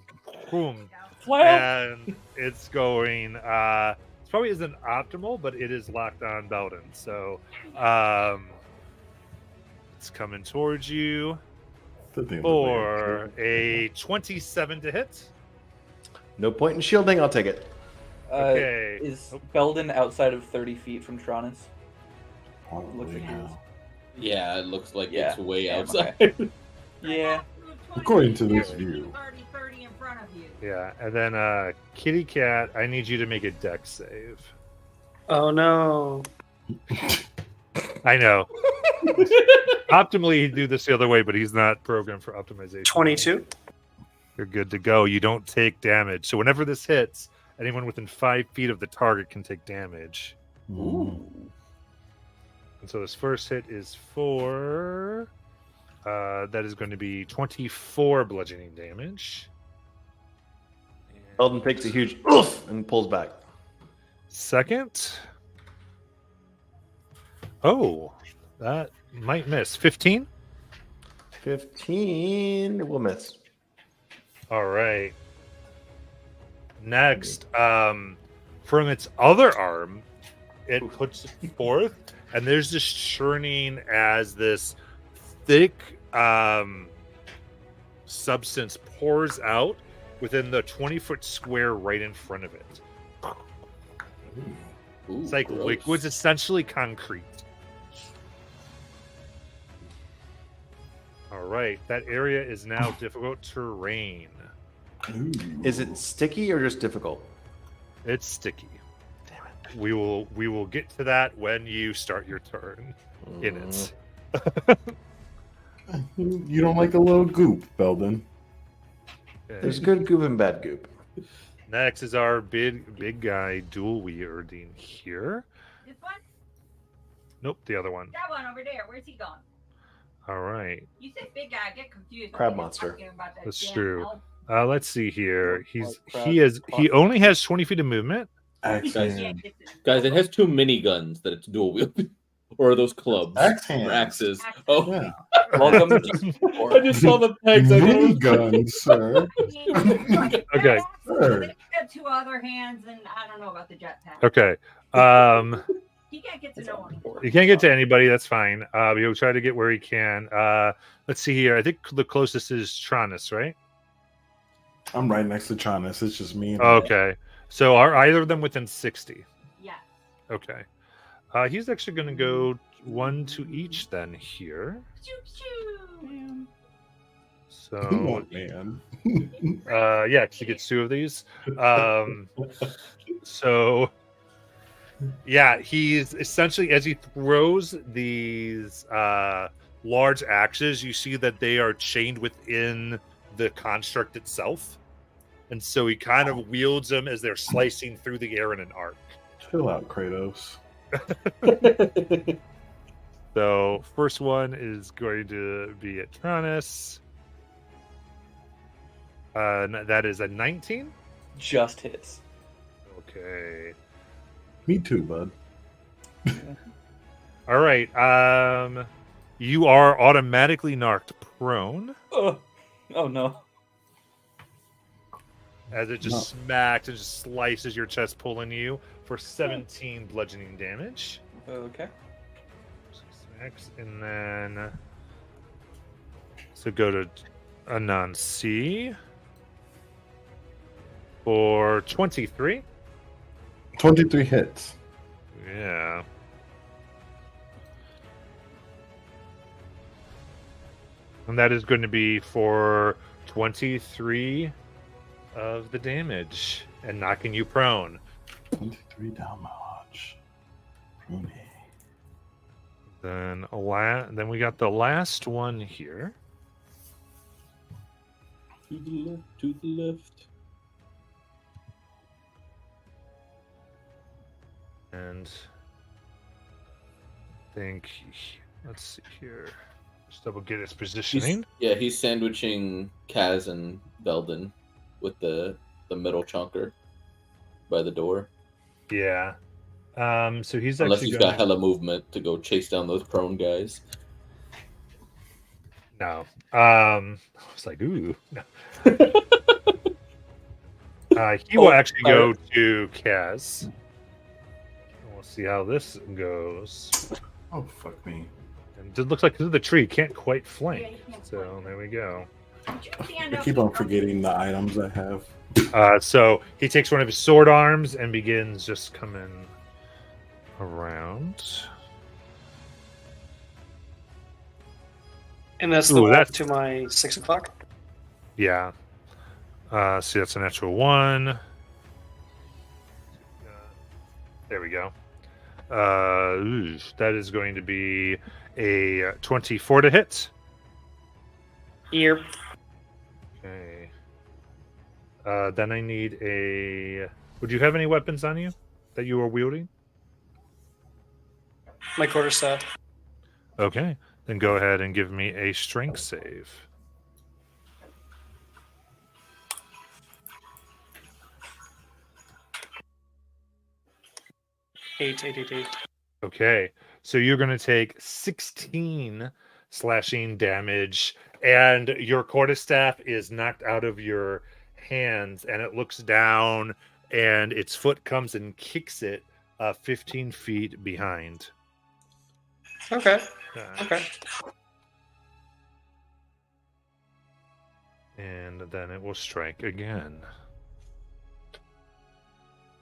boom. Flap. And it's going. It probably isn't optimal, but it is locked on Belden. So, it's coming towards you for a 27 to hit. No point in shielding. I'll take it. Okay. Is Belden outside of 30 feet from Tronus? Probably Looks like it now. is. Yeah, it looks like Yeah, it's way yeah, outside. okay. Yeah. According to this view. 30 in front of you. Yeah, and then Kitty Cat, I need you to make a dex save. Oh no. I know. Optimally, he'd do this the other way, but he's not programmed for optimization. 22. You're good to go. You don't take damage. So whenever this hits, anyone within 5 feet of the target can take damage. Ooh. And so this first hit is for... that is going to be 24 bludgeoning damage. Belden takes a huge oof and pulls back. Second. Oh, that might miss. 15? 15 will miss. All right. Next, from its other arm, it puts it forth, and there's this churning as this thick substance pours out within the 20-foot square right in front of it. Ooh, It's like gross. liquid's essentially concrete. All right, that area is now difficult terrain. Is it sticky or just difficult? It's sticky. Damn it. We will get to that when you start your turn in it. You don't like a little goop, Belden. Okay. There's good goop and bad goop. Next is our big guy dual wielding here. This one? Nope, the other one. That one over there. Where's he gone? All right. You said big guy. I get confused. Crab I'm monster. talking about that That's damn true. elf. Let's see here. Like He only has 20 feet of movement. Axe Yeah, hand. this is- Guys, it has 2 miniguns that it's dual wielding. Or are those clubs? Axe Or hand. axes. Axes. Oh, Yeah. Welcome to I just saw the pegs. I thought it was- Minigun, sir. Okay. Sure. He's got 2 other hands, and I don't know about the jetpack. Okay. He can't get to no one. You can't get to anybody. That's fine. He'll try to get where he can. Let's see here. I think the closest is Tronus, right? I'm right next to Tronus. It's just me. And Okay. So are either of them within 60? Yes. Okay. He's actually going to go 1 to each then here. Choo choo. Come So on, man. yeah, because he gets 2 of these. So yeah, he's essentially, as he throws these large axes, you see that they are chained within the construct itself, and so he kind of wields them as they're slicing through the air in an arc. Chill out, Kratos. So first one is going to be at Tronus. That is a 19. just hits. Okay. Me too, bud. All right. You are automatically knocked prone Oh no. as it just smacks and just slices your chest, pulling you for 17 bludgeoning damage. Okay. Smacks, and then so go to Anon C for 23. 23 hits. Yeah. And that is going to be for 23 of the damage and knocking you prone. 23 damage. Pruny. Then we got the last one here. To the left, to the left. And I think, let's see here. Just double get its positioning. He's sandwiching Kaz and Belden. with the metal chunker by the door. Yeah. So he's Unless actually he's going got hella movement to go chase down those prone guys. No. I was like, ooh. No. He will actually go to Kaz. We'll see how this goes. Oh, fuck me. And it looks like the tree can't quite flank. Yeah, you can't So flank. there we go. Would you stand I up keep and on forgetting the items I have. So he takes one of his sword arms and begins just coming around. And that's the Ooh, walk that's- to my 6 o'clock. Yeah. See, that's a natural 1. There we go. That is going to be a 24 to hit. Yep. Okay. Then I need a. Would you have any weapons on you that you are wielding? My quarterstaff. Okay. Then go ahead and give me a strength save. Eight. Okay. So you're going to take 16 slashing damage, and your quarterstaff is knocked out of your hands, and it looks down, and its foot comes and kicks it 15 feet behind. Okay. Uh, Okay. And then it will strike again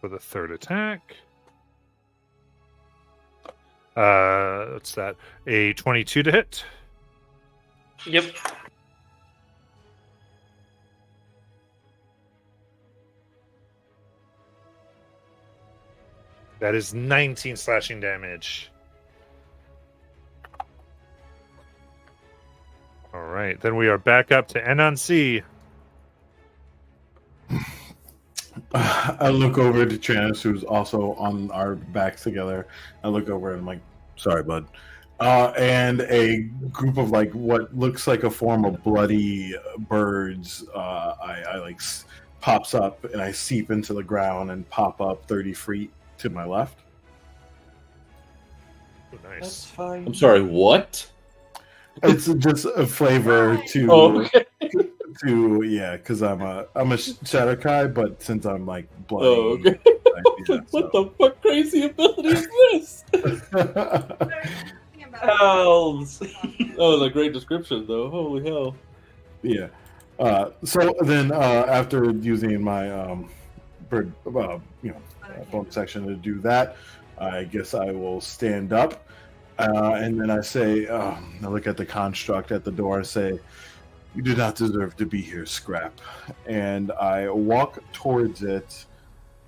for the third attack. What's that? A 22 to hit. Yep. That is 19 slashing damage. All right, then we are back up to Anansi. I look over to Tranis, who's also on our backs together. I look over and I'm like, sorry, bud. And a group of like what looks like a form of bloody birds. I like pops up and I seep into the ground and pop up 30 feet to my left. Oh, That's nice. fine. I'm sorry, what? It's just a flavor to Oh, okay. to yeah, because I'm a Shadowkai, but since I'm like bloody, Oh, okay. What the fuck crazy ability is this? Elves. That was a great description, though. Holy hell. Yeah. So then, after using my bird, bonus section to do that, I guess I will stand up, and then I say, I look at the construct at the door, and say, "You do not deserve to be here, Scrap." And I walk towards it,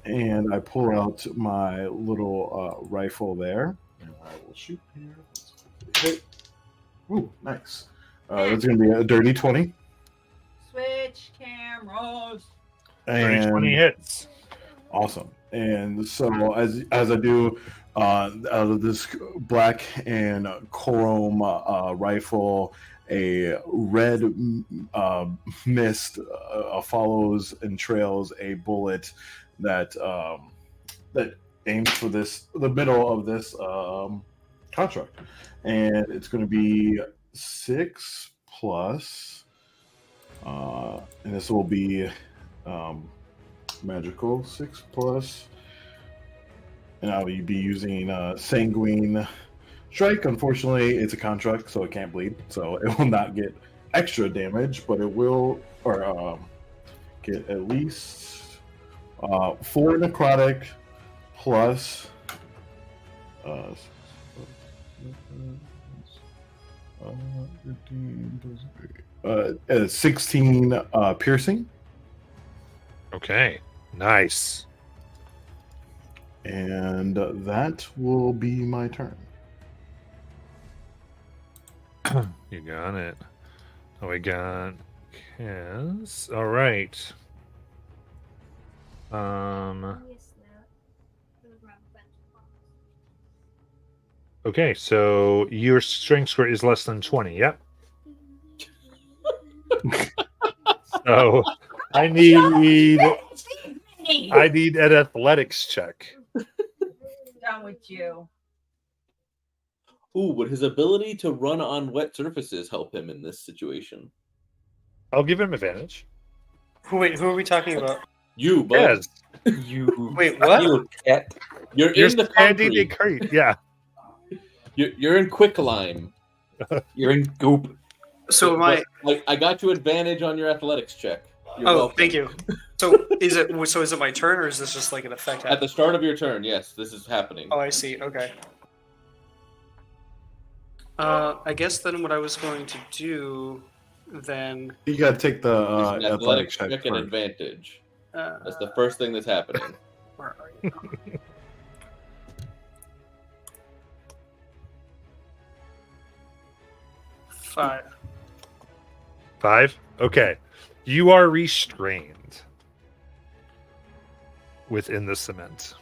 and I pull out my little rifle there, and I will shoot here. Hit. Ooh, nice. That's going to be a dirty 20. Switch cameras. 20 hits. Awesome. And so as I do, out of this black and chrome rifle, a red mist follows and trails a bullet that aims for the middle of this construct, and it's going to be 6 plus, and this will be magical 6 plus, and I will be using sanguine strike. Unfortunately, it's a construct, so it can't bleed, so it will not get extra damage, but it will get at least 4 necrotic plus 16 piercing. Okay, nice. And that will be my turn. You got it. Oh, we got Kaz. All right. Okay, so your strength score is less than 20. Yep. So I need Me. I need an athletics check. Done with you. Ooh, would his ability to run on wet surfaces help him in this situation? I'll give him advantage. Wait, who are we talking about? You, bud. Yes, You. Wait, what? You cat. You're you're in the standing in concrete. crate. Yeah. You're in quicklime. You're in goop. So am I? I got you advantage on your athletics check. You're Oh, welcome. thank you. So is it my turn, or is this just like an effect? At the start of your turn, yes, this is happening. Oh, I see. Okay. I guess then what I was going to do then. You got to take the It's an athletics check check and first. advantage. Uh, That's the first thing that's happening. Where are you? 5. 5. Okay. You are restrained within the cement.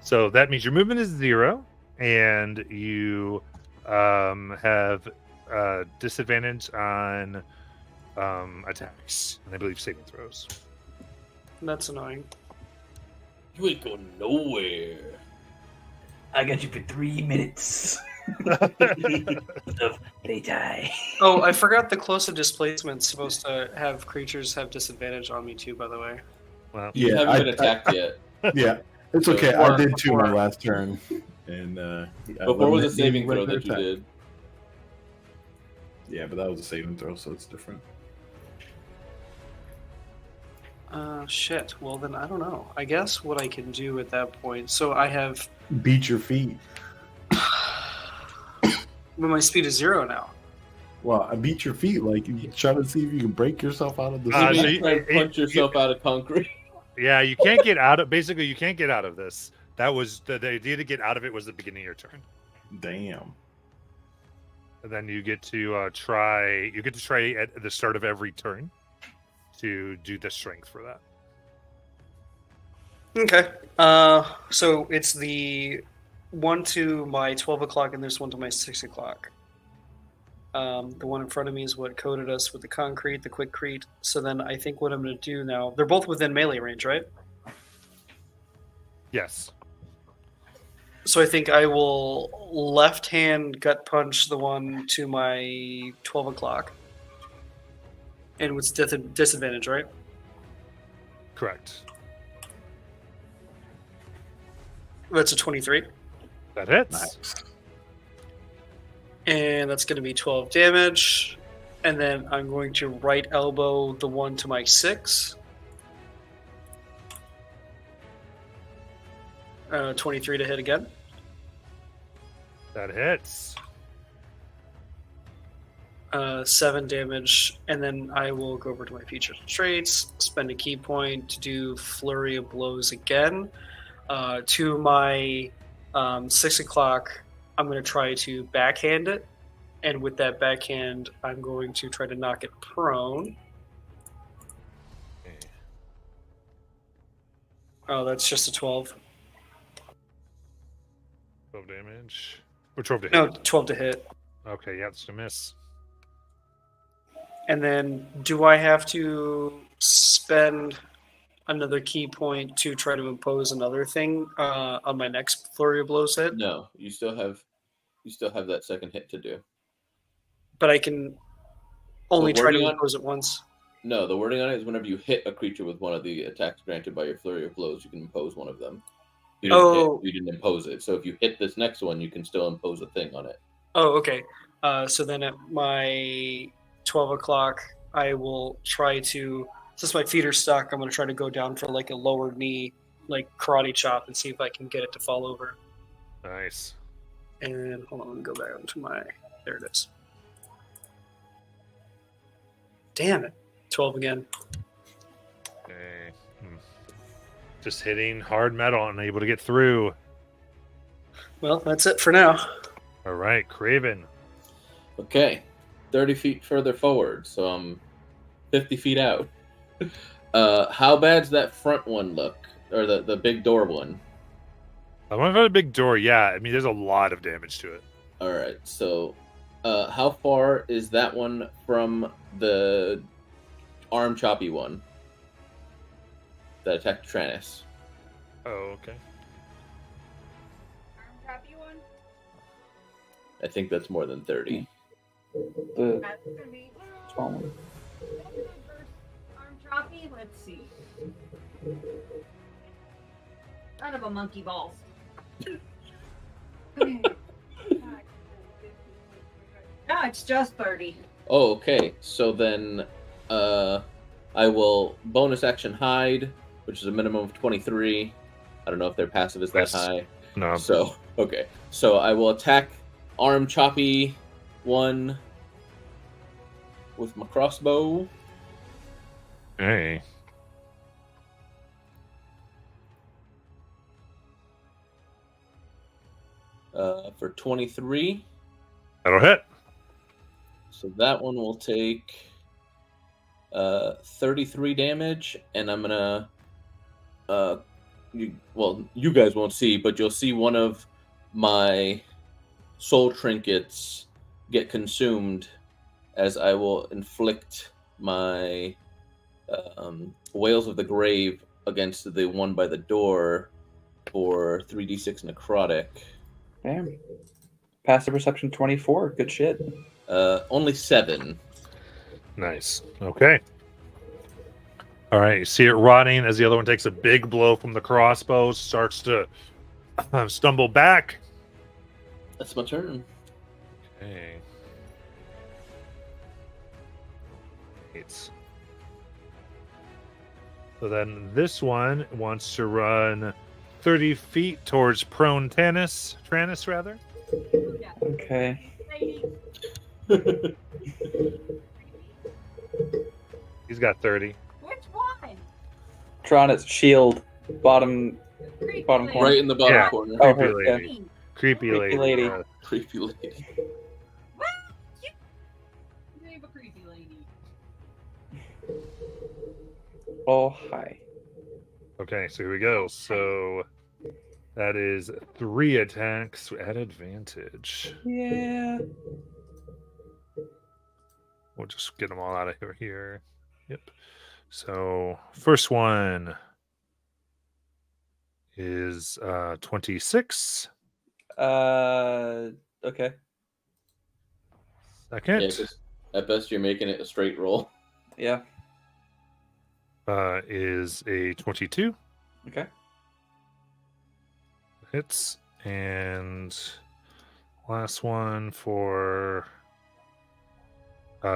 So that means your movement is 0, and you have disadvantage on attacks, and I believe saving throws. That's annoying. You ain't going nowhere. I got you for 3 minutes of playtime. Oh, I forgot the close of displacement's supposed to have creatures have disadvantage on me too. By the way. Well, You Yeah, haven't been I- attacked yet. Yeah, it's okay. Before- I did too my before- last turn, and Before was a saving throw that you did. Yeah, but that was a saving throw, so it's different. Shit. Well, then I don't know. I guess what I can do at that point. So I have. Beat your feet. But my speed is 0 now. Well, I beat your feet. Like you try to see if you can break yourself out of the. Uh, You so mean you- try and punch yourself out of concrete. yeah, you can't get out of. Basically, you can't get out of this. That was the idea to get out of it was the beginning of your turn, Damn. and then you get to try. You get to try at the start of every turn to do the strength for that. Okay. So it's the one to my 12 o'clock, and there's one to my 6 o'clock. The one in front of me is what coded us with the concrete, the quickcrete. So then I think what I'm going to do now, they're both within melee range, right? Yes. So I think I will left hand gut punch the one to my 12 o'clock. And with disadvantage, right? Correct. That's a 23. That hits. Nice. And that's going to be 12 damage. And then I'm going to right elbow the one to my 6. 23 to hit again. That hits. 7 damage. And then I will go over to my features and traits, spend a key point to do Flurry of Blows again. To my 6 o'clock, I'm going to try to backhand it. And with that backhand, I'm going to try to knock it prone. Okay. Oh, that's just a 12. 12 damage. Or 12 to hit. No, 12 to hit. Okay, yeah, it's a miss. And then do I have to spend another key point to try to impose another thing on my next Flurry of Blows hit? No, you still have that second hit to do. But I can only The try to wording on- impose it once. No, the wording on it is whenever you hit a creature with one of the attacks granted by your flurry of blows, you can impose one of them. You didn't Oh. you didn't impose it. So if you hit this next one, you can still impose a thing on it. Oh, okay. So then at my 12 o'clock, I will try to, since my feet are stuck, I'm going to try to go down for like a lower knee, like karate chop, and see if I can get it to fall over. Nice. And hold on, let me go back onto my, there it is. Damn it. 12 again. Okay. Just hitting hard metal, unable to get through. Well, that's it for now. All right, Craven. Okay. 30 feet further forward, so I'm 50 feet out. How bad's that front one look? Or the big door one? I went for the big door. Yeah, I mean, there's a lot of damage to it. Alright, so how far is that one from the arm choppy one that attacked Tranus. Oh, okay. Arm choppy one. I think that's more than 30. The That's gonna be small one. arm choppy. Let's see. Son of a monkey balls. No, it's just 30. Oh, okay. So then I will bonus action hide, which is a minimum of 23. I don't know if their passive is that Yes. high. No. So, okay. So I will attack arm choppy one with my crossbow. Hey. For 23. That'll hit. So that one will take 33 damage, and I'm gonna you guys won't see, but you'll see one of my soul trinkets get consumed as I will inflict my Whales of the Grave against the one by the door for 3d6 necrotic. Damn. Passive perception 24. Good shit. Only 7. Nice. Okay. All right. You see it rotting as the other one takes a big blow from the crossbow, starts to stumble back. That's my turn. Okay. It's... So then this one wants to run 30 feet towards prone Tranus, rather. Okay. Lady, He's got 30. which one? Tron's shield. Bottom Creepy Bottom lady. corner. Right in the bottom Yeah. corner. Oh, Creepy her, yeah. lady. Creepy Creepy lady. lady. Creepy lady. Well, you leave a creepy lady. Oh, hi. Okay, so here we go. So that is 3 attacks at advantage. Yeah. We'll just get them all out of here. Yep. So first one is 26. Okay. Second Yeah, 'cause at best you're making it a straight roll. Yeah. is a 22. Okay. Hits. And last one for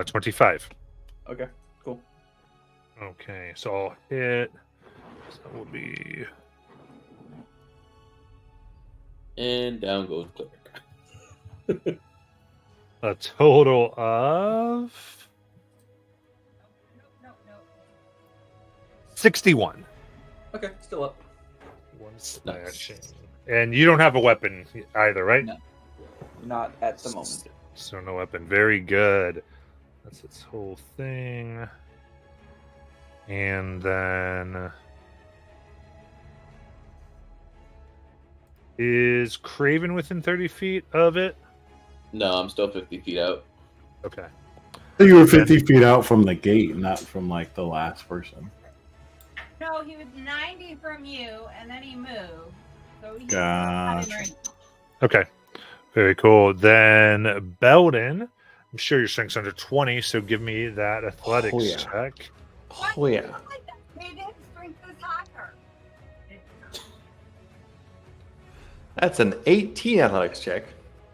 25. Okay. Cool. Okay, so I'll hit. So that will be And down goes Cleric. a total of No. 61. Okay. Still up. One slashing. And you don't have a weapon either, right? No. Not at the moment. So no weapon. Very good. That's its whole thing. And then is Craven within 30 feet of it? No, I'm still 50 feet out. Okay. So you were 50 feet out from the gate, not from like the last person. No, he was 90 from you, and then he moved. So he Gotcha. Okay. Very cool. Then Belden, I'm sure your strength's under 20, so give me that athletics Oh, yeah. check. Oh yeah. Like that. Maybe his strength is higher. That's an 18 athletics check.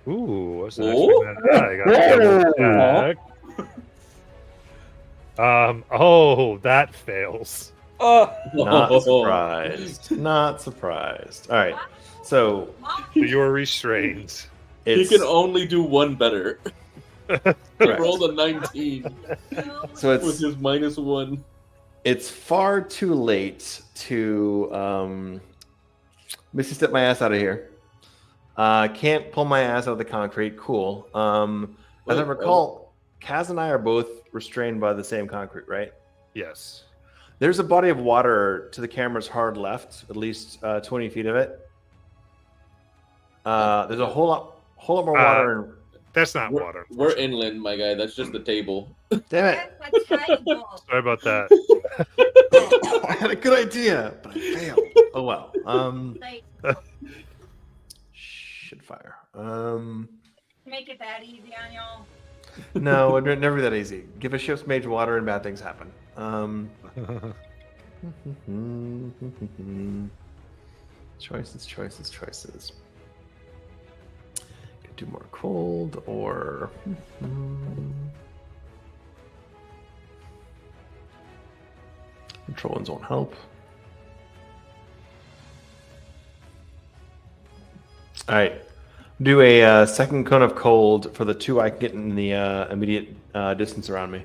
Ooh, wasn't Ooh. expecting that. I got a double check. Oh, that fails. Oh. Not surprised. Not surprised. All right. So You're restrained. He it's can only do one better. correct. Rolled a 19 So with it's his -1. it's far too late to Missy step my ass out of here. Can't pull my ass out of the concrete. Cool. As I recall, Kaz and I are both restrained by the same concrete, right? Yes. There's a body of water to the camera's hard left, at least 20 feet of it. There's a whole lot more water. That's not We're, water. we're inland, my guy. That's just the table. Damn it! That's a table. Sorry about that. I had a good idea, but I failed. Oh well. Like, Shit fire. make it that easy on y'all. No, it's never that easy. Give a ship's mage water and bad things happen. Choices. Could do more cold or control ones won't help. All right. Do a second cone of cold for the 2 I can get in the immediate distance around me.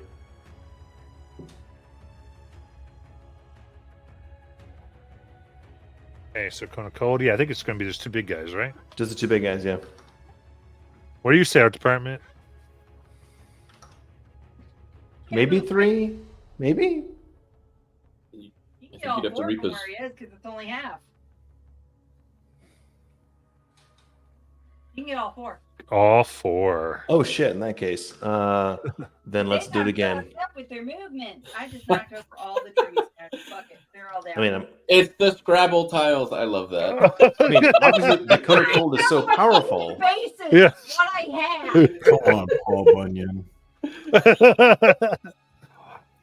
Okay, so Cone of Cold. Yeah, I think it's going to be just 2 big guys, right? Just the 2 big guys, yeah. What do you say, Art Department? Maybe 3? Maybe? You I can think get all you'd have to 4 from repos- where he is because it's only half. You can get all 4. All 4. Oh shit! In that case, then let's do it again. Up with their movement. I just knocked over all the trees. Fuck it, they're all down. I mean, It's the Scrabble tiles. I love that. obviously the cone of cold is so powerful. Bases. Yeah. What I have. Come on, Paul Bunyan.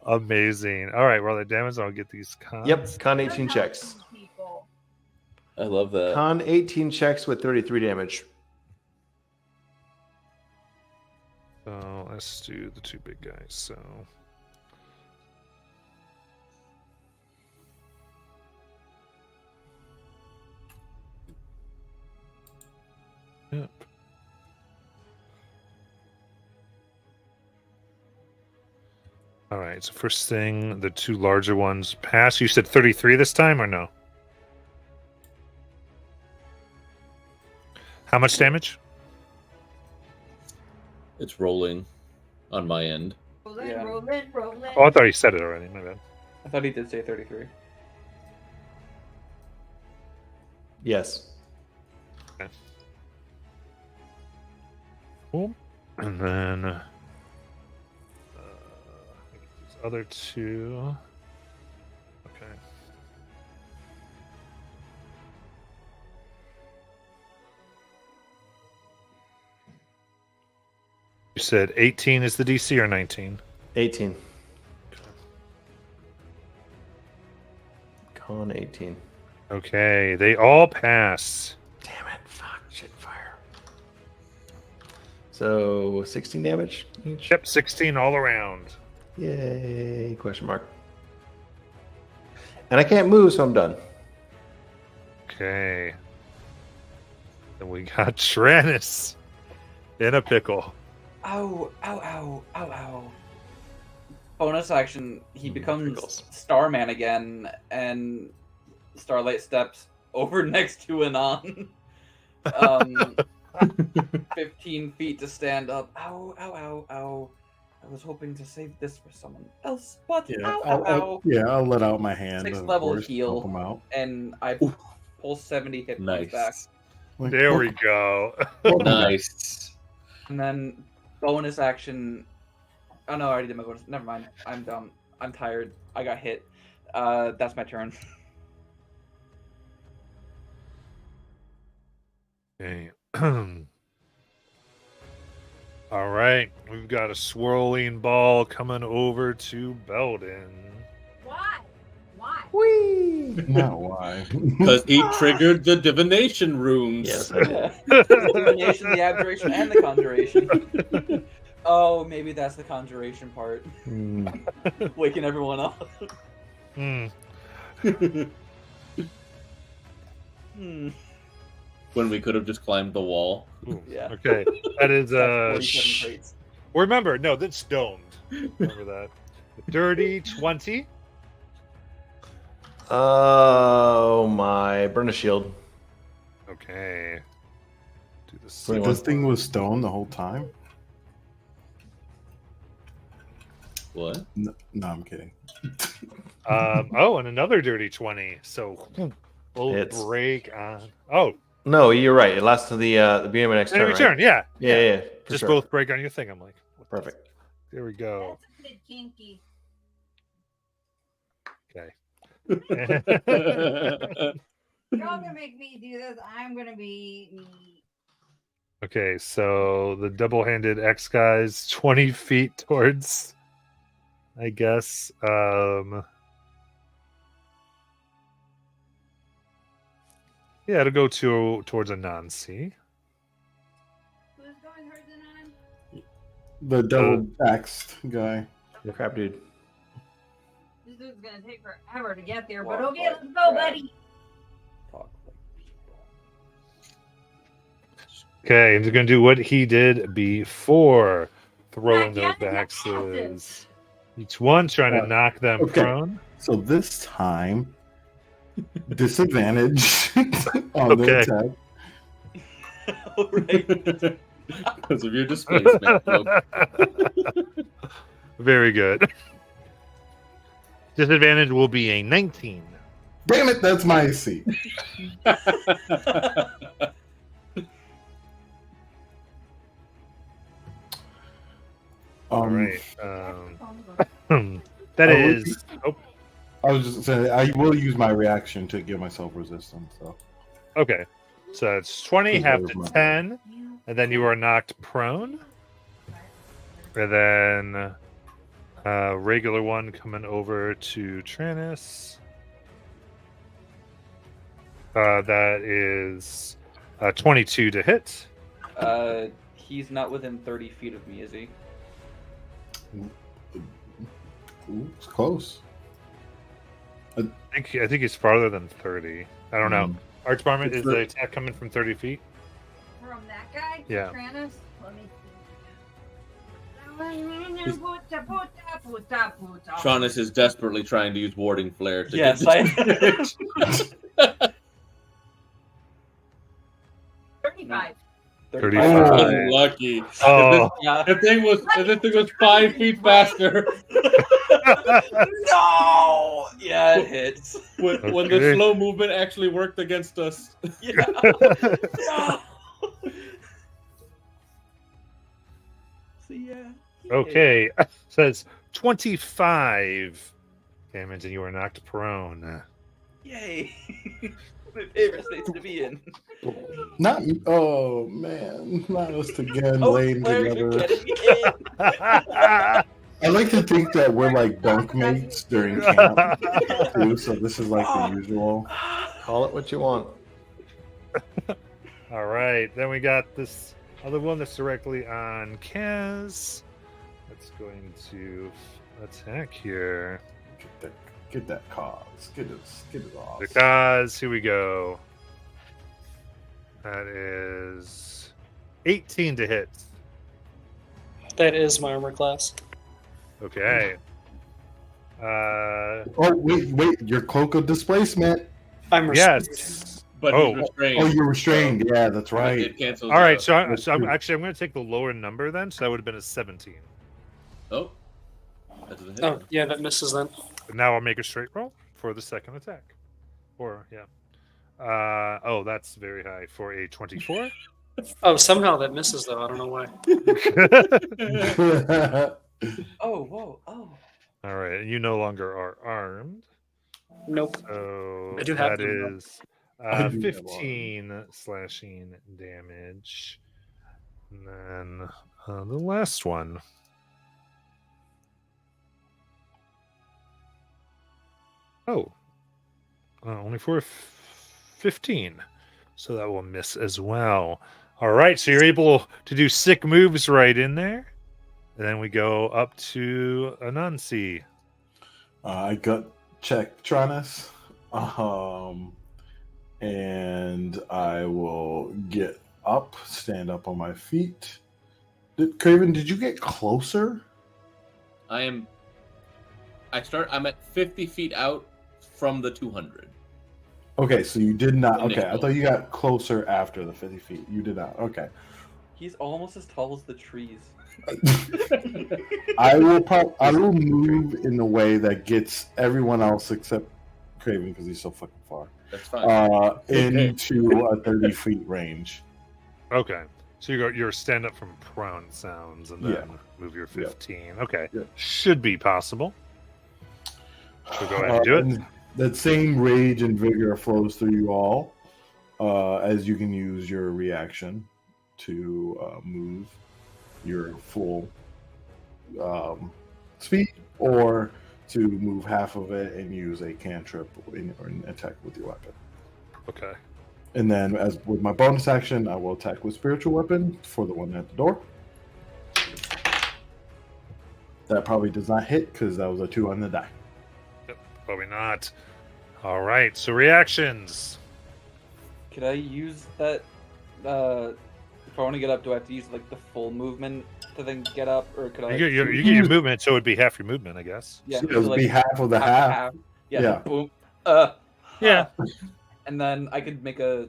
Amazing. All right, roll the damage. I'll get these cons. Yep, con 18 checks. People. I love that. Con 18 checks with 33 damage. So let's do the 2 big guys. So. Yep. All right. So first thing, the 2 larger ones pass. You said 33 this time, or no? How much damage? It's rolling on my end. Rolling, Yeah. rolling. Oh, I thought you said it already. My bad. I thought he did say 33. Yes. Cool. And then these other 2. Okay. You said 18 is the DC or 19? 18. Con 18. Okay, they all pass. Damn it! Fuck! Shit! Fire. So 16 damage each. Yep, 16 all around. Yay! Question mark. And I can't move, so I'm done. Okay. Then we got Tranus in a pickle. Ow, ow, ow, ow, ow. Bonus action, he becomes pickles. Starman again, and Starlight steps over next to Anon. 15 feet to stand up. Ow, ow, ow, ow. I was hoping to save this for someone else, but Yeah, ow, ow, ow. I'll let out my hand. 6th of level course, heal. help 'em out. And I pull 70 hit points back. Nice. There we go. Nice. And then bonus action. Oh no, I already did my bonus. Never mind. I'm dumb. I'm tired. I got hit. That's my turn. Okay. All right, we've got a swirling ball coming over to Belden. Why? Why? Not why. Because he triggered the divination runes. Yes, I did. The divination, the abjuration, and the conjuration. Oh, maybe that's the conjuration part. Waking everyone up. Hmm. When we could have just climbed the wall. Ooh, Yeah. Okay, that is That's 47 traits. Remember, no, that's domed. Remember that. Dirty 20. Oh my! Burn a shield. Okay. Do the So this thing was stone the whole time? What? No, I'm kidding. Oh, and another dirty 20. So we'll Hits. break on. Oh, No, you're right. It lasts to the beginning of my next turn. Enemy Right? turn, yeah. Yeah. For Just sure. both break on your thing. I'm like, what the Perfect. fuck? There we go. That's a bit kinky. Okay. You're all gonna make me do this. I'm gonna be me. Okay, so the double-handed X guys 20 feet towards, I guess. Yeah, it'll go towards a non-C. Who's going hers and on? The double axed guy. Crap, dude. This dude's gonna take forever to get there, Walk but okay, like let's go, crap. buddy. Talk like people. Okay, and he's gonna do what he did before, throwing Not those yet, axes. Each one trying to knock them okay. prone. So this time, disadvantage on the Okay. attack. Alright. Because of your displacement. Nope. Very good. Disadvantage will be a 19. Damn it, that's my AC. All right. That I will is. Oh, I was just saying, I will use my reaction to give myself resistance. So okay. So it's 20, Please half lower to my- 10, and then you are knocked prone. And then regular one coming over to Tranus. That is 22 to hit. He's not within 30 feet of me, is he? ooh, it's close. I think he's farther than 30. I don't know. Archbarman, It's is the- the attack coming from 30 feet? From that guy? Yeah. Tranus? Let me see. Shaunus is desperately trying to use warding flare to Yes, get I. 35. 35. Unlucky. Oh, Yeah. If this thing was 5 feet faster, No! Yeah, it hits. when the Okay. slow movement actually worked against us. Yeah. No! So yeah. he okay. Says 25 damage, and you are knocked prone. hit. Yay! My favorite states to be in. Not oh man, not us again, Oh, laying Claire, you're together. getting me in. I like to think that we're like bunkmates during camp too. So this is like the usual. Call it what you want. All right, then we got this other one that's directly on Kaz. That's going to attack here. Get that cause. Get it off. Because here we go. That is 18 to hit. That is my armor class. Okay. Oh wait, your cloak of displacement. I'm restrained. Yes. But Oh. he's restrained. Oh, you're restrained. Yeah, that's right. It cancels All right. out. So, I'm That's true. actually going to take the lower number then. So that would have been a 17. Oh. That doesn't hit. Oh, yeah, that misses then. But now I'll make a straight roll for the second attack. Or yeah. Oh, that's very high for a 24. Oh, somehow that misses though. I don't know why. Oh, whoa, oh. All right, and you no longer are armed. Nope. So I do have that them, though. is I do have 15 slashing damage. And then the last one. Oh, only for 15. So that will miss as well. All right, so you're able to do sick moves right in there. And then we go up to Anansi. I gut check Tranus. And I will get up, stand up on my feet. Craven, did you get closer? I'm at 50 feet out from the 200. Okay, so you did not. Okay, I Initial. thought you got closer after the 50 feet. You did not. Okay. He's almost as tall as the trees. I will move in a way that gets everyone else except Craven because he's so fucking far. That's fine. into a 30 feet range. Okay. So you're stand up from prone sounds and then Yeah. move your 15. Okay. Yeah. Should be possible. So go ahead and do it. And that same rage and vigor flows through you all, as you can use your reaction to move your full speed, or to move half of it and use a cantrip or an attack with your weapon. Okay. And then, as with my bonus action, I will attack with spiritual weapon for the one at the door. That probably does not hit because that was a 2 on the die. Probably not. All right. So reactions. Could I use that? If I want to get up, do I have to use like the full movement to then get up, or could I? You get your movement, so it would be half your movement, I guess. Yeah, So it would like, be half of the half. Yeah. Yeah. Boom. Yeah. And then I could make a.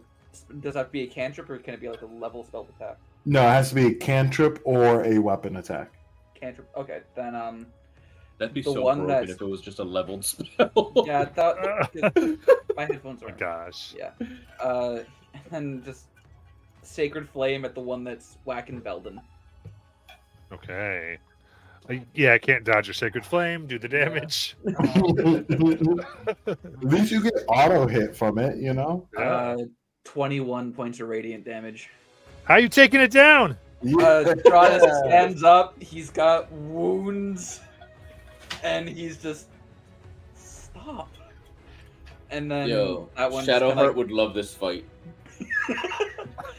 Does it have to be a cantrip, or can it be like a level spell attack? No, it has to be a cantrip or a weapon attack. Cantrip. Okay, then That'd be the so one broken that's- if it was just a leveled spell. yeah, my headphones Oh my are. gosh. Yeah. And then just sacred flame at the one that's whacking Belden. Okay. Yeah, I can't dodge your sacred flame. Do the damage. At least you get auto hit from it, you know? 21 points of radiant damage. How you taking it down? Tronus stands up. He's got wounds, and he's just stop. And then Yo, that one's Shadowheart kinda- would love this fight.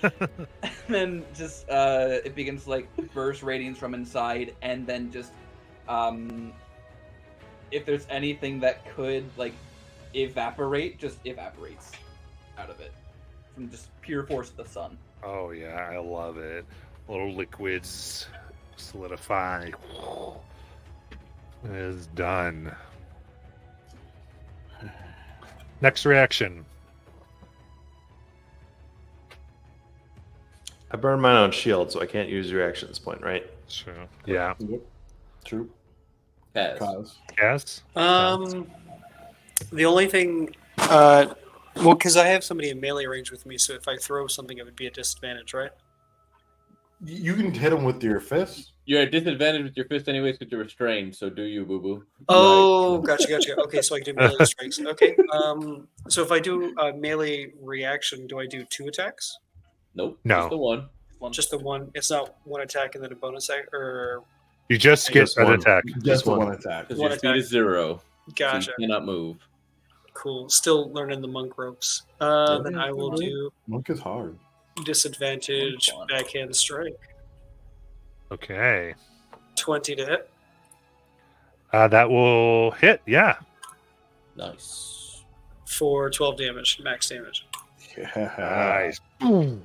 and then just it begins to like burst radiance from inside, and then just if there's anything that could like evaporate, just evaporates out of it from just pure force of the sun. Oh yeah, I love it. Little liquids solidify. It is done. Next reaction. I burned mine on shield, so I can't use your action at this point, right? Sure. Yeah. Yep. True. Kaz. Cause. Yes. The only thing, well, because I have somebody in melee range with me, so if I throw something, it would be a disadvantage, right? You can hit him with your fist. You're at disadvantage with your fist anyways because you're restrained, so do you, boo-boo. Oh, gotcha. Okay, so I can do melee strikes. Okay. So if I do a melee reaction, do I do 2 attacks? Nope. No. Just the one. Just the one. It's not one attack and then a bonus attack, or You just get Just an one. attack. Just one. one attack. Because One your speed attack. is 0. gotcha. So you cannot move. Cool. Still learning the monk ropes. Then I will do Monk is hard. disadvantage Fun. backhand strike. Okay. 20 to hit. That will hit. Yeah. Nice. For 12 damage, max damage. Yeah. Nice.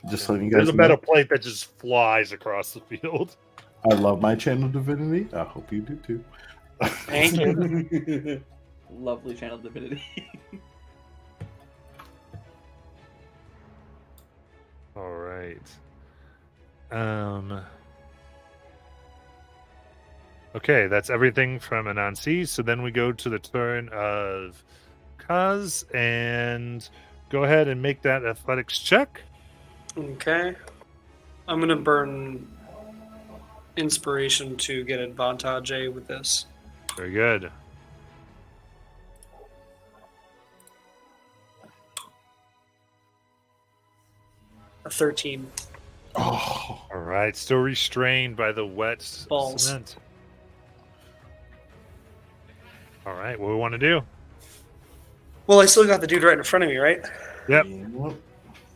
Just letting you There's guys a know, metal plate that just flies across the field. I love my channel divinity. I hope you do too. Thank you. Lovely channel divinity. All right. Okay, that's everything from Anansi. So then we go to the turn of Kaz, and go ahead and make that athletics check. Okay. I'm going to burn inspiration to get advantage with this. Very good. A 13. Oh, All right, still restrained by the wet Balls. cement. All right, what do we want to do? Well, I still got the dude right in front of me, right? Yep.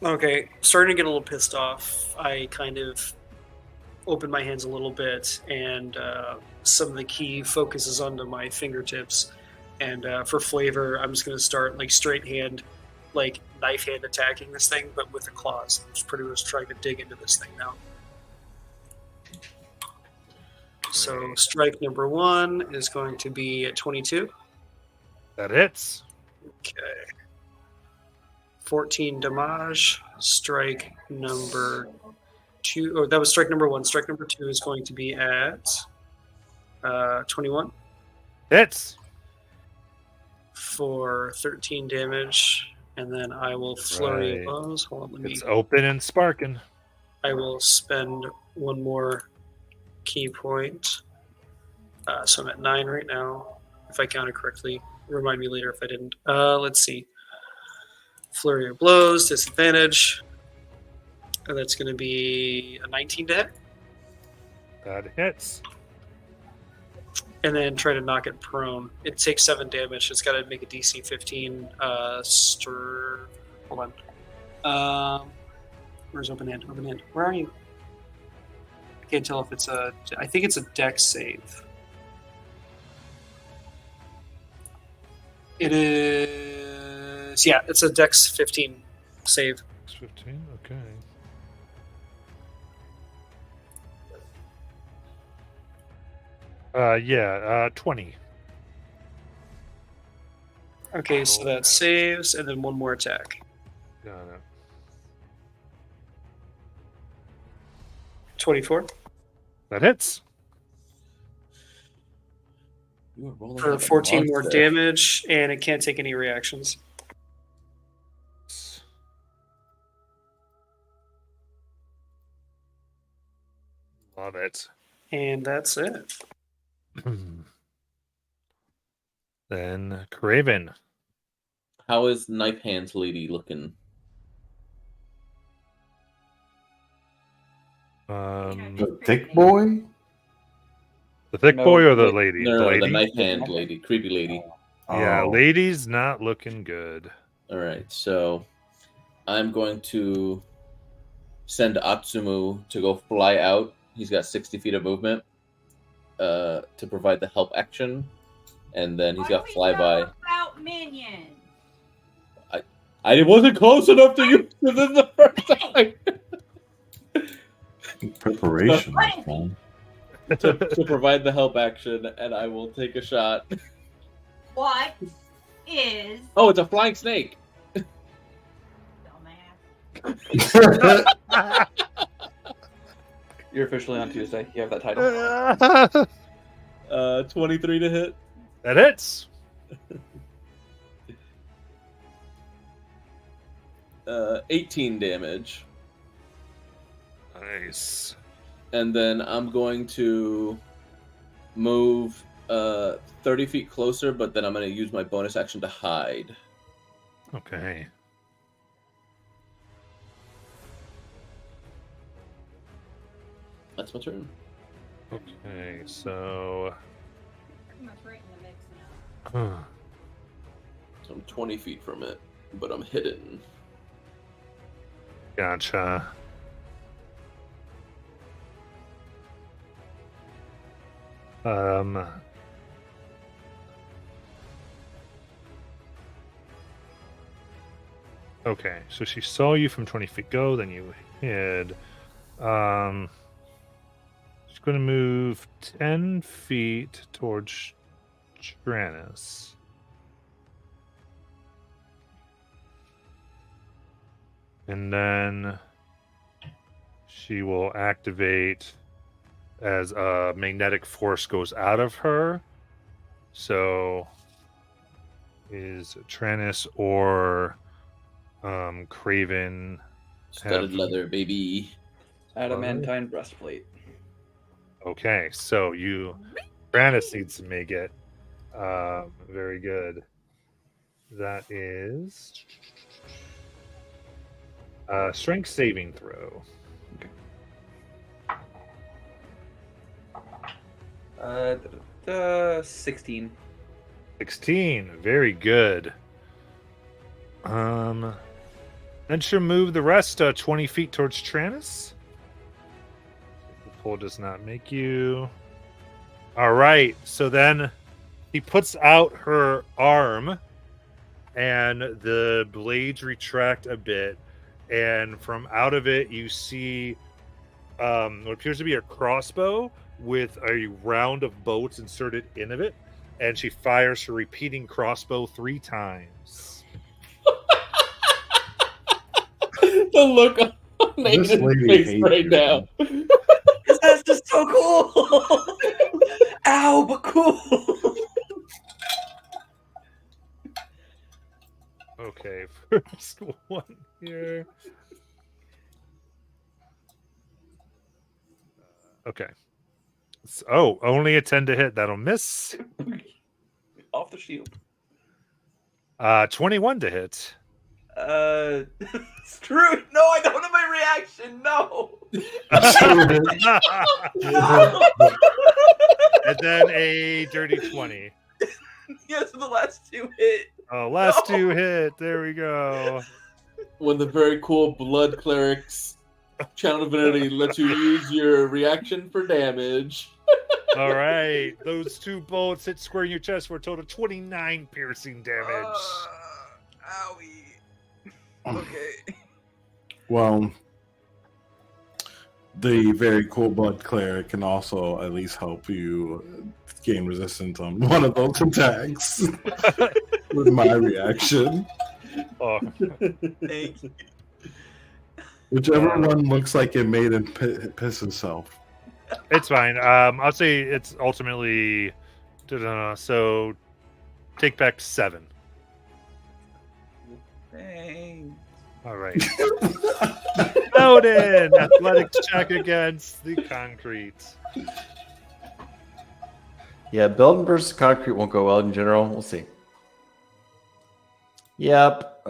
Okay, starting to get a little pissed off. I kind of open my hands a little bit, and some of the key focuses onto my fingertips. And for flavor, I'm just going to start like straight hand, like knife hand attacking this thing, but with the claws. I'm just pretty much trying to dig into this thing now. So strike number 1 is going to be at 22. That hits. Okay. 14 damage. Strike number 2. Oh, that was strike number 1. Strike number 2 is going to be at 21. Hits. for 13 damage, and then I will flurry of Right. blows. Hold on, let me. It's open and sparking. I will spend one more key point. So I'm at 9 right now, if I counted correctly. Remind me later if I didn't. Let's see. Flurry of blows, disadvantage. And that's going to be a 19 to hit. That hits. And then try to knock it prone. It takes 7 damage. It's got to make a DC 15 Hold on. Where's open hand? Open hand. Where are you? I can't tell if it's a... I think it's a dex save. It is... Yeah, it's a dex 15 save. 15, okay. Yeah, 20. Okay, so that saves, and then one more attack. Got it. 24 That hits. You are rolling for like a 14 more monster. damage, and it can't take any reactions. Love it. And that's it. Then Craven. How is Knife Hands Lady looking? The thick boy? The thick No, boy or the No, lady? No, the no, lady? the Knife Hand Lady, creepy lady. Yeah, Oh. lady's not looking good. All right, so I'm going to send Atsumu to go fly out. He's got 60 feet of movement to provide the help action, and then he's got flyby. About minions. I wasn't close enough to you than the first time. Preparation. What is man. to provide the help action, and I will take a shot. What is Oh, it's a flying snake. dumbass? You're officially on Tuesday. You have that title. 23 to hit. That hits. 18 damage. Nice. And then I'm going to move 30 feet closer, but then I'm going to use my bonus action to hide. Okay. That's my turn. Okay, so Pretty much right in the mix now. So I'm 20 feet from it, but I'm hidden. gotcha. Okay, so she saw you from 20 feet go, then you hid. She's going to move 10 feet towards Tranus. And then she will activate as a magnetic force goes out of her. So is Tranus or Craven Studded have- leather, baby. Adamantine breastplate. Okay, so Tranus needs to make it. Very good. That is strength saving throw. 16. 16. Very good. Then she'll move the rest 20 feet towards Tranus. The pull does not make you. All right. So then he puts out her arm, and the blades retract a bit, and from out of it you see what appears to be a crossbow with a round of bolts inserted in of it, and she fires her repeating crossbow 3 times. The look on This Nathan's lady face hates right you, now. Because that's just so cool. Ow, but cool. Okay. Oh, only a 10 to hit. That'll miss. Off the shield. 21 to hit. Screw it. No, I don't have my reaction. No. And then a dirty 20. Yes, the last two hit. Oh, last two hit. There we go. When the very cool Blood Cleric's Channel Divinity lets you use your reaction for damage. All right. Those 2 bullets hit square in your chest for a total of 29 piercing damage. Owie. Okay. Well, the very cool blood cleric can also at least help you gain resistance on one of those attacks with my reaction. Oh, Thank you. Whichever one looks like it made him piss himself. it's fine. I'll say it's ultimately. So take back 7. Thanks. All right. Bowden, athletics check against the concrete. Yeah, building versus concrete won't go well in general. We'll see. Yep,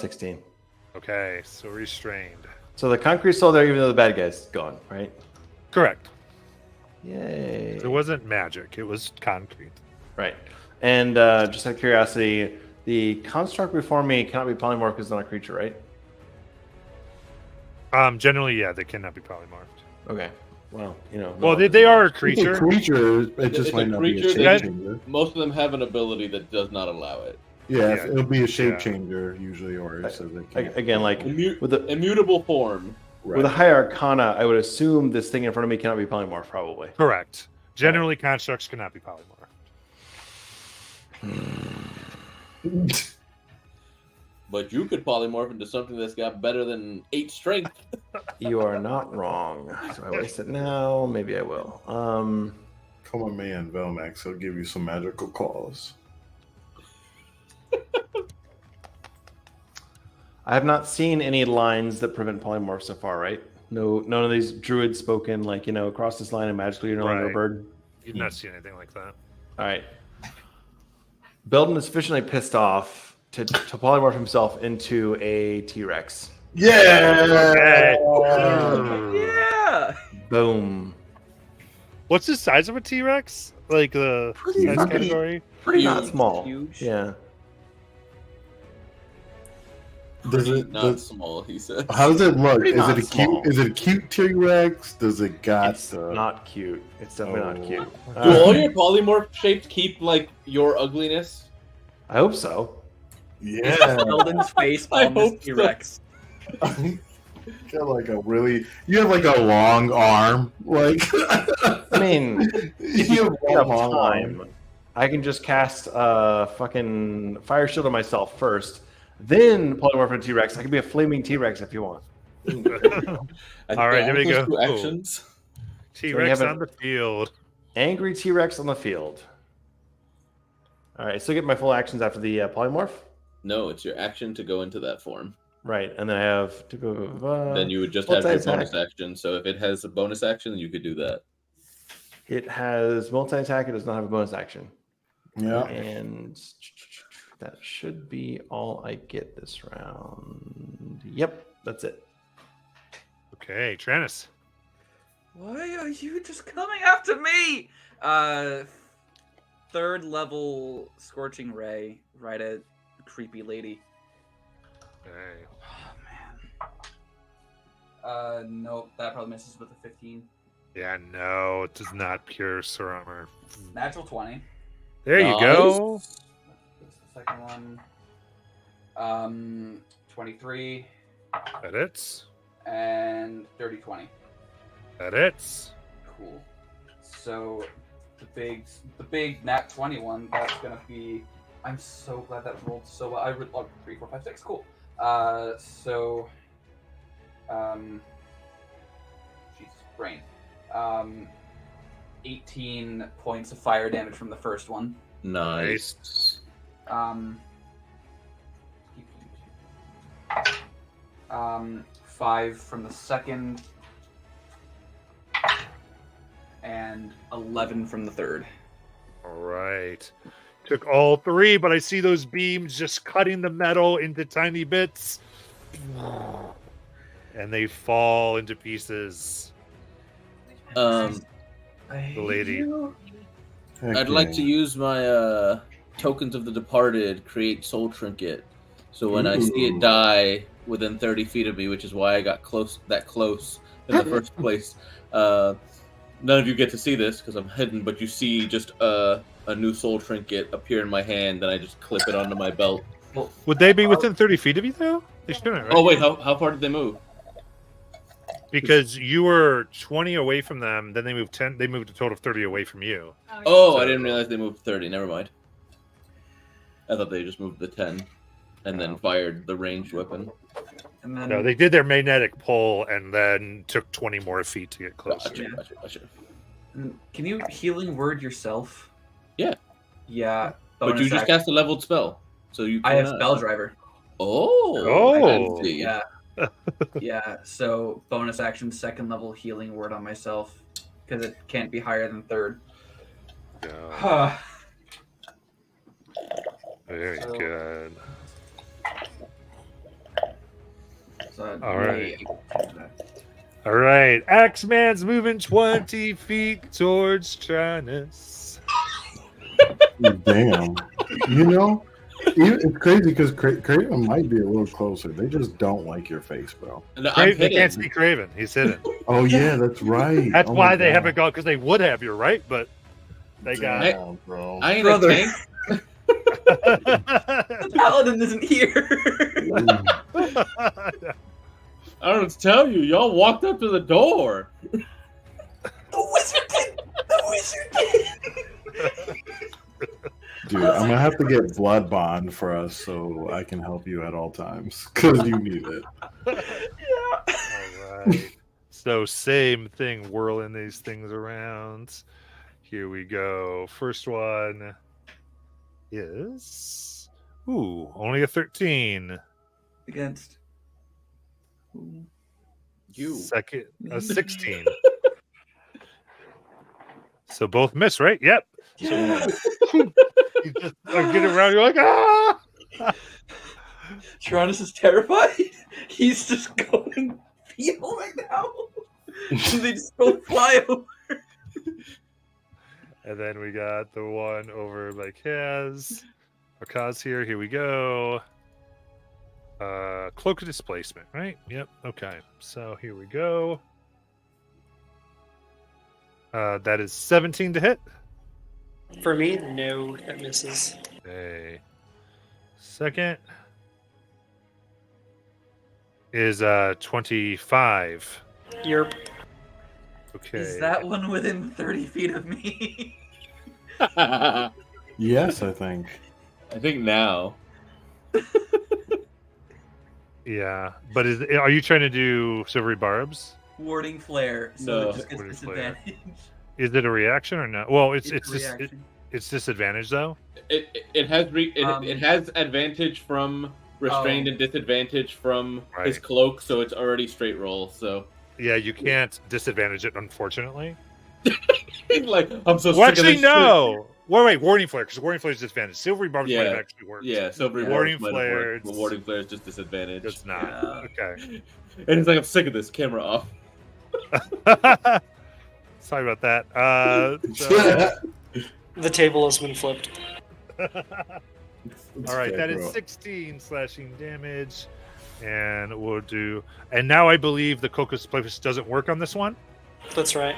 16. Okay, so restrained. So the concrete's still there even though the bad guy's gone, right? Correct. Yay. It wasn't magic, it was concrete. Right. And just out of curiosity, the construct before me cannot be polymorphed because it's not a creature, right? Generally, yeah, they cannot be polymorphed. Okay. Well, you know. Well, they are a It's a creature. creature, it just It's might a not be a creature shape that- changer. Most of them have an ability that does not allow it. Yeah, Yeah. it'll be a shape Yeah. changer usually, or so they can. Again, like with the Immutable form. with a high arcana, I would assume this thing in front of me cannot be polymorphed, probably. Correct. Generally, constructs cannot be polymorphed. But you could polymorph into something that's got better than 8 strength. You are not wrong. Do I waste it now? Maybe I will. Come on, man, Velmax. He'll give you some magical calls. I have not seen any lines that prevent polymorph so far, right? No, none of these druids spoken like cross this line and magically you're no longer a Right. bird. You've not seen anything like that. All right. Belden is sufficiently pissed off to polymorph himself into a T-Rex. Yeah. Yeah. Boom. What's the size of a T-Rex? Like the Pretty size fucking- category? Pretty not Huge. small. Huge. Yeah. Does it? Not small, he says. How does it look? Pretty Is not it a small. cute? Is it a cute T-Rex? Does it got It's the? not cute. It's definitely Oh. not cute. Do all your polymorph shapes keep like your ugliness? I hope so. Yeah. Sheldon's face I on this hope so. T-Rex. Got like a really. You have like a long arm. Like. I mean, if you you have have a long time, arm. I can just cast fucking fire shield on myself first, then polymorph into T-Rex. I can be a flaming T-Rex if you want. All right, here we go. Two actions. T-Rex have on the field. Angry T-Rex on the field. All right, so get my full actions after the polymorph. No, it's your action to go into that form. Right, and then I have Then you would just have your multi-attack. bonus action. So if it has a bonus action, you could do that. It has multi-attack. It does not have a bonus action. Yeah. And that should be all I get this round. Yep, that's it. Okay, Tranus. Why are you just coming after me? 3rd level Scorching Ray, right at creepy lady. Okay. Oh man. Nope, that probably misses with a 15. Yeah, no, it does not pierce her armor. Natural 20. There you go. What's the second one? 23 That hits. and dirty 20. That hits. Cool. So the big nat 21, that's gonna be. I'm so glad that rolled so well. I rolled 3, 4, 5, 6. Cool. Jesus, brain. 18 points of fire damage from the first one. Nice. 5 from the second. and 11 from the third. All right. Took all 3, but I see those beams just cutting the metal into tiny bits. And they fall into pieces. Um, The lady. I'd like to use my tokens of the departed, create soul trinket. So when I see it die within 30 feet of me, which is why I got that close in the first place, none of you get to see this because I'm hidden, but you see just a new soul trinket appear in my hand, and I just clip it onto my belt. Would they be within 30 feet of you, though? They shouldn't, right? Oh, wait, how far did they move? Because you were 20 away from them, then they moved 10. They moved a total of 30 away from you. Oh, I didn't realize they moved 30. Never mind. I thought they just moved the 10 and then fired the ranged weapon. And then, No, they did their magnetic pull and then took 20 more feet to get closer. Gotcha. can you healing word yourself? Yeah. Yeah. But you just cast a leveled spell, so you. I have cannot. spell driver. Oh. I see. Yeah. Yeah. So bonus action, second level healing word on myself because it can't be higher than third. Yeah. Very good. So All right. All right. Axeman's moving 20 feet towards Tranus. Damn. You know, it's crazy because Craven might be a little closer. They just don't like your face, bro. No, They can't see Craven. He's hidden. Oh yeah, that's right. That's Oh why my they God. haven't gone, because they would have, you're right, but they got. Damn, bro. I ain't Brother. a tank. The paladin isn't here. I don't know what to tell you. Y'all walked up to the door. The wizard did. The wizard did. Dude, I'm gonna have to get blood bond for us so I can help you at all times because you need it. All right. So same thing, whirling these things around. Here we go. First one is only a 13. Against. You. Second, a 16. So both miss, right? Yep. Yeah. You just get around. You're like, ah! Tyrannus is terrified. He's just going feel right now. And they just both fly over. And then we got the one over by Kaz. Kaz here. Here we go. Cloak of displacement, right? Yep. Okay. So here we go. That is 17 to hit. For me, no, that misses. Okay. Second is 25. You're Okay. Is that one within 30 feet of me? Yes, I think. I think now. Yeah, but are you trying to do silvery barbs? Warding flare, so No. it just gets Warding flare. disadvantage. Is it a reaction or not? Well, it's a just reaction. it's disadvantage though. It has it has advantage from restrained Oh. and disadvantage from his Right. cloak, so it's already straight roll. So Yeah, you can't disadvantage it, unfortunately. he's like, I'm so Well, sick of actually, this no. Wait, warding flare, because warding flare is disadvantage. Silvery barbs might have Yeah. actually worked. shit. Yeah, silvery Warding barbs might have flare, worked, but warding flare is just disadvantage. It's not. Yeah. Okay. And he's like, I'm sick of this. Camera off. Sorry about that. So- the table has been flipped. all right, Okay, that bro. is 16 slashing damage, and we'll do. And now I believe the Cocos Playfish doesn't work on this one. That's right.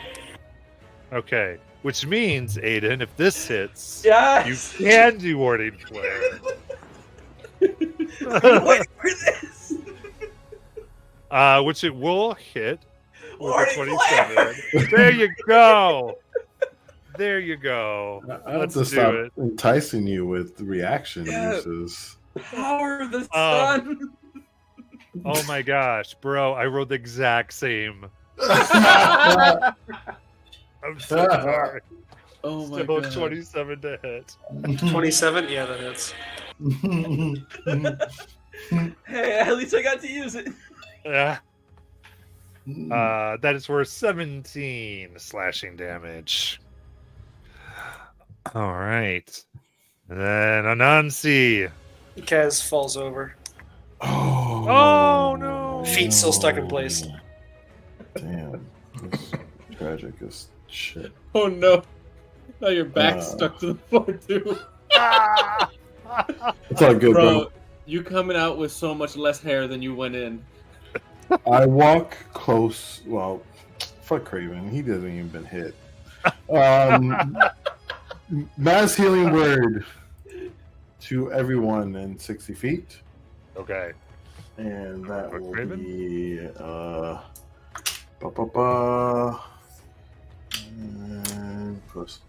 Okay, which means Aiden, if this hits, Yes! you can do warding flare. Wait for this! Which it will hit with a Warding flare! 27. There you go. There you go. I have Let's to do stop it. enticing you with reaction Yeah. uses. Power of the sun! Oh my gosh, bro! I rolled the exact same. I'm so sorry. Oh my Still god. 27 to hit. 27? Yeah, that hits. Hey, at least I got to use it. Yeah. That is worth 17 slashing damage. All right. Then Anansi. Kaz falls over. Oh, no. Feet still stuck in place. Damn. That's tragic as shit. Oh no! Now your back's stuck to the floor too. It's all good, bro. You coming out with so much less hair than you went in. I walk close. Well, fuck Craven. He doesn't even been hit. Mass healing word to everyone in 60 feet. Okay. And that Fuck will Craven? be and plus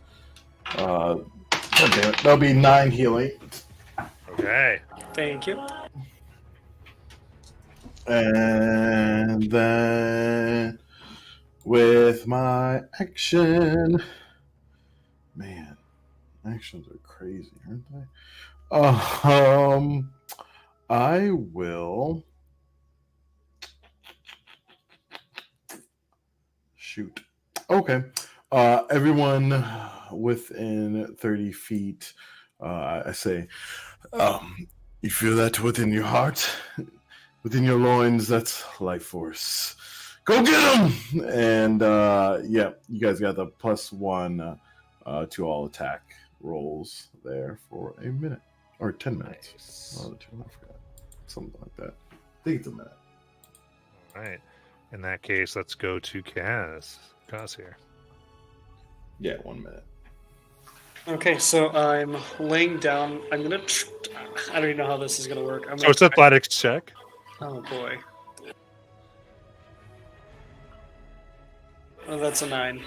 God damn it. That'll be 9 healing. Okay. Thank you. And then with my action, man, actions are crazy, aren't they? I will shoot. Okay. Everyone within 30 feet, I say, you feel that within your heart? Within your loins, that's life force. Go get him! And yeah, you guys got the +1 to all attack rolls there for a minute or 10 minutes. Nice. Oh, 2, I forgot. Something like that. I think it's a minute. All right. In that case, let's go to Kaz. Kaz here. Yeah, 1 minute. Okay, so I'm laying down. I'm gonna. I don't even know how this is gonna work. So it's athletics check. Oh boy. Oh, that's a 9.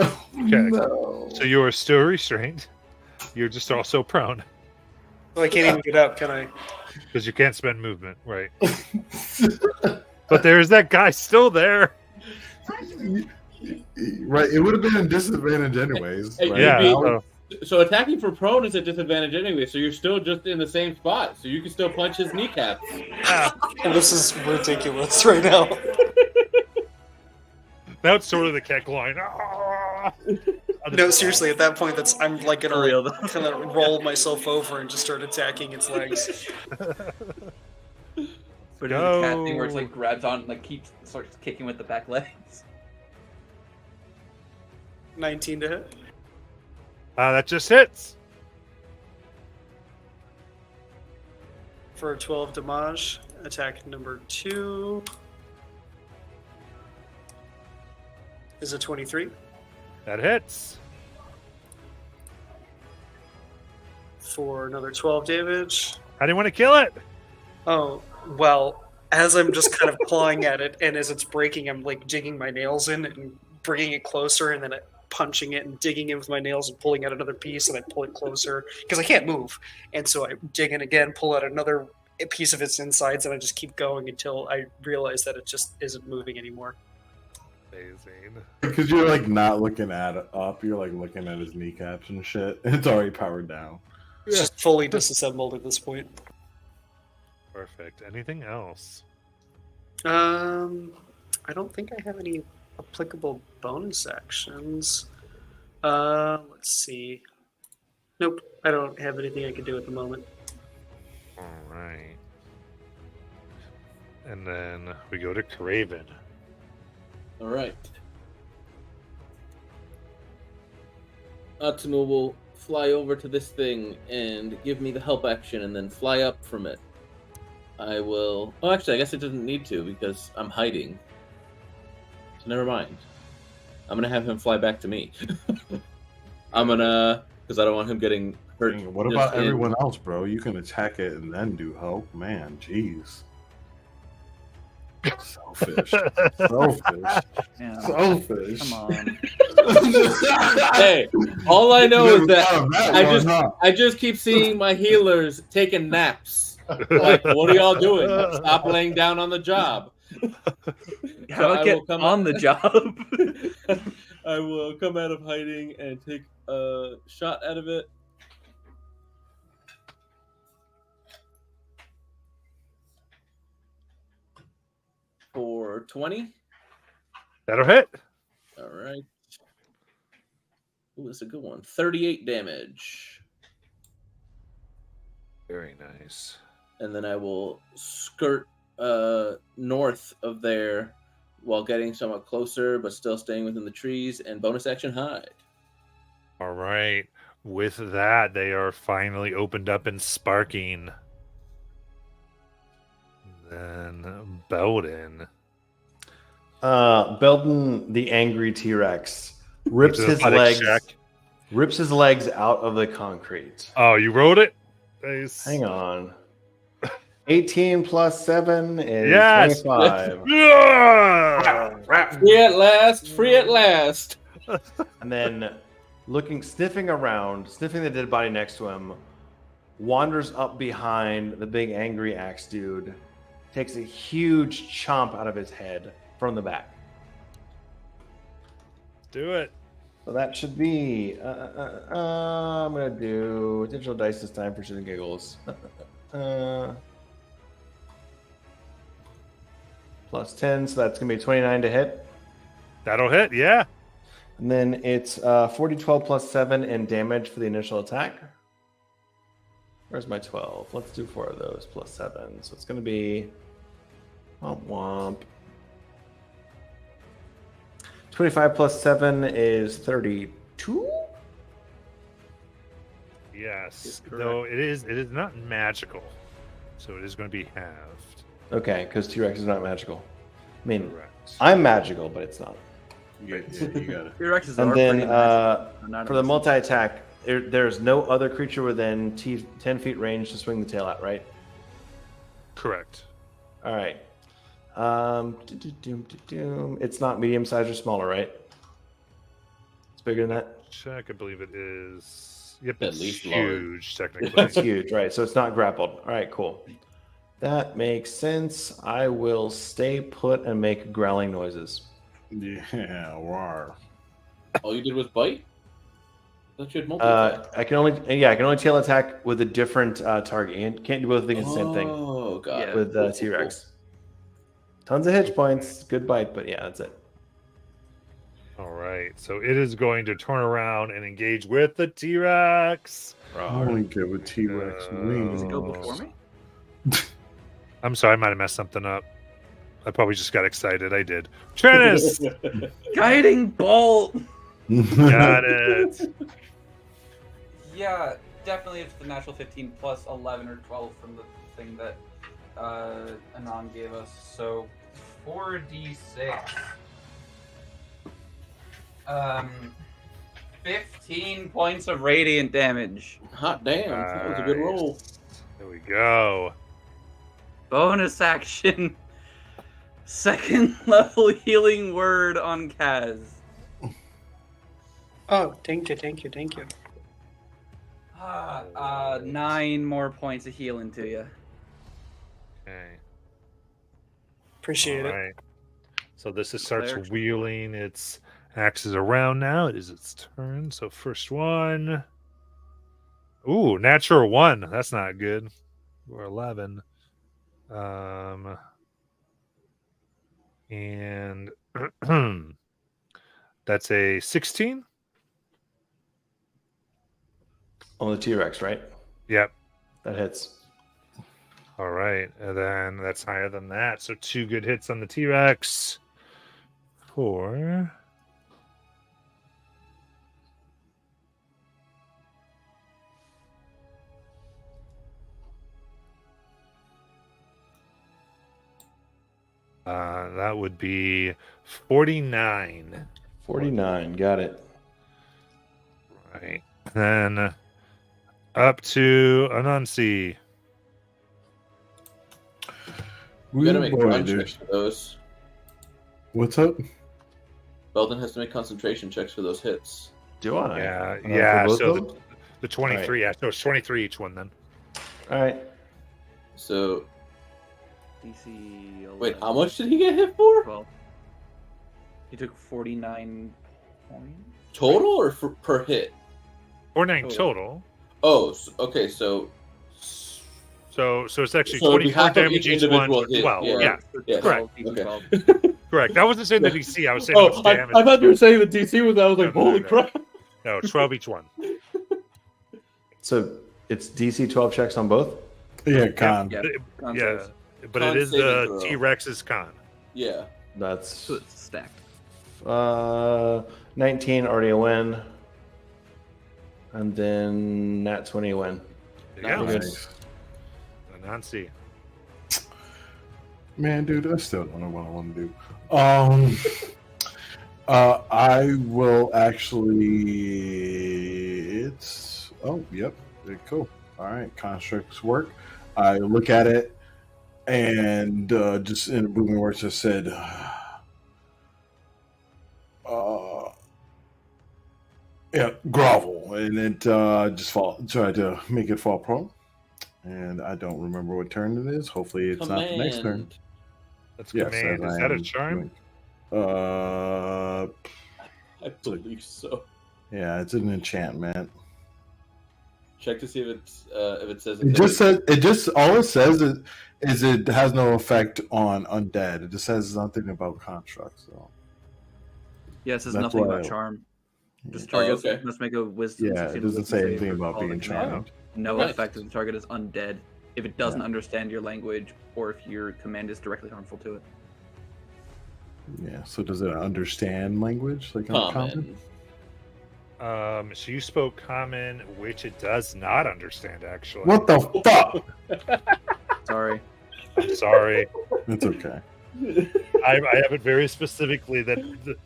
Okay. No. So you are still restrained. You're just also prone Well, I can't even get up, can I? because you can't spend movement, right? But there's that guy still there. Right, it would have been a disadvantage anyways. Hey, right? Yeah. You'd So attacking for prone is a disadvantage anyway, so you're still just in the same spot, so you can still punch his kneecap. And this is ridiculous right now. Now it's sort of the Keck line. Ah! No, seriously, at that point, I'm like gonna For real, though. kind of roll myself over and just start attacking its legs. But it's a cat thing where it's like grabs on and like starts kicking with the back legs. 19 to hit. That just hits. For 12 damage. Attack number 2 is a 23. That hits. For another 12 damage. How do you want to kill it? Oh, well, as I'm just kind of clawing at it, and as it's breaking, I'm like digging my nails in and bringing it closer, and then punching it and digging in with my nails and pulling out another piece, and I pull it closer because I can't move. And so I dig in again, pull out another piece of its insides, and I just keep going until I realize that it just isn't moving anymore. Amazing. Because you're like not looking at it up, you're like looking at his kneecaps and shit. It's already powered down. It's just fully disassembled at this point. Perfect. Anything else? I don't think I have any applicable bonus actions. Let's see. Nope, I don't have anything I can do at the moment. All right. And then we go to Craven. All right. Atsumu will fly over to this thing and give me the help action and then fly up from it. I will... Oh, actually, I guess it doesn't need to because I'm hiding. So never mind. I'm going to have him fly back to me. I'm going to... Because I don't want him getting hurt. What about everyone else, bro? You can attack it and then do help. Man, jeez. Selfish. Selfish. Yeah. Selfish. Come on. Hey, all I know is that I I just keep seeing my healers taking naps. Like, what are y'all doing? Stop laying down on the job. How about get on the job? I will come out of hiding and take a shot out of it. For 20. That'll hit. All right. Ooh, that's a good one. 38 damage. Very nice. And then I will skirt north of there while getting somewhat closer, but still staying within the trees, and bonus action hide. All right. With that, they are finally opened up and sparking. Then Belden. Belden, the angry T-Rex, rips Make an his athletics legs, check. rips his legs out of the concrete. Oh, you wrote it? Nice. Hang on. 18 plus 7 is Yes! 25. Yeah! Free at last! Free at last! And then sniffing around, sniffing the dead body next to him, wanders up behind the big angry axe dude, takes a huge chomp out of his head from the back. Do it. So that should be. I'm gonna do digital dice this time for shit and giggles. Plus 10, so that's gonna be 29 to hit. That'll hit, yeah. And then it's 40, 12 plus 7 in damage for the initial attack. Where's my 12? Let's do 4 of those plus 7. So it's gonna be womp womp. 25 plus 7 is 32. Yes. Though it is not magical. So it is going to be halved. Okay, because T-Rex is not magical. I mean, Correct. I'm magical, but it's not. You got it. T-Rexes And are then pretty nice. Not for the amazing. multi-attack, there's no other creature within 10 feet range to swing the tail at, right? Correct. All right. It's not medium size or smaller, right? It's bigger than that. Check, I believe it is. Yep, At it's least huge, technically. It's huge, right? So it's not grappled. All right, cool. That makes sense. I will stay put and make growling noises. Yeah, war. All you did was bite? I thought you had multi-attack. I can only tail attack with a different target. You can't do both things at the same thing Oh, got Yeah. it. with Cool, cool, T-Rex. Tons of hit points. Good bite, but yeah, that's it. All right. So it is going to turn around and engage with the T-Rex. I don't get what T-Rex means. Does it go before me? I'm sorry, I might have messed something up. I probably just got excited. I did. Trennis! cool. Guiding bolt. Got it. Yeah, definitely it's the natural 15 plus 11 or 12 from the thing that Anon gave us. So 4d6. 15 points of radiant damage. Hot damn. That was a good roll. There we go. Bonus action. Second level healing word on Kaz. Oh, thank you. 9 more points of healing to you. Okay. Appreciate it. All right. So this starts Cleric. wheeling its axes around now. It is its turn. So first one. Ooh, natural 1. That's not good. Or 11. And that's a 16. On the T-Rex, right? Yep. That hits. All right. And then that's higher than that. So 2 good hits on the T-Rex. 4. That would be 49. 49. Got it. Right. Then up to Anansi. We gotta make Boy, con dude. checks for those. What's up? Belden has to make concentration checks for those hits. Do I? Yeah, For yeah. both So of them? the 23. Yeah, so it's 23 each one then. All right. So, DC 11, wait, how much did he get hit for? 12. He took 49 points. Total or per hit? 49 Total. total. Oh, okay, so So it's actually So it'd be 24 half of damage each each one. individual hit, 12. yeah. Yeah. Yeah. Correct. DC Okay. 12. Correct. I wasn't saying the DC. I was saying how much I damage. thought you were saying the DC was. I was like, No, holy no. crap! No, 12 each one. So it's DC 12 checks on both? Yeah, con. Yeah. Con Yeah, saves. but Con it is saving the throw. T-Rex's con. Yeah. That's So it's stacked. 19, already a win. And then Nat 20 win. There you go. Nice. Nancy. Man, dude, I still don't know what I want to do. I will actually. It's yep, cool. All right, constructs work. I look at it and just in a booming voice just said, "Yeah, grovel," and it just tried to make it fall prone. And I don't remember what turn it is. Hopefully, it's not the next turn. That's Yes, command. as Is I that a am charm? doing- I believe so. Yeah, it's an enchantment. Check to see if it says It just says all it says is it has no effect on undead. It just says nothing about constructs. So Yeah, it says That's nothing why about I- charm. Just Oh, targets okay. must make a wisdom. yeah, 16 it doesn't wisdom say save anything or about call being the command. charmed. No Nice. effect if the target is undead. If it doesn't understand your language, or if your command is directly harmful to it. Yeah. So does it understand language like uncommon? Common. So you spoke common, which it does not understand, actually. What the fuck? Sorry. I'm sorry. It's okay. I have it very specifically that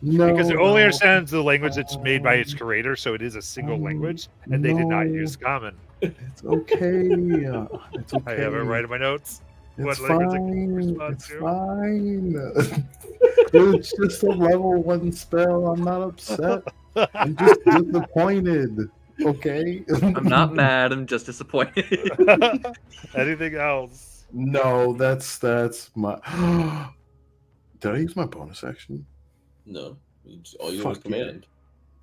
No, because it only no. understands the language that's made by its creator, so it is a single language, and they did not No. use common. It's okay. It's okay. I have it right in my notes. It's What language it fine. corresponds It's to? fine. It's just a level 1 spell. I'm not upset. I'm just disappointed. Okay. I'm not mad, I'm just disappointed. Anything else? No, that's my. Did I use my bonus action? No. All you was Fuck yeah. command.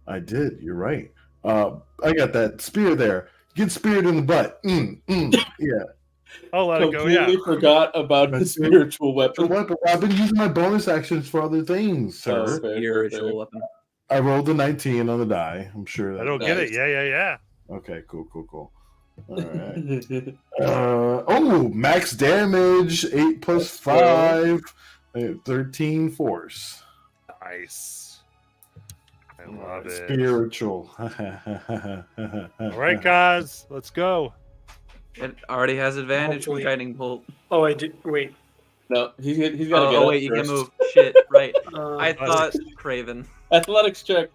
I did. You're right. I got that spear there. Get speared in the butt. Yeah. I'll let it go. Completely Yeah. forgot about the That's it. spiritual So weapon. what? But I've been using my bonus actions for other things, sir. Oh, fair, Spiritual fair. weapon. I rolled a 19 on the die. I'm sure. I don't get it. Nice. Yeah. Okay, cool. All right. Max damage 8 plus 5, 13 force. Nice. I love it. Spiritual. All right, guys, let's go. It already has advantage from Hopefully. guiding bolt. Oh, I did. Wait. No, he's got to get Oh, up wait, you can first. move. Shit, right. I I thought Craven. Athletics check.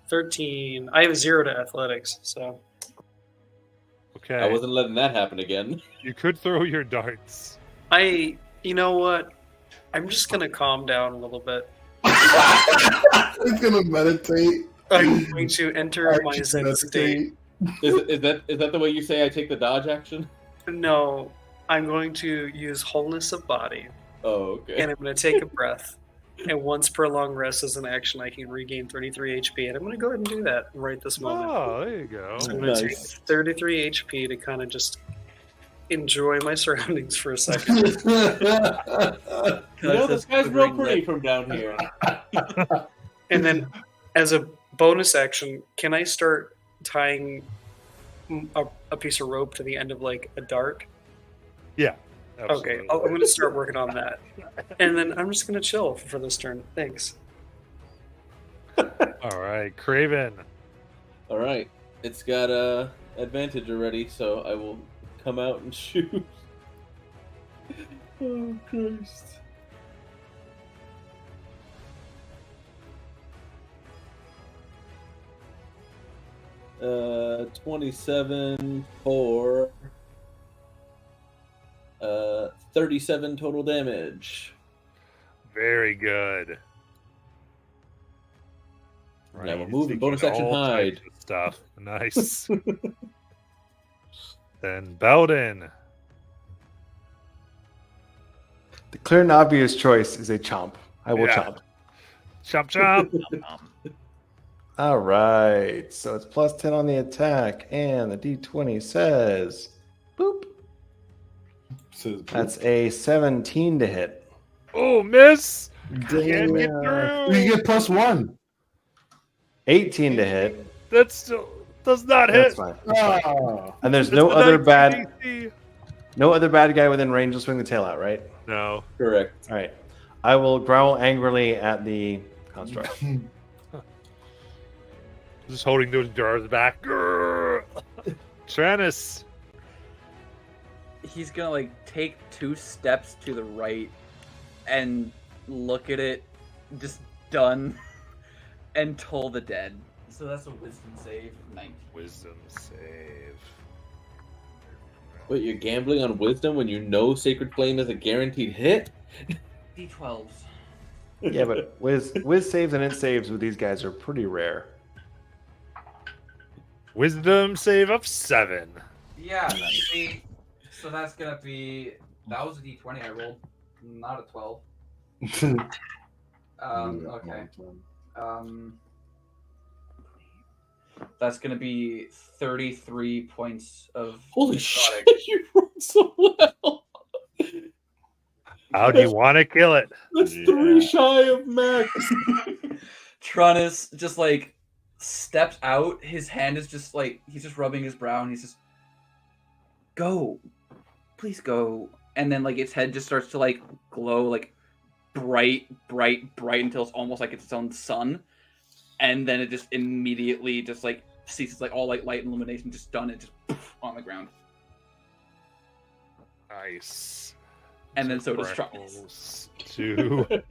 13. I have 0 to athletics, so Okay. I wasn't letting that happen again. You could throw your darts. you know what? I'm just gonna calm down a little bit. He's gonna meditate. I'm going to enter my Just Zen state. meditate. Is that the way you say I take the dodge action? No, I'm going to use wholeness of body, Oh, okay. and I'm going to take a breath. And once per long rest as an action, I can regain 33 HP, and I'm going to go ahead and do that right this moment. Oh, there you go. So I'm going to take Nice. 33 HP to kind of just enjoy my surroundings for a second. You know, the sky's real pretty from down here. And then, as a bonus action, can I start tying a piece of rope to the end of like a dart? Yeah. Okay, absolutely. I'm going to start working on that. And then I'm just going to chill for this turn. Thanks. All right, Craven. All right, it's got advantage already, so I will come out and shoot. Oh Christ! Uh, 27 for 37 total damage. Very good. Now we're he's moving. thinking Bonus action all hide. types of stuff. Nice. Then Belden. The clear and obvious choice is a chomp. I will Yeah. chomp. Chomp chomp. All right. So it's plus 10 on the attack, and the d20 says, boop. Says, That's a 17 to hit. Oh, miss! Damn. Can't get through. You get +1. 18 to hit. That still does not hit. That's fine. That's fine. Oh. And there's It's no the other 19 bad DC. no other bad guy within range to swing the tail out, right? No. Correct. All right. I will growl angrily at the construct. Just holding those jars back. Grrr. Tranus. He's gonna like take 2 steps to the right and look at it, just done, and toll the dead. So that's a wisdom save. 19. Wisdom save. Wait, you're gambling on wisdom when you know Sacred Flame is a guaranteed hit? D12s. Yeah, but whiz saves and int saves with these guys are pretty rare. Wisdom save of 7. Yeah. See, so that's gonna be. That was a D20 I rolled, not a 12. Okay. That's gonna be 33 points of. Holy necrotic. shit, you rolled so well! How do you want to kill it? That's Yeah. 3 shy of max. Tronus just like steps out. His hand is just like he's just rubbing his brow, and he's just go, please go. And then like its head just starts to like glow like bright until it's almost like it's its own sun. And then it just immediately just like ceases, like all like light and illumination just done. It just poof, on the ground. Nice. And then so does Tronus. Close to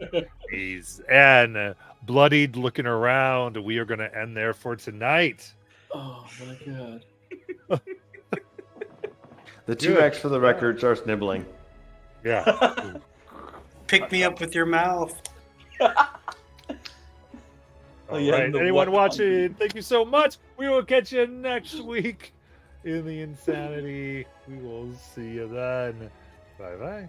these. And bloodied looking around, we are going to end there for tonight. Oh my god. The 2x for the record starts nibbling. Yeah. Pick me up with your mouth. All yeah, right. the Anyone what- watching, thank you so much. We will catch you next week in the Insanity. We will see you then. Bye bye.